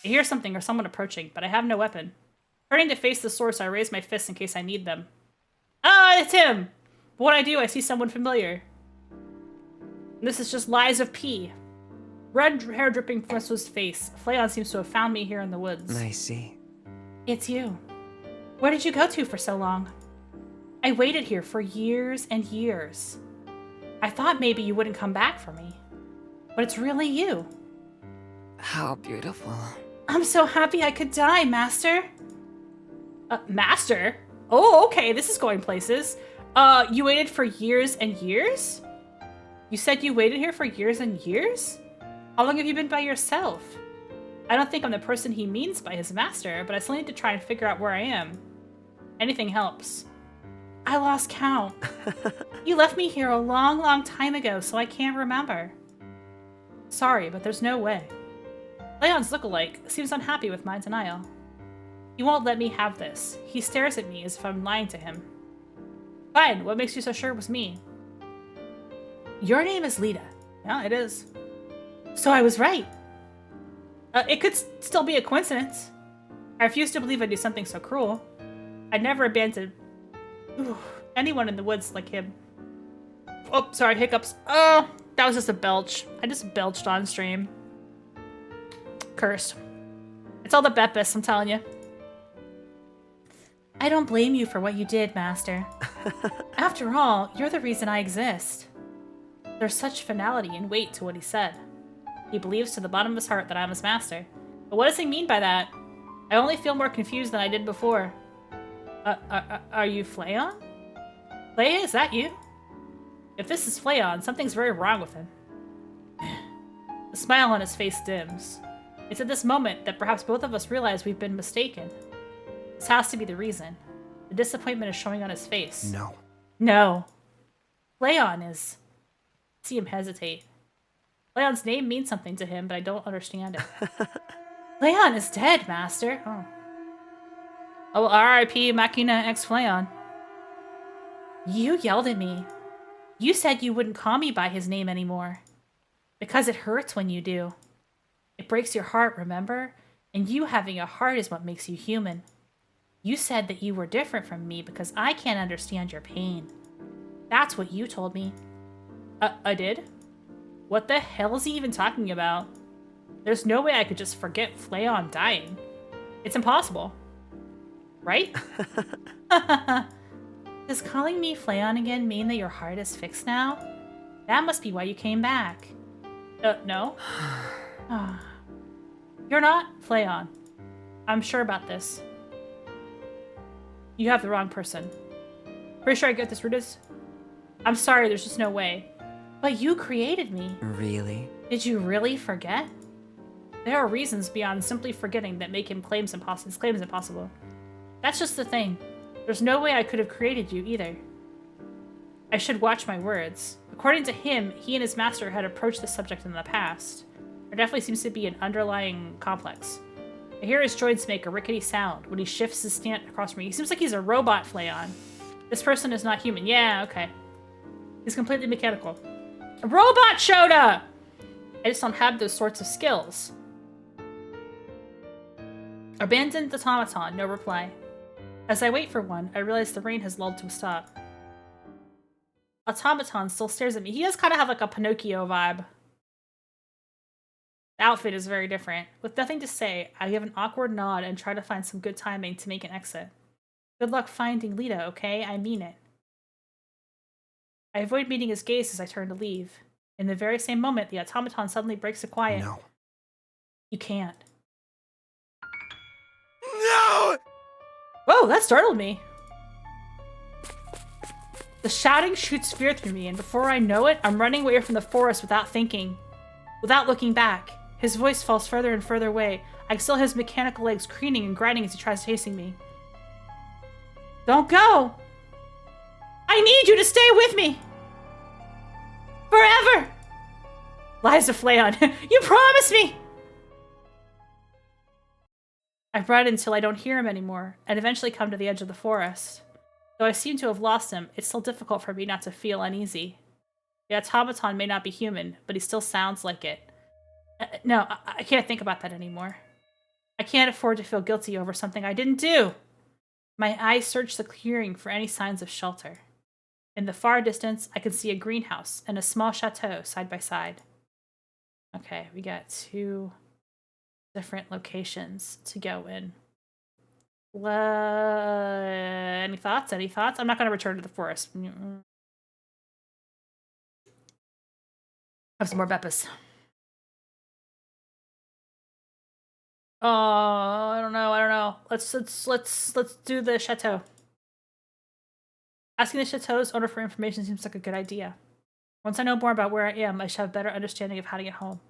I hear something or someone approaching, but I have no weapon. Turning to face the source, I raise my fists in case I need them. Ah, it's him! But when I do, I see someone familiar. And this is just Lies of P. Red hair dripping from his face. Flayon seems to have found me here in the woods. I see. It's you. Where did you go to for so long? I waited here for years and years. I thought maybe you wouldn't come back for me. But it's really you. How beautiful. I'm so happy I could die, Master. Master? Oh, okay, this is going places. You waited for years and years? You said you waited here for years and years? How long have you been by yourself? I don't think I'm the person he means by his master, but I still need to try and figure out where I am. Anything helps. I lost count. You left me here a long, long time ago, so I can't remember. Sorry, but there's no way. Flayon's lookalike seems unhappy with my denial. He won't let me have this. He stares at me as if I'm lying to him. Fine, what makes you so sure it was me? Your name is Lita. Yeah, it is. So I was right. It could still be a coincidence. I refuse to believe I'd do something so cruel. I'd never abandon anyone in the woods like him. Oh, sorry, hiccups. Oh, that was just a belch. I just belched on stream. Cursed. It's all the Beppis, I'm telling you. I don't blame you for what you did, Master. After all, you're the reason I exist. There's such finality and weight to what he said. He believes to the bottom of his heart that I'm his master. But what does he mean by that? I only feel more confused than I did before. Are you Flayon? Flaya, is that you? If this is Flayon, something's very wrong with him. The smile on his face dims. It's at this moment that perhaps both of us realize we've been mistaken. This has to be the reason. The disappointment is showing on his face. No. No. Flayon is... See him hesitate. Flayon's name means something to him, but I don't understand it. Flayon is dead, Master. Oh, R.I.P. Machina X Flayon. You yelled at me. You said you wouldn't call me by his name anymore. Because it hurts when you do. It breaks your heart, remember? And you having a heart is what makes you human. You said that you were different from me because I can't understand your pain. That's what you told me. I did? What the hell is he even talking about? There's no way I could just forget Flayon dying. It's impossible. Right? Does calling me Flayon again mean that your heart is fixed now? That must be why you came back. No? You're not Flayon. I'm sure about this. You have the wrong person. Pretty sure I get this, Rudis. I'm sorry, there's just no way. But you created me. Really? Did you really forget? There are reasons beyond simply forgetting that make his claims impossible. That's just the thing. There's no way I could have created you either. I should watch my words. According to him, he and his master had approached the subject in the past. There definitely seems to be an underlying complex. I hear his joints make a rickety sound when he shifts his stand across from me. He seems like he's a robot Flayon. This person is not human. Yeah, okay. He's completely mechanical. A robot Shota! I just don't have those sorts of skills. Abandoned automaton, no reply. As I wait for one, I realize the rain has lulled to a stop. Automaton still stares at me. He does kind of have like a Pinocchio vibe. The outfit is very different. With nothing to say, I give an awkward nod and try to find some good timing to make an exit. Good luck finding Lita, okay? I mean it. I avoid meeting his gaze as I turn to leave. In the very same moment, the automaton suddenly breaks the quiet. No. You can't. No! Whoa, that startled me. The shouting shoots fear through me, and before I know it, I'm running away from the forest without thinking. Without looking back. His voice falls further and further away. I can still hear his mechanical legs crooning and grinding as he tries chasing me. Don't go! I need you to stay with me! Forever! Lies of Flayon. You promised me! I've run until I don't hear him anymore, and eventually come to the edge of the forest. Though I seem to have lost him, it's still difficult for me not to feel uneasy. The automaton may not be human, but he still sounds like it. No, I can't think about that anymore. I can't afford to feel guilty over something I didn't do. My eyes search the clearing for any signs of shelter. In the far distance, I can see a greenhouse and a small chateau side by side. Okay, we got 2 different locations to go in. Any thoughts? Any thoughts? I'm not going to return to the forest. Have some more Beppis. Oh, I don't know. Let's do the chateau. Asking the chateau's owner for information seems like a good idea. Once I know more about where I am, I should have a better understanding of how to get home.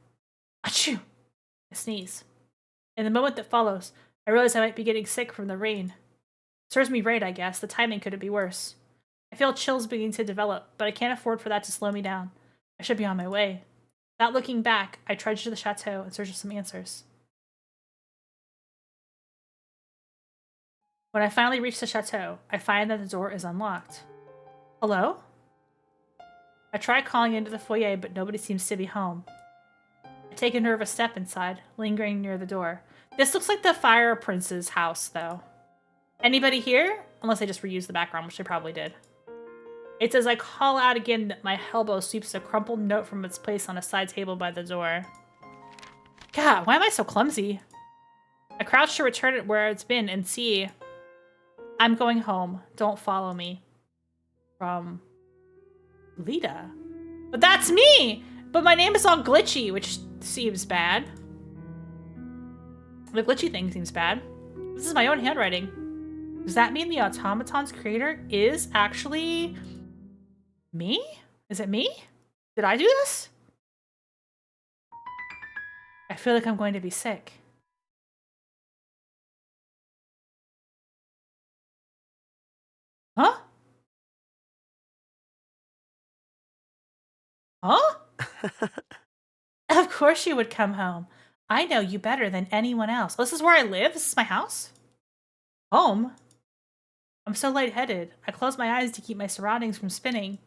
Achoo! I sneeze. In the moment that follows, I realize I might be getting sick from the rain. Serves me right, I guess. The timing couldn't be worse. I feel chills beginning to develop, but I can't afford for that to slow me down. I should be on my way. Without looking back, I trudge to the chateau in search of some answers. When I finally reach the chateau, I find that the door is unlocked. Hello? I try calling into the foyer, but nobody seems to be home. I take a nervous step inside, lingering near the door. This looks like the Fire Prince's house, though. Anybody here? Unless I just reused the background, which I probably did. It's as I call out again that my elbow sweeps a crumpled note from its place on a side table by the door. God, why am I so clumsy? I crouch to return it where it's been and see... I'm going home. Don't follow me. From... Lita. But that's me! But my name is all glitchy, which seems bad. The glitchy thing seems bad. This is my own handwriting. Does that mean the automaton's creator is actually... me? Is it me? Did I do this? I feel like I'm going to be sick. Huh? Huh? Of course you would come home. I know you better than anyone else. Oh, this is where I live? This is my house? Home? I'm so lightheaded. I close my eyes to keep my surroundings from spinning.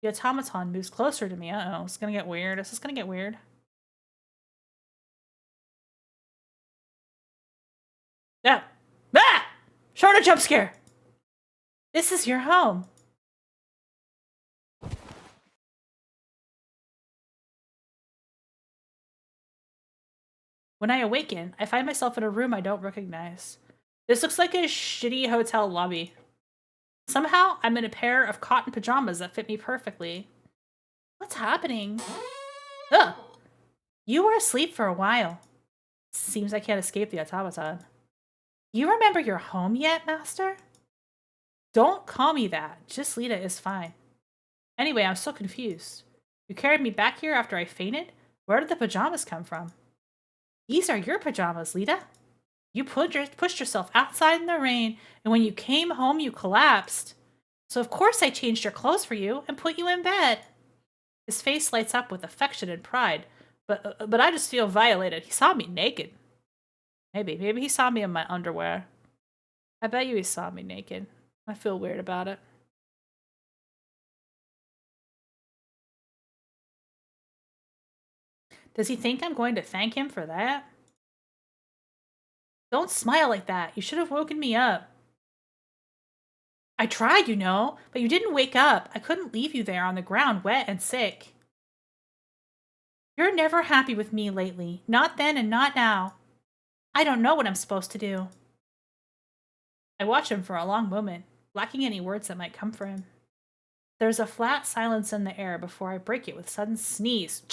The automaton moves closer to me. Uh-oh, it's gonna get weird. This is gonna get weird. Yeah. Ah! Short a jump scare! This is your home. When I awaken, I find myself in a room I don't recognize. This looks like a shitty hotel lobby. Somehow, I'm in a pair of cotton pajamas that fit me perfectly. What's happening? Ugh! You were asleep for a while. Seems I can't escape the automaton. You remember your home yet, Master? Don't call me that. Just Lita is fine. Anyway, I'm so confused. You carried me back here after I fainted? Where did the pajamas come from? These are your pajamas, Lita. You pushed yourself outside in the rain, and when you came home, you collapsed. So of course I changed your clothes for you and put you in bed. His face lights up with affection and pride, but I just feel violated. He saw me naked. Maybe he saw me in my underwear. I bet you he saw me naked. I feel weird about it. Does he think I'm going to thank him for that? Don't smile like that. You should have woken me up. I tried, you know, but you didn't wake up. I couldn't leave you there on the ground, wet and sick. You're never happy with me lately. Not then and not now. I don't know what I'm supposed to do. I watch him for a long moment, lacking any words that might come from him. There's a flat silence in the air before I break it with a sudden sneeze.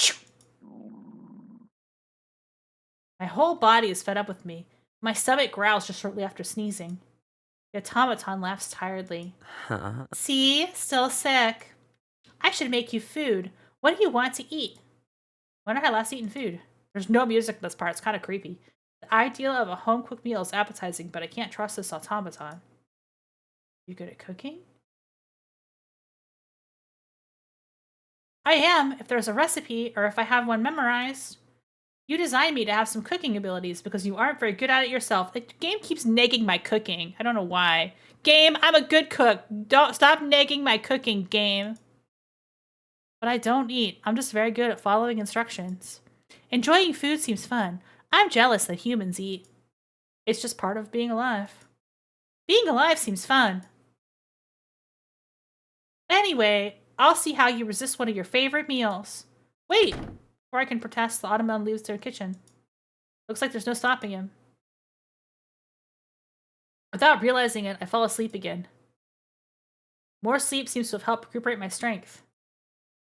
My whole body is fed up with me. My stomach growls just shortly after sneezing. The automaton laughs tiredly. See? Still sick. I should make you food. What do you want to eat? When have I last eaten food? There's no music in this part. It's kind of creepy. The idea of a home-cooked meal is appetizing, but I can't trust this automaton. You good at cooking? I am, if there's a recipe, or if I have one memorized. You designed me to have some cooking abilities because you aren't very good at it yourself. The game keeps nagging my cooking. I don't know why. Game, I'm a good cook. Don't stop nagging my cooking, game. But I don't eat. I'm just very good at following instructions. Enjoying food seems fun. I'm jealous that humans eat. It's just part of being alive. Being alive seems fun. Anyway, I'll see how you resist one of your favorite meals. Wait! Before I can protest, the automaton leaves their kitchen. Looks like there's no stopping him. Without realizing it, I fall asleep again. More sleep seems to have helped recuperate my strength.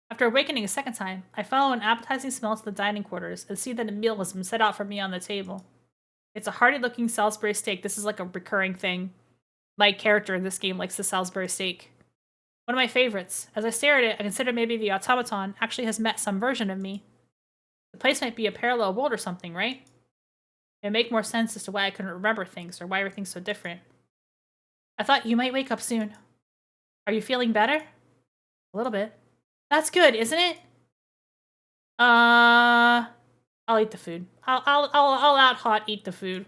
After awakening a second time, I follow an appetizing smell to the dining quarters and see that a meal has been set out for me on the table. It's a hearty-looking Salisbury steak. This is like a recurring thing. My character in this game likes the Salisbury steak. One of my favorites. As I stare at it, I consider maybe the automaton actually has met some version of me. The place might be a parallel world or something, right? It would make more sense as to why I couldn't remember things or why everything's so different. I thought you might wake up soon. Are you feeling better? A little bit. That's good, isn't it? I'll eat the food. I'll out hot eat the food.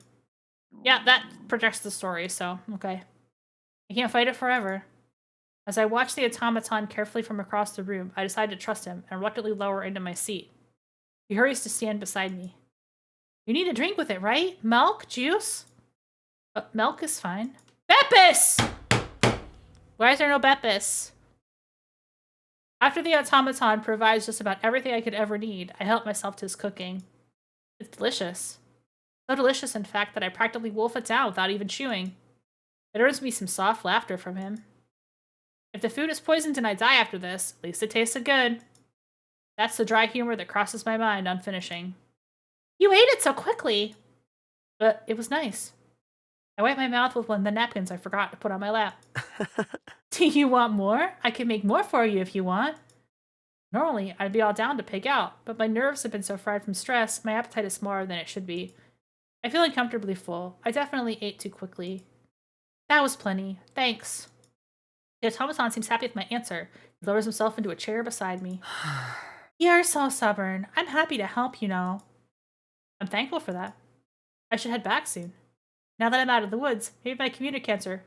Yeah, that projects the story, so okay. I can't fight it forever. As I watch the automaton carefully from across the room, I decide to trust him and reluctantly lower into my seat. He hurries to stand beside me. You need a drink with it, right? Milk? Juice? Milk is fine. Beppis! Why is there no Beppis? After the automaton provides just about everything I could ever need, I help myself to his cooking. It's delicious. So delicious, in fact, that I practically wolf it down without even chewing. It earns me some soft laughter from him. If the food is poisoned and I die after this, at least it tasted good. That's the dry humor that crosses my mind on finishing. You ate it so quickly! But it was nice. I wipe my mouth with one of the napkins I forgot to put on my lap. Do you want more? I can make more for you if you want. Normally, I'd be all down to pig out, but my nerves have been so fried from stress, my appetite is smaller than it should be. I feel uncomfortably full. I definitely ate too quickly. That was plenty. Thanks. The automaton seems happy with my answer. He lowers himself into a chair beside me. You're so stubborn. I'm happy to help, you know. I'm thankful for that. I should head back soon. Now that I'm out of the woods, maybe my communicator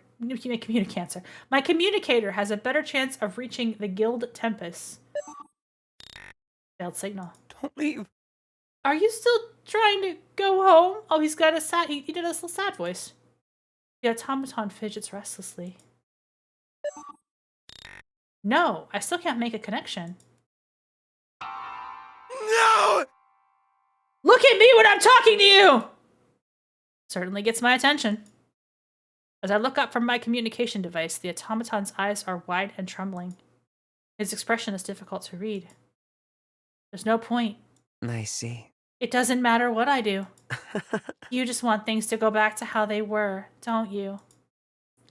has a better chance of reaching the Guild Tempest. Failed signal. Don't leave. Are you still trying to go home? Oh, he's got a sad. He did a little sad voice. The automaton fidgets restlessly. No, I still can't make a connection. No! Look at me when I'm talking to you! Certainly gets my attention. As I look up from my communication device, the automaton's eyes are wide and trembling. His expression is difficult to read. There's no point. I see. It doesn't matter what I do. You just want things to go back to how they were, don't you?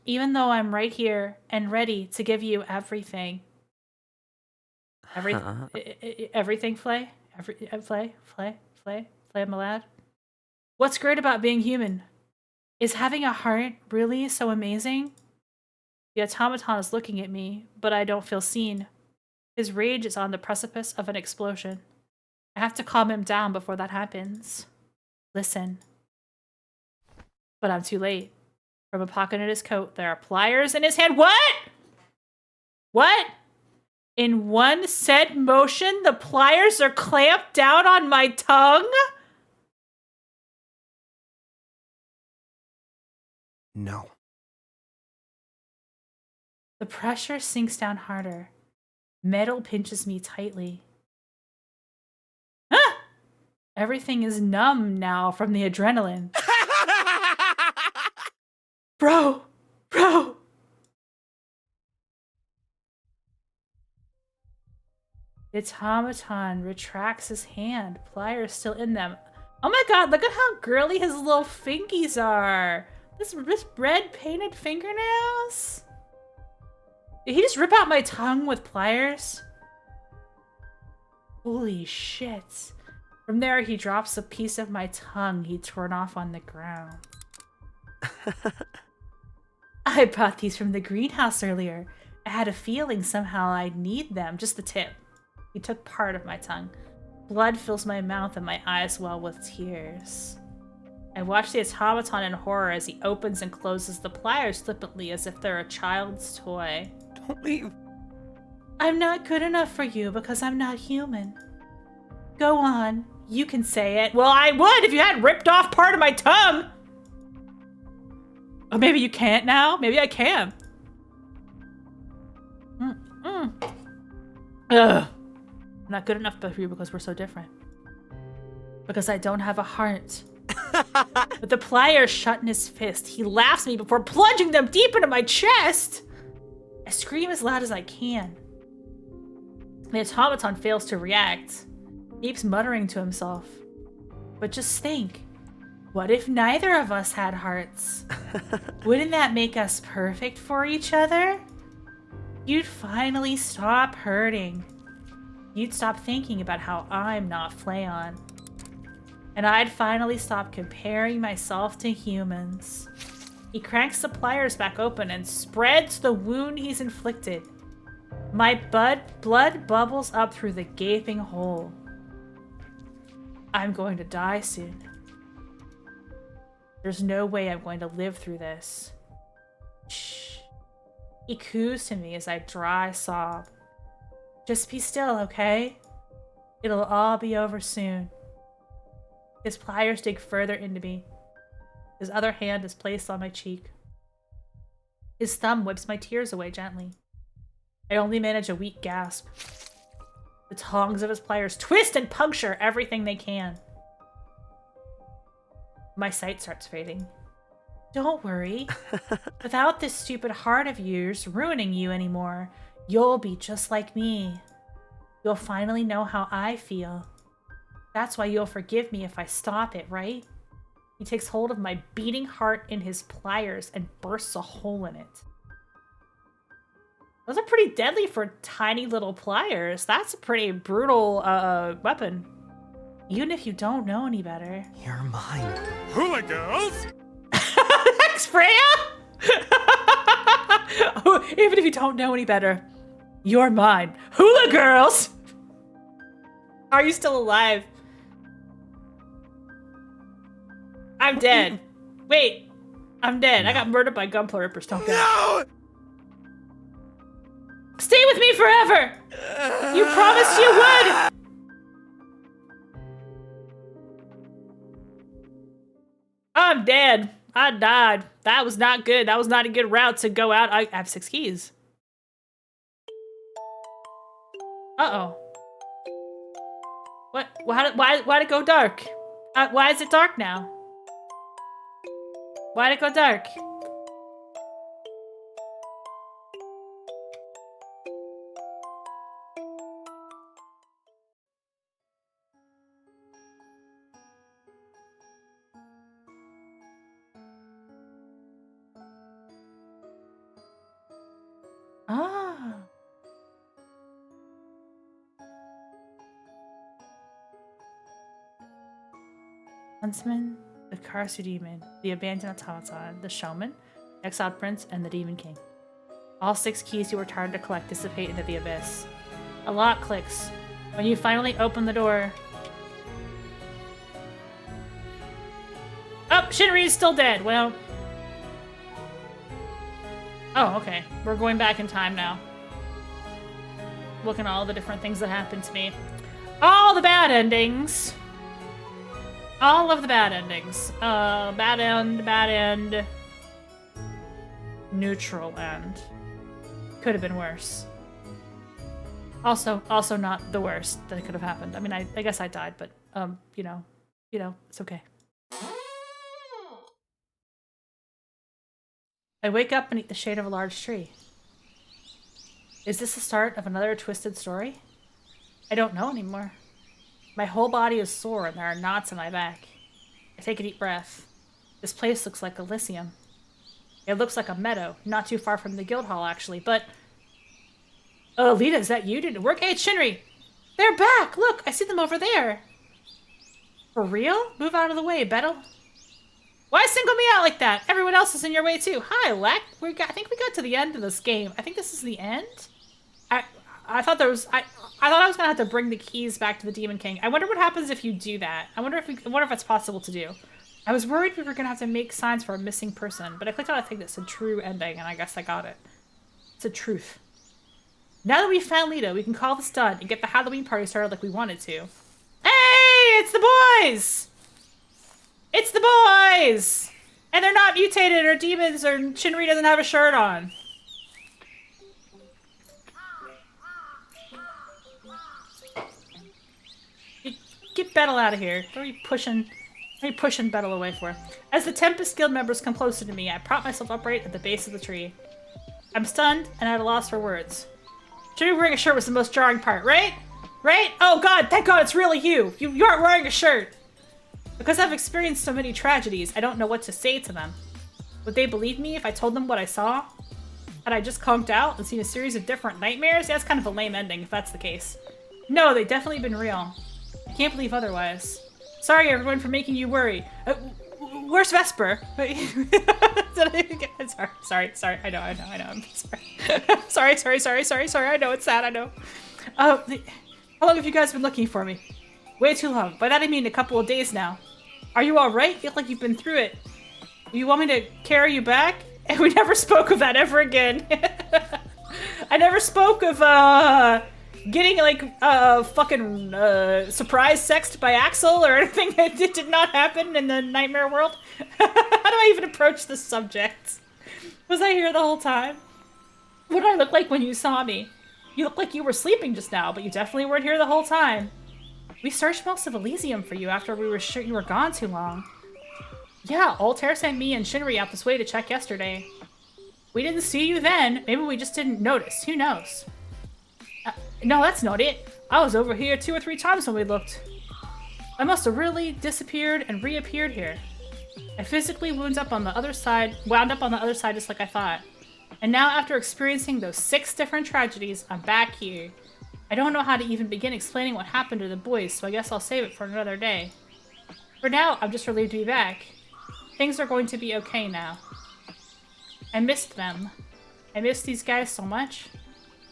Even though I'm right here and ready to give you everything. Everything, Flay? Flay, my lad? What's great about being human? Is having a heart really so amazing? The automaton is looking at me, but I don't feel seen. His rage is on the precipice of an explosion. I have to calm him down before that happens. Listen. But I'm too late. From a pocket in his coat, there are pliers in his hand. What? What? In one set motion, the pliers are clamped down on my tongue? No. The pressure sinks down harder. Metal pinches me tightly. Ah! Everything is numb now from the adrenaline. Bro! Bro! The automaton retracts his hand. Pliers still in them. Oh my god, look at how girly his little fingies are. This red painted fingernails? Did he just rip out my tongue with pliers? Holy shit. From there, he drops a piece of my tongue he'd torn off on the ground. I brought these from the greenhouse earlier. I had a feeling somehow I'd need them. Just the tip. He took part of my tongue. Blood fills my mouth and my eyes well with tears. I watch the automaton in horror as he opens and closes the pliers flippantly as if they're a child's toy. Don't leave. I'm not good enough for you because I'm not human. Go on. You can say it. Well, I would if you hadn't ripped off part of my tongue. Oh, maybe you can't now? Maybe I can. Ugh. I'm not good enough for you because we're so different. Because I don't have a heart. With the pliers shut in his fist, he laughs at me before plunging them deep into my chest. I scream as loud as I can. The automaton fails to react. He keeps muttering to himself. But just think, what if neither of us had hearts? Wouldn't that make us perfect for each other? You'd finally stop hurting. You'd stop thinking about how I'm not Flayon. And I'd finally stop comparing myself to humans. He cranks the pliers back open and spreads the wound he's inflicted. My blood bubbles up through the gaping hole. I'm going to die soon. There's no way I'm going to live through this. Shh. He coos to me as I dry sob. Just be still, okay? It'll all be over soon. His pliers dig further into me. His other hand is placed on my cheek. His thumb whips my tears away gently. I only manage a weak gasp. The tongs of his pliers twist and puncture everything they can. My sight starts fading. Don't worry. Without this stupid heart of yours ruining you anymore, you'll be just like me. You'll finally know how I feel. That's why you'll forgive me if I stop it, right? He takes hold of my beating heart in his pliers and bursts a hole in it. Those are pretty deadly for tiny little pliers. That's a pretty brutal weapon. Even if you don't know any better. You're mine. Hula girls! Thanks, Freya! Even if you don't know any better. You're mine. Hula girls! Are you still alive? I'm dead. Wait. I'm dead. No. I got murdered by gunpla rippers. Don't go. No! Stay with me forever! You promised you would! I'm dead. I died. That was not good. That was not a good route to go out. I have 6 keys. Uh-oh. What? Why'd it go dark? Why is it dark now? Why'd it go dark? Ah. Huntsman, the Karsu Demon, the Abandoned Automaton, the Showman, Exiled Prince, and the Demon King. All 6 keys you were tired to collect dissipate into the abyss. A lock clicks. When you finally open the door... Oh, Shinri is still dead. Well... Oh, okay. We're going back in time now. Looking at all the different things that happened to me. All the bad endings. All of the bad endings. Bad end. Neutral end. Could have been worse. Also not the worst that could have happened. I mean, I guess I died, but, you know, it's okay. I wake up beneath the shade of a large tree. Is this the start of another twisted story? I don't know anymore. My whole body is sore and there are knots in my back. I take a deep breath. This place looks like Elysium. It looks like a meadow, not too far from the guild hall actually, but... Oh, Lita, is that you? Did it work? Hey, it's Shinri! They're back! Look, I see them over there! For real? Move out of the way, Bettel. Why single me out like that? Everyone else is in your way too. Hi, Lek. I think we got to the end of this game. I think this is the end. I thought there was. I thought I was gonna have to bring the keys back to the Demon King. I wonder what happens if you do that. I wonder if it's possible to do. I was worried we were gonna have to make signs for a missing person, but I clicked on a thing that said true ending, and I guess I got it. It's a truth. Now that we've found Lita, we can call this done and get the Halloween party started like we wanted to. Hey, it's the boys! It's the boys! And they're not mutated or demons or Shinri doesn't have a shirt on. Get Bettel out of here. What are you pushing Bettel away for? As the Tempest Guild members come closer to me, I prop myself upright at the base of the tree. I'm stunned and at a loss for words. Shinri wearing a shirt was the most jarring part, right? Right? Oh god, thank god it's really you! You aren't wearing a shirt! Because I've experienced so many tragedies, I don't know what to say to them. Would they believe me if I told them what I saw? Had I just conked out and seen a series of different nightmares? Yeah, that's kind of a lame ending if that's the case. No, they've definitely been real. I can't believe otherwise. Sorry everyone for making you worry. Where's Vesper? Sorry. I know. I'm sorry. sorry. I know, it's sad, I know. How long have you guys been looking for me? Way too long. By that I mean a couple of days now. Are you alright? Feel like you've been through it. You want me to carry you back? And we never spoke of that ever again. I never spoke of, getting, like, fucking, surprise sexed by Axel or anything. It did not happen in the nightmare world. How do I even approach this subject? Was I here the whole time? What did I look like when you saw me? You looked like you were sleeping just now, but you definitely weren't here the whole time. We searched most of Elysium for you after we were sure you were gone too long. Yeah, Altare sent me and Shinri out this way to check yesterday. We didn't see you then. Maybe we just didn't notice. Who knows? No, that's not it. I was over here 2 or 3 times when we looked. I must have really disappeared and reappeared here. I physically wound up on the other side just like I thought. And now after experiencing those 6 different tragedies, I'm back here. I don't know how to even begin explaining what happened to the boys, so I guess I'll save it for another day. For now, I'm just relieved to be back. Things are going to be okay now. I missed them. I missed these guys so much.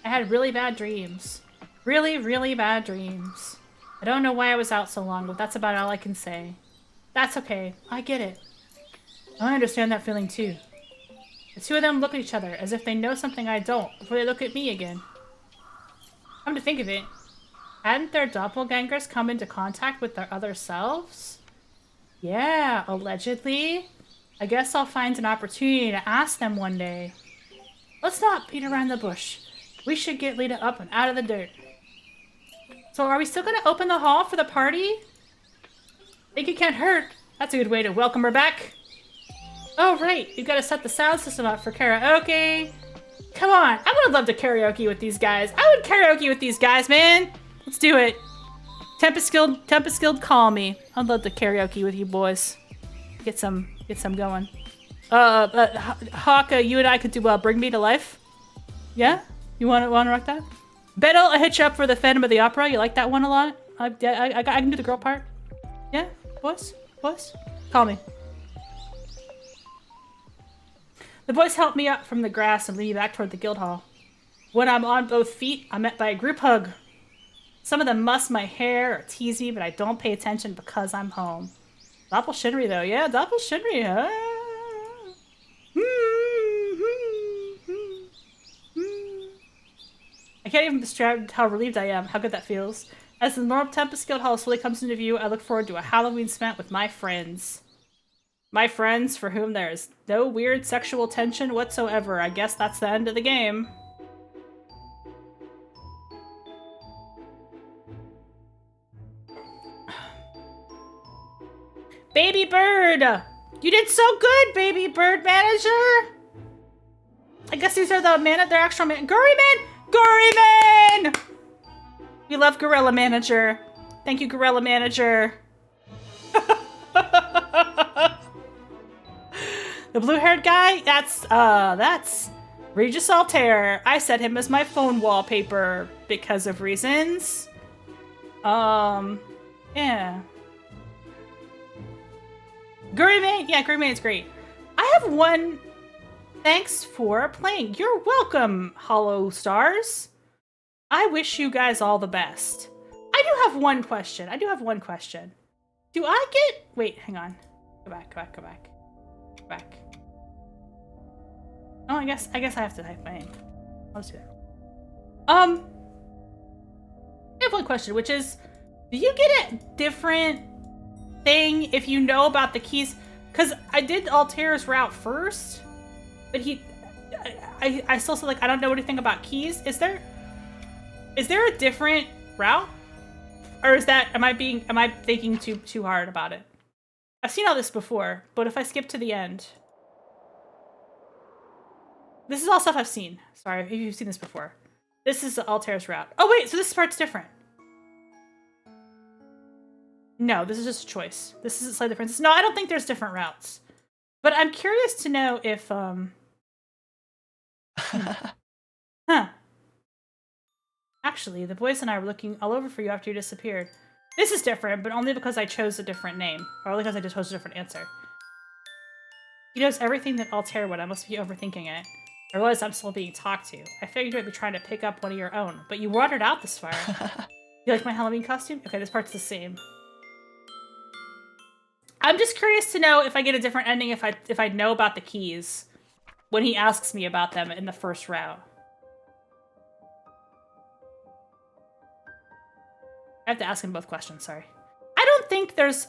I had really bad dreams. Really, really bad dreams. I don't know why I was out so long, but that's about all I can say. That's okay. I get it. I understand that feeling too. The 2 of them look at each other as if they know something I don't before they look at me again. Come to think of it, hadn't their doppelgangers come into contact with their other selves? Yeah, allegedly. I guess I'll find an opportunity to ask them one day. Let's not beat around the bush. We should get Lita up and out of the dirt. So are we still gonna open the hall for the party? Think it can't hurt. That's a good way to welcome her back. Oh right, you've got to set the sound system up for karaoke. Come on, I would love to karaoke with these guys. I would karaoke with these guys, man. Let's do it. Tempest Guild, call me. I'd love to karaoke with you boys. Get some going. Hakka, you and I could do Bring Me to Life. Yeah? You wanna rock that? Bettel, I hit you up for the Phantom of the Opera. You like that one a lot? I can do the girl part. Yeah? Boys? Call me. The boys help me up from the grass and lead me back toward the guild hall. When I'm on both feet, I'm met by a group hug. Some of them muss my hair or tease me, but I don't pay attention because I'm home. Doppel Shinri though, yeah, Doppel Shinri, huh? can't even describe how relieved I am, how good that feels. As the normal Tempest Guild Hall slowly comes into view, I look forward to a Halloween spent with my friends. My friends for whom there is no weird sexual tension whatsoever. I guess that's the end of the game. Baby Bird! You did so good, Baby Bird Manager! I guess these are they're actual Goryman! We love Gorilla Manager. Thank you, Gorilla Manager. The blue-haired guy? That's Regis Altair. I set him as my phone wallpaper because of reasons. Yeah. Goryman, yeah, Goryman's great. I have one. Thanks for playing. You're welcome, HoloStars. I wish you guys all the best. I do have one question. Do I get... Wait, hang on. Go back. Oh, I guess I have to type my name. I'll just do that. I have one question, which is, do you get a different thing if you know about the keys? Because I did Altare's route first, but I still said, like, I don't know anything about keys. Is there a different route? Or is that, am I thinking too hard about it? I've seen all this before, but if I skip to the end. This is all stuff I've seen. Sorry if you've seen this before. This is Altare's route. Oh wait, so this part's different. No, this is just a choice. This is a slight difference. No, I don't think there's different routes. But I'm curious to know if, Huh. Actually, the boys and I were looking all over for you after you disappeared. This is different, but only because I chose a different name. Or only because I just chose a different answer. He knows everything that Altair would. I must be overthinking it. I realize I'm still being talked to. I figured you might be trying to pick up one of your own, but you wandered out this far. You like my Halloween costume? Okay, this part's the same. I'm just curious to know if I get a different ending if I know about the keys when he asks me about them in the first route. I have to ask him both questions, sorry. I don't think there's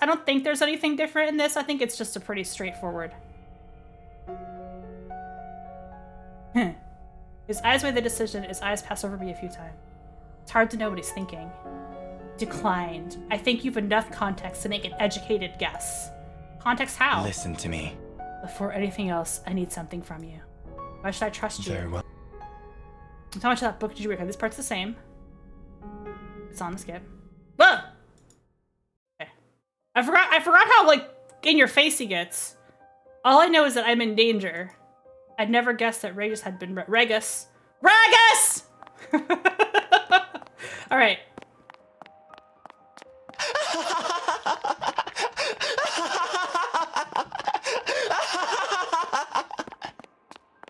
anything different in this. I think it's just a pretty straightforward. His eyes made the decision. His eyes passed over me a few times. It's hard to know what he's thinking. Declined. I think you've enough context to make an educated guess. Context how? Listen to me. Before anything else, I need something from you. Why should I trust you? Very well. How much of that book did you read? This part's the same. It's on the skip. Whoa! Okay. I forgot how, like, in your face he gets. All I know is that I'm in danger. I'd never guessed that Regis had been Regis! Alright.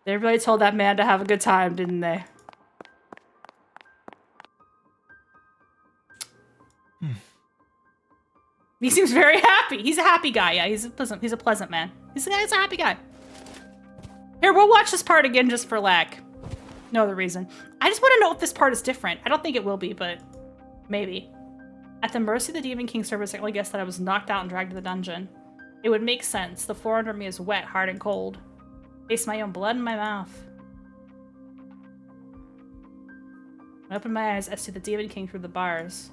They really told that man to have a good time, didn't they? He seems very happy. He's a happy guy. Yeah, he's a pleasant man. He's a happy guy. Here, we'll watch this part again just for lack. No other reason. I just want to know if this part is different. I don't think it will be, but maybe. At the mercy of the Demon King service, I only guessed that I was knocked out and dragged to the dungeon. It would make sense. The floor under me is wet, hard, and cold. Taste my own blood in my mouth. I open my eyes, I see the Demon King through the bars.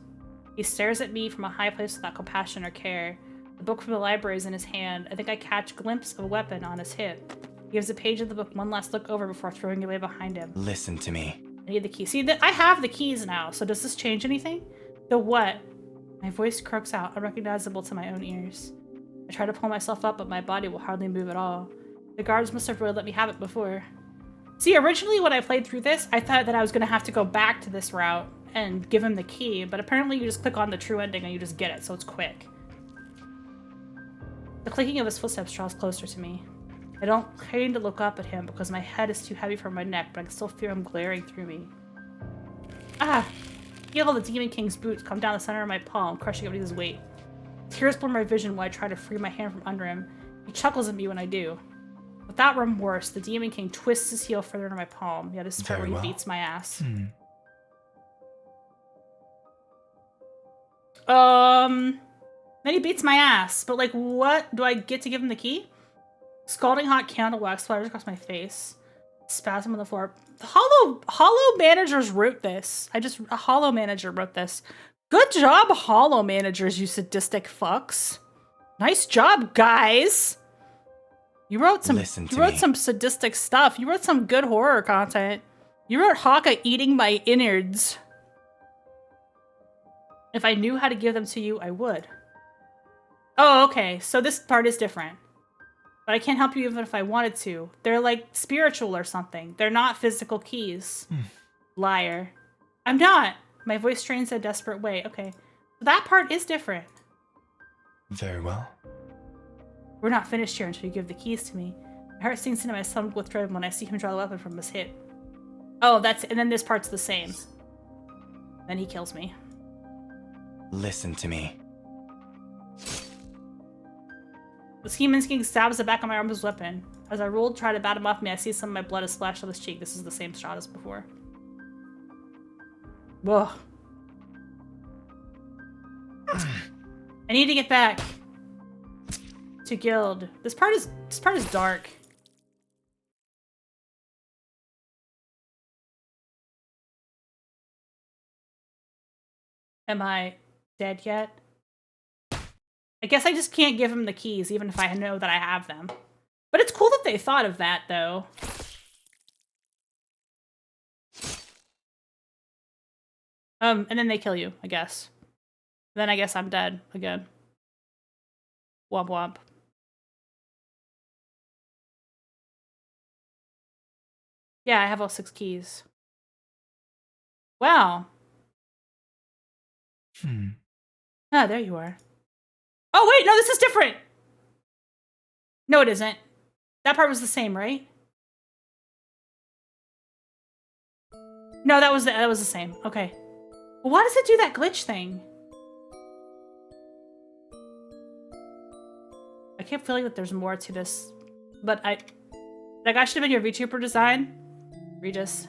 He stares at me from a high place without compassion or care. The book from the library is in his hand. I think I catch a glimpse of a weapon on his hip. He gives a page of the book one last look over before throwing it away behind him. Listen to me. I need the key. See, I have the keys now, so does this change anything? The what? My voice croaks out, unrecognizable to my own ears. I try to pull myself up, but my body will hardly move at all. The guards must have really let me have it before. See, originally when I played through this, I thought that I was going to have to go back to this route and give him the key, but apparently you just click on the true ending and you just get it, so it's quick. The clicking of his footsteps draws closer to me. I don't crane to look up at him because my head is too heavy for my neck, but I can still feel him glaring through me. Ah! Feel the Demon King's boots come down the center of my palm, crushing it with his weight. Tears blur my vision while I try to free my hand from under him. He chuckles at me when I do. Without remorse, the Demon King twists his heel further into my palm. Yeah, this is part where he beats my ass. Then he beats my ass. But like, what? Do I get to give him the key? Scalding hot candle wax splatters across my face. Spasm on the floor. Hollow managers wrote this. A Hollow manager wrote this. Good job, Hollow managers, you sadistic fucks. Nice job, guys. You wrote some sadistic stuff. You wrote some good horror content. You wrote Hakka eating my innards. If I knew how to give them to you, I would. Oh, okay. So this part is different. But I can't help you even if I wanted to. They're like spiritual or something. They're not physical keys. Liar. I'm not. My voice strains a desperate way. Okay. So that part is different. Very well. We're not finished here until you give the keys to me. My heart sinks into my stomach with dread when I see him draw the weapon from his hip. Oh, and then this part's the same. Then he kills me. Listen to me. The Demon King stabs the back of my arm with his weapon. As I roll to try to bat him off me, I see some of my blood has splashed on his cheek. This is the same shot as before. Whoa. I need to get back to guild. This part is dark. Am I dead yet? I guess I just can't give him the keys, even if I know that I have them. But it's cool that they thought of that, though. And then they kill you, I guess. Then I guess I'm dead again. Womp womp. Yeah, I have all 6 keys. Wow. Ah, there you are. Oh, wait, no, this is different. No, it isn't. That part was the same, right? No, that was the same. Okay. Well, why does it do that glitch thing? I keep feeling that there's more to this, but that guy should have been your VTuber design. Regis.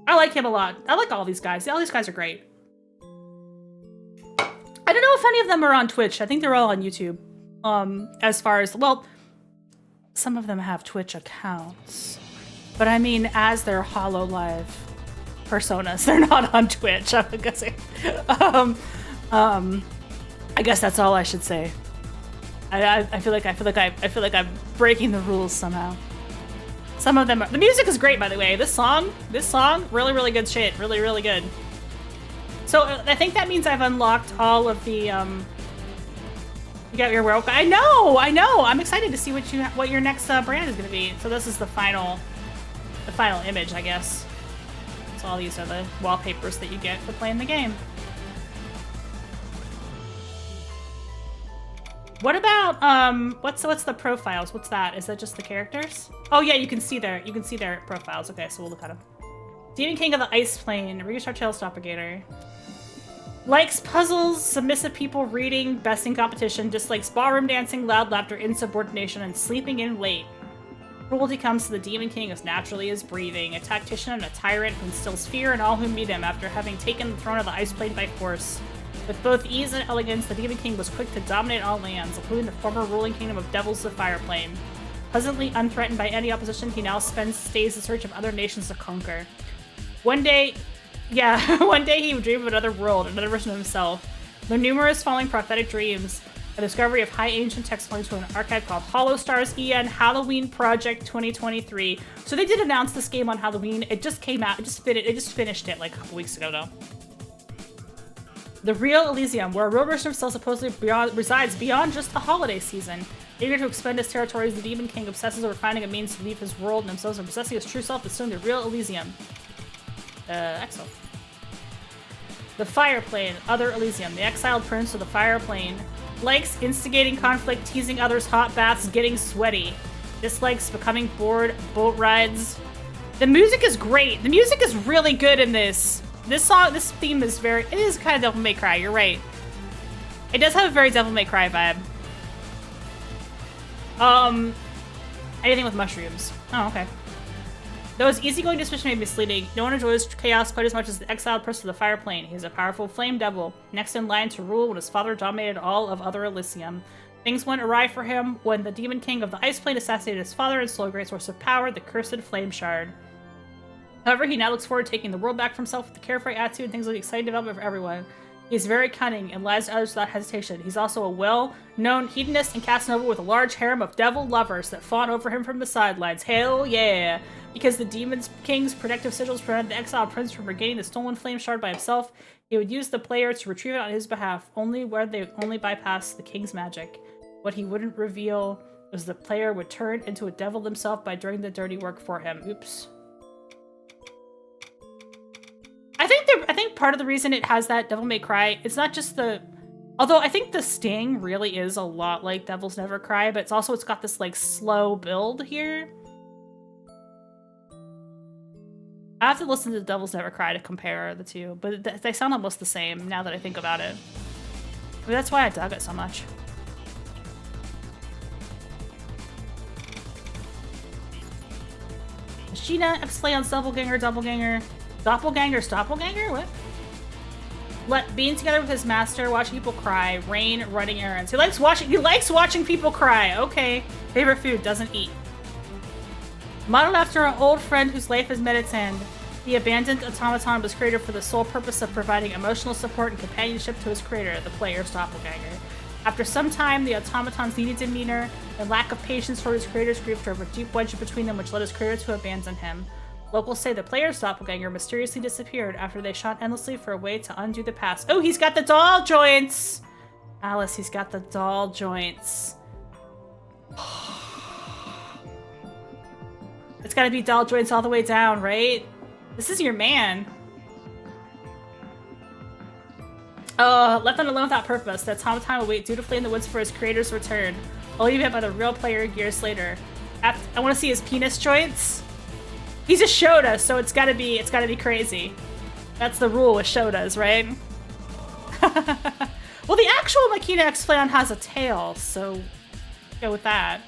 I like him a lot. I like all these guys. All these guys are great. I don't know if any of them are on Twitch. I think they're all on YouTube. As far as, well, some of them have Twitch accounts. But I mean, as their HoloLive personas, they're not on Twitch, I'm guessing. I guess that's all I should say. I feel like I'm breaking the rules somehow. Some of them are, the music is great, by the way. This song, really, really good shit. Really, really good. So I think that means I've unlocked all of the, you got your werewolf. I know. I'm excited to see what your next brand is going to be. So this is the final image, I guess. So all these are the wallpapers that you get for playing the game. What about what's the profiles? What's that? Is that just the characters? Oh yeah, you can see their profiles. Okay, so we'll look at them. Demon King of the Ice Plane, Research Tails Doppelgänger. Likes puzzles, submissive people reading, best in competition, dislikes ballroom dancing, loud laughter, insubordination, and sleeping in late. Cruelty comes to the Demon King as naturally as breathing, a tactician and a tyrant who instills fear in all who meet him after having taken the throne of the Ice Plane by force. With both ease and elegance, the Demon King was quick to dominate all lands, including the former ruling kingdom of Devils of Fire Plane. Pleasantly unthreatened by any opposition, he now stays in search of other nations to conquer. One day he would dream of another world, another version of himself. Though numerous falling prophetic dreams, a discovery of high ancient text points to an archive called HoloStars EN Halloween Project 2023. So they did announce this game on Halloween. It just came out. It just finished it like a couple weeks ago, though. The real Elysium, where a real version of himself supposedly resides beyond just the holiday season. Eager to expand his territories, the Demon King obsesses over finding a means to leave his world and themselves and possessing his true self, assume the real Elysium. Axel. The Fire Plane, other Elysium, the exiled prince of the Fire Plane. Likes instigating conflict, teasing others, hot baths, getting sweaty. Dislikes becoming bored, boat rides. The music is great. The music is really good in this. This theme is it is kind of Devil May Cry, you're right. It does have a very Devil May Cry vibe. Anything with mushrooms. Oh, okay. Though his easygoing disposition may be misleading, no one enjoys chaos quite as much as the exiled prince of the Fire Plane. He is a powerful flame devil, next in line to rule when his father dominated all of Other Elysium. Things went awry for him when the Demon King of the Ice Plane assassinated his father and stole a great source of power, the cursed Flame Shard. However, he now looks forward to taking the world back for himself with a carefree attitude and things like exciting development for everyone. He's very cunning and lies to others without hesitation. He's also a well-known hedonist and Casanova with a large harem of devil lovers that fawn over him from the sidelines. Hell yeah! Because the Demon King's protective sigils prevent the exiled prince from regaining the stolen flame shard by himself, he would use the player to retrieve it on his behalf, only where they only bypass the king's magic. What he wouldn't reveal was the player would turn into a devil himself by doing the dirty work for him. Oops. I think part of the reason it has that Devil May Cry, it's not just the... Although I think the sting really is a lot like Devil's Never Cry, but it's got this like slow build here. I have to listen to Devil's Never Cry to compare the two, but they sound almost the same now that I think about it. Maybe that's why I dug it so much. Machina, X-Flayon's Doppelgänger. Doppelganger's Doppelganger? What? Being together with his master, watching people cry, Rain, running errands. He likes watching people cry. Okay. Favorite food, doesn't eat. Modeled after an old friend whose life has met its end, the abandoned automaton was created for the sole purpose of providing emotional support and companionship to his creator, the player's doppelganger. After some time, the automaton's needy demeanor and lack of patience for his creator's grief drove a deep wedge between them, which led his creator to abandon him. Locals say the player's doppelganger mysteriously disappeared after they shot endlessly for a way to undo the past. Oh, he's got the doll joints! Alice, he's got the doll joints. It's gotta be doll joints all the way down, right? This is your man. Left on alone without purpose, the automaton will wait dutifully in the woods for his creator's return. Only met by the real player years later. I want to see his penis joints. He just showed us, so it's gotta be crazy. That's the rule with Shodas, right? Well, the actual Machina X Flayon has a tail, so go with that.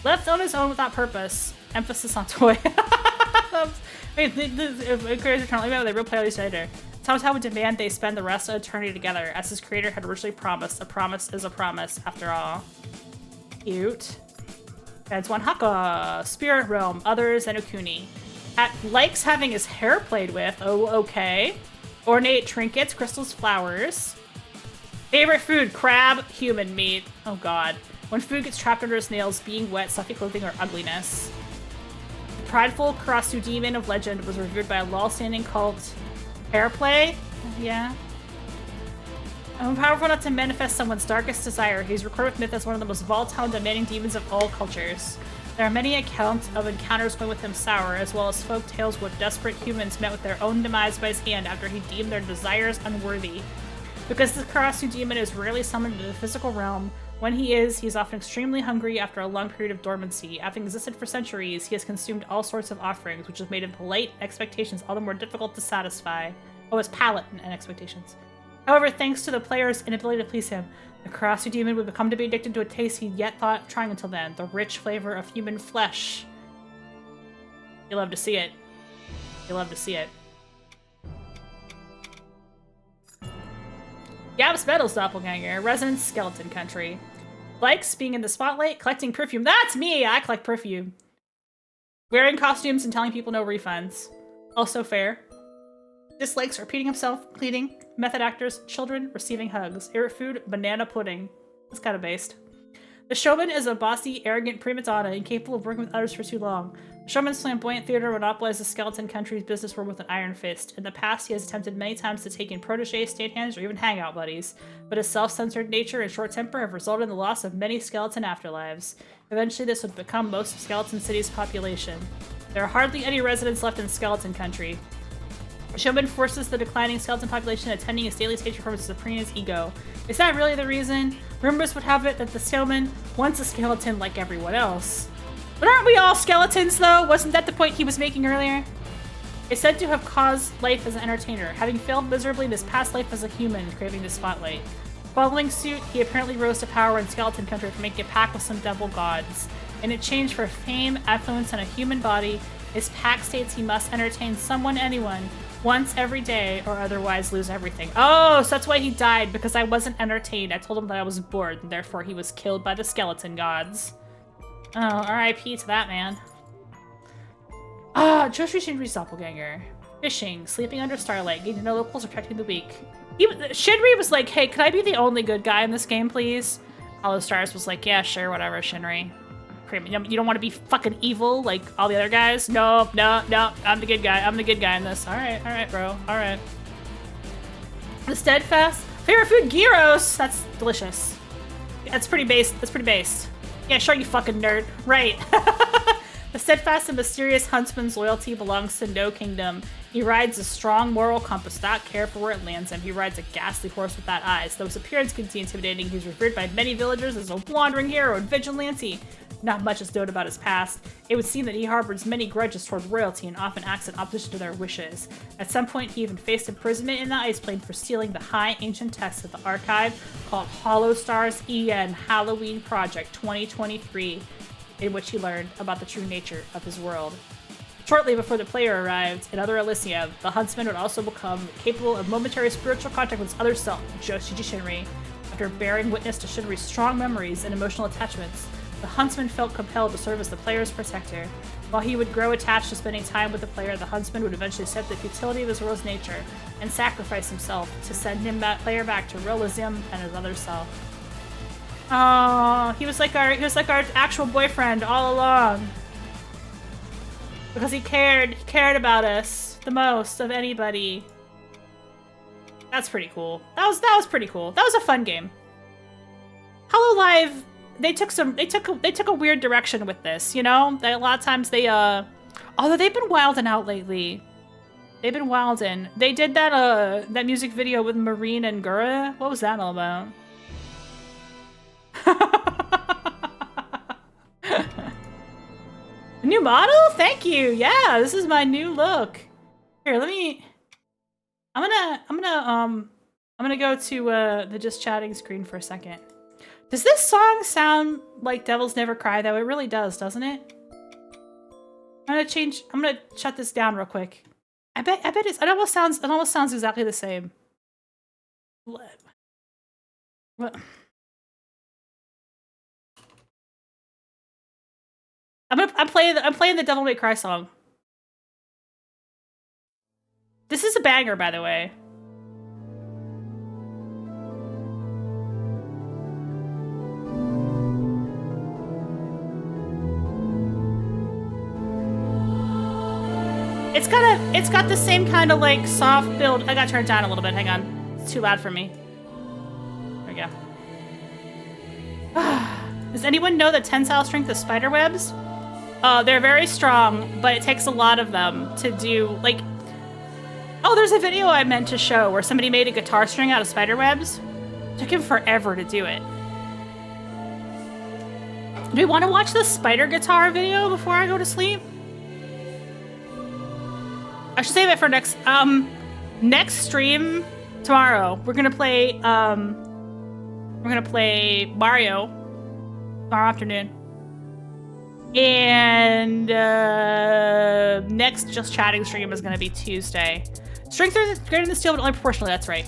Left on his own without purpose. Emphasis on toy. Wait, the creators return only met with a real player years later. Automaton would demand they spend the rest of eternity together, as his creator had originally promised. A promise is a promise, after all. Cute. Adds one Hakka, Spirit Realm, Others, and Okuni. Likes having his hair played with. Oh, okay. Ornate trinkets, crystals, flowers. Favorite food, crab, human meat. Oh god. When food gets trapped under his nails, being wet, stuffy clothing, or ugliness. The prideful Karasu demon of legend was revered by a law-standing cult. Hair play? Yeah. Powerful enough to manifest someone's darkest desire, he's recorded with myth as one of the most volatile and demanding demons of all cultures. There are many accounts of encounters going with him sour, as well as folk tales where desperate humans met with their own demise by his hand after he deemed their desires unworthy. Because the Karasu demon is rarely summoned into the physical realm, when he's often extremely hungry after a long period of dormancy. Having existed for centuries, he has consumed all sorts of offerings, which has made him polite expectations all the more difficult to satisfy. Oh, his palate and expectations. However, thanks to the player's inability to please him, the Karasu demon would become to be addicted to a taste he yet thought of trying until then, the rich flavor of human flesh. You love to see it. You love to see it. Gabs Bettel's doppelganger, resident skeleton country. Likes being in the spotlight, collecting perfume. That's me! I collect perfume. Wearing costumes and telling people no refunds. Also fair. Dislikes repeating himself, pleading, method actors, children, receiving hugs. Favorite food, banana pudding. That's kind of based. The showman is a bossy, arrogant prima donna, incapable of working with others for too long. The showman's flamboyant theater monopolized the skeleton country's business world with an iron fist. In the past, he has attempted many times to take in protege, stagehands, or even hangout buddies, but his self-censored nature and short temper have resulted in the loss of many skeleton afterlives. Eventually, this would become most of Skeleton City's population. There are hardly any residents left in Skeleton Country. Showman forces the declining skeleton population attending his daily stage performance to supreme his ego. Is that really the reason? Rumors would have it that the showman wants a skeleton like everyone else. But aren't we all skeletons, though? Wasn't that the point he was making earlier? Is said to have caused life as an entertainer, having failed miserably in his past life as a human, craving the spotlight. Following suit, he apparently rose to power in Skeleton Country for making a pact with some devil gods. In exchange for fame, affluence, and a human body, His pact states he must entertain someone, anyone, once every day or otherwise lose everything. Oh, so that's why he died, because I wasn't entertained. I told him that I was bored, and therefore he was killed by the skeleton gods. Oh, R.I.P. to that man. Ah, Joshua Shinri's doppelganger. Fishing, sleeping under starlight, getting to know locals, protecting the weak. Shinri was like, hey, could I be the only good guy in this game, please? HoloStars was like, yeah, sure, whatever, Shinri. You don't want to be fucking evil like all the other guys? No, I'm the good guy. I'm the good guy in this. All right, bro. All right. The steadfast favorite food, gyros. That's delicious. That's pretty based. That's pretty based. Yeah, sure, you fucking nerd. Right. The steadfast and mysterious huntsman's loyalty belongs to no kingdom. He rides a strong moral compass, not care for where it lands him. He rides a ghastly horse without eyes. Though his appearance can be intimidating, he's revered by many villagers as a wandering hero and vigilante. Not much is known about his past. It would seem that he harbors many grudges toward royalty and often acts in opposition to their wishes. At some point, he even faced imprisonment in the ice plane for stealing the high ancient text of the archive called HoloStars EN Halloween Project 2023, in which he learned about the true nature of his world. Shortly before the player arrived in Other Elysium, the huntsman would also become capable of momentary spiritual contact with his other self, Joshiji Shinri. After bearing witness to Shinri's strong memories and emotional attachments, the huntsman felt compelled to serve as the player's protector. While he would grow attached to spending time with the player, the huntsman would eventually accept the futility of his world's nature and sacrifice himself to send him player back to realism and his other self. Oh, he was like our actual boyfriend all along. Because he cared about us the most of anybody. That's pretty cool. That was pretty cool. That was a fun game. HoloLive, they took a weird direction with this, you know? A lot of times they although they've been wilding out lately. They've been wilding. They did that that music video with Marine and Gura. What was that all about? New model? Thank you. Yeah, this is my new look. Here, let me. I'm gonna go to the just chatting screen for a second. Does this song sound like Devils Never Cry though? It really does, doesn't it? I'm gonna shut this down real quick. I bet it almost sounds exactly the same. What? I'm playing the Devil May Cry song. This is a banger, by the way. It's got the same kind of like soft build. I gotta turn it down a little bit. Hang on, it's too loud for me. There we go. Does anyone know the tensile strength of spider webs? They're very strong, but it takes a lot of them to do, like... Oh, there's a video I meant to show where somebody made a guitar string out of spider webs. It took him forever to do it. Do we want to watch the spider guitar video before I go to sleep? I should save it for next stream tomorrow. We're gonna play Mario tomorrow afternoon. And next just chatting stream is going to be Tuesday. Strength is greater than steel, but only proportionally. That's right.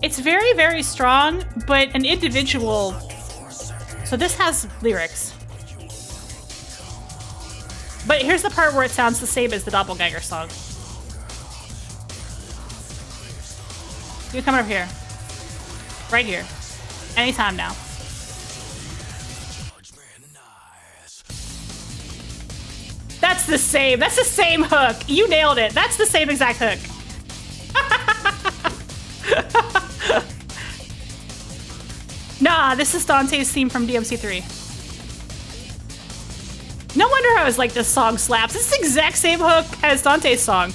It's very, very strong, but an individual. So this has lyrics. But here's the part where it sounds the same as the Doppelgänger song. You come over here. Right here. Anytime now. That's the same. That's the same hook. You nailed it. That's the same exact hook. Nah, this is Dante's theme from DMC3. No wonder I was like, this song slaps. It's the exact same hook as Dante's song.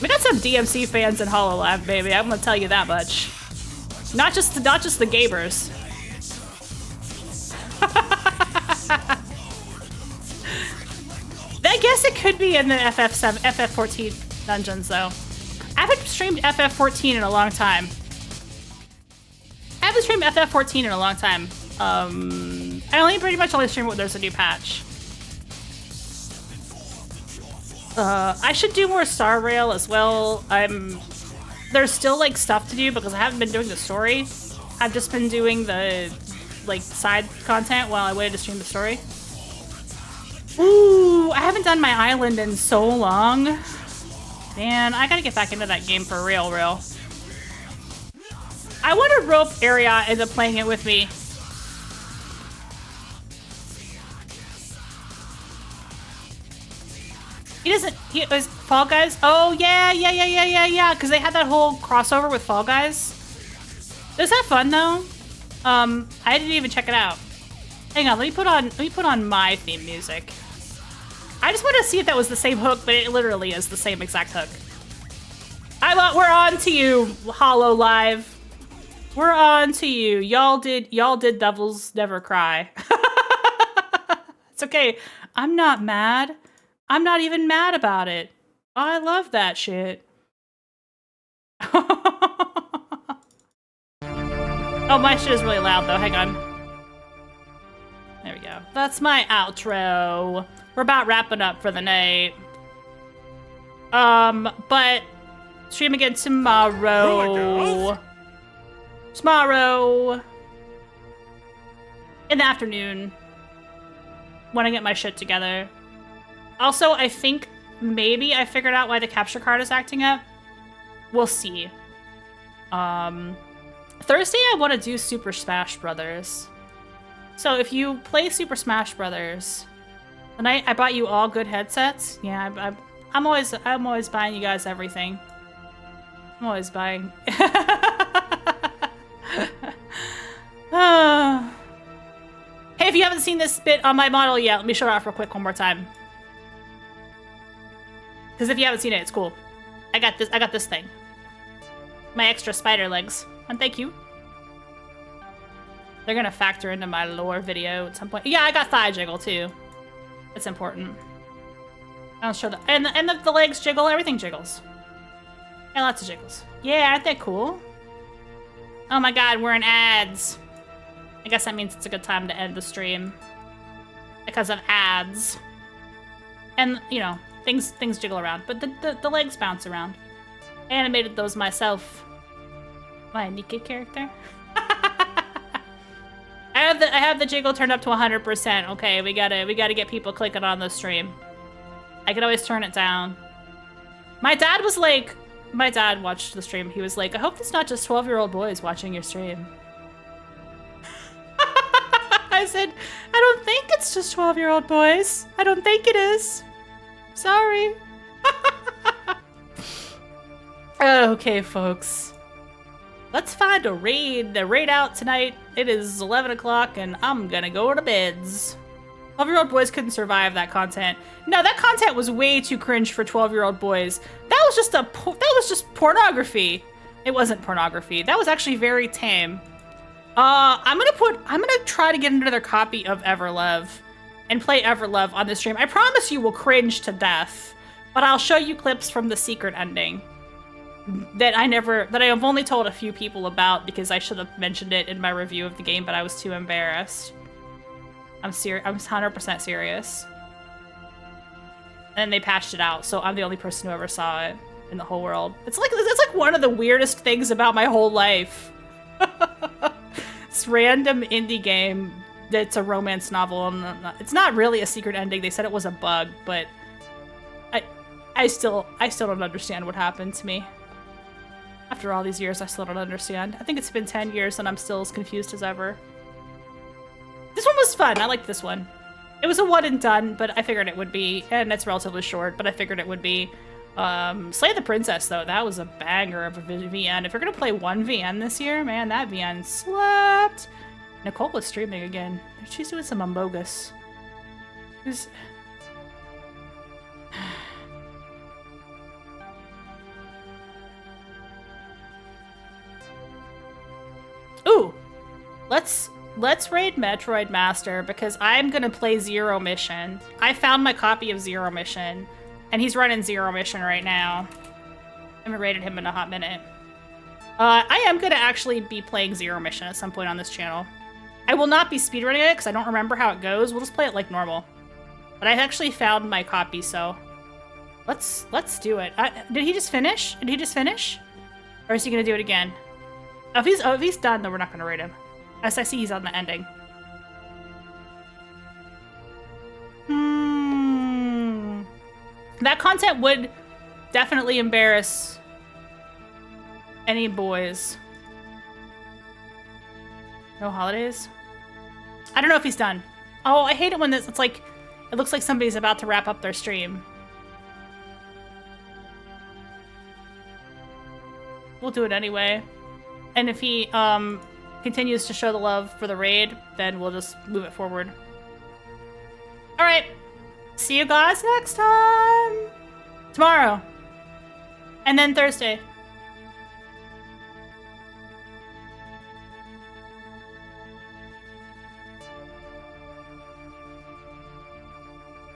We got some DMC fans in HoloLive, baby. I'm gonna tell you that much. Not just the Gabers. I guess it could be in the FF14 dungeons, though. I haven't streamed FF14 in a long time. I only pretty much only stream when there's a new patch. I should do more Star Rail as well. There's still like stuff to do because I haven't been doing the story. I've just been doing the like side content while I waited to stream the story. Ooh, I haven't done my island in so long. Man, I gotta get back into that game for real. I want to rope Area into playing it with me. He was Fall Guys? Oh, yeah, because they had that whole crossover with Fall Guys. Was that fun, though? I didn't even check it out. Hang on, let me put on my theme music. I just want to see if that was the same hook, but it literally is the same exact hook. We're on to you, Holo Live. We're on to you. Y'all did Devils Never Cry. It's okay. I'm not mad. I'm not even mad about it. I love that shit. Oh, my shit is really loud though. Hang on. There we go. That's my outro. We're about wrapping up for the night. But stream again tomorrow. Tomorrow. In the afternoon. When I get my shit together. Also, I think maybe I figured out why the capture card is acting up. We'll see. Thursday I want to do Super Smash Brothers. So if you play Super Smash Brothers, and I bought you all good headsets. Yeah, I'm always buying you guys everything. I'm always buying. Hey, if you haven't seen this bit on my model yet, let me show it off real quick one more time. Because if you haven't seen it, it's cool. I got this thing. My extra spider legs. And thank you. They're gonna factor into my lore video at some point. Yeah, I got thigh jiggle too. It's important. I'll show the and the legs jiggle, everything jiggles. And lots of jiggles. Yeah, aren't they cool? Oh my god, we're in ads. I guess that means it's a good time to end the stream. Because of ads. And, you know, things jiggle around, but the legs bounce around. I animated those myself. My Nike character. I have the jiggle turned up to 100%. Okay, we gotta get people clicking on the stream. I could always turn it down. My dad watched the stream. He was like, I hope it's not just 12-year-old boys watching your stream. I said, I don't think it's just 12-year-old boys. I don't think it is. Sorry. Okay, folks. Let's find a raid out tonight. It is 11 o'clock and I'm gonna go to beds. 12-year-old boys couldn't survive that content. No, that content was way too cringe for 12-year-old boys. That was just pornography. It wasn't pornography. That was actually very tame. I'm gonna try to get another copy of Everlove and play Everlove on the stream. I promise you will cringe to death, but I'll show you clips from the secret ending that I have only told a few people about because I should have mentioned it in my review of the game, but I was too embarrassed. I'm 100% serious. And then they patched it out, so I'm the only person who ever saw it in the whole world. It's like one of the weirdest things about my whole life. This random indie game that's a romance novel. And it's not really a secret ending. They said it was a bug, but I still don't understand what happened to me. After all these years, I still don't understand. I think it's been 10 years and I'm still as confused as ever. This one was fun. I liked this one. It was a one and done, but I figured it would be, and it's relatively short, but I figured it would be. Slay the Princess, though. That was a banger of a VN. If you're going to play one VN this year, man, that VN slept. Nicole was streaming again. She's doing some Amogus. Ooh, let's raid Metroid Master because I'm gonna play Zero Mission. I found my copy of Zero Mission, and he's running Zero Mission right now. I haven't raided him in a hot minute. I am gonna actually be playing Zero Mission at some point on this channel. I will not be speedrunning it because I don't remember how it goes. We'll just play it like normal. But I actually found my copy, so let's do it. Did he just finish? Did he just finish? Or is he gonna do it again? Oh, if he's done, then we're not gonna rate him. As I see, he's on the ending. That content would definitely embarrass any boys. No holidays? I don't know if he's done. Oh, I hate it when it's like, it looks like somebody's about to wrap up their stream. We'll do it anyway. And if he continues to show the love for the raid, then we'll just move it forward. All right. See you guys next time. Tomorrow. And then Thursday.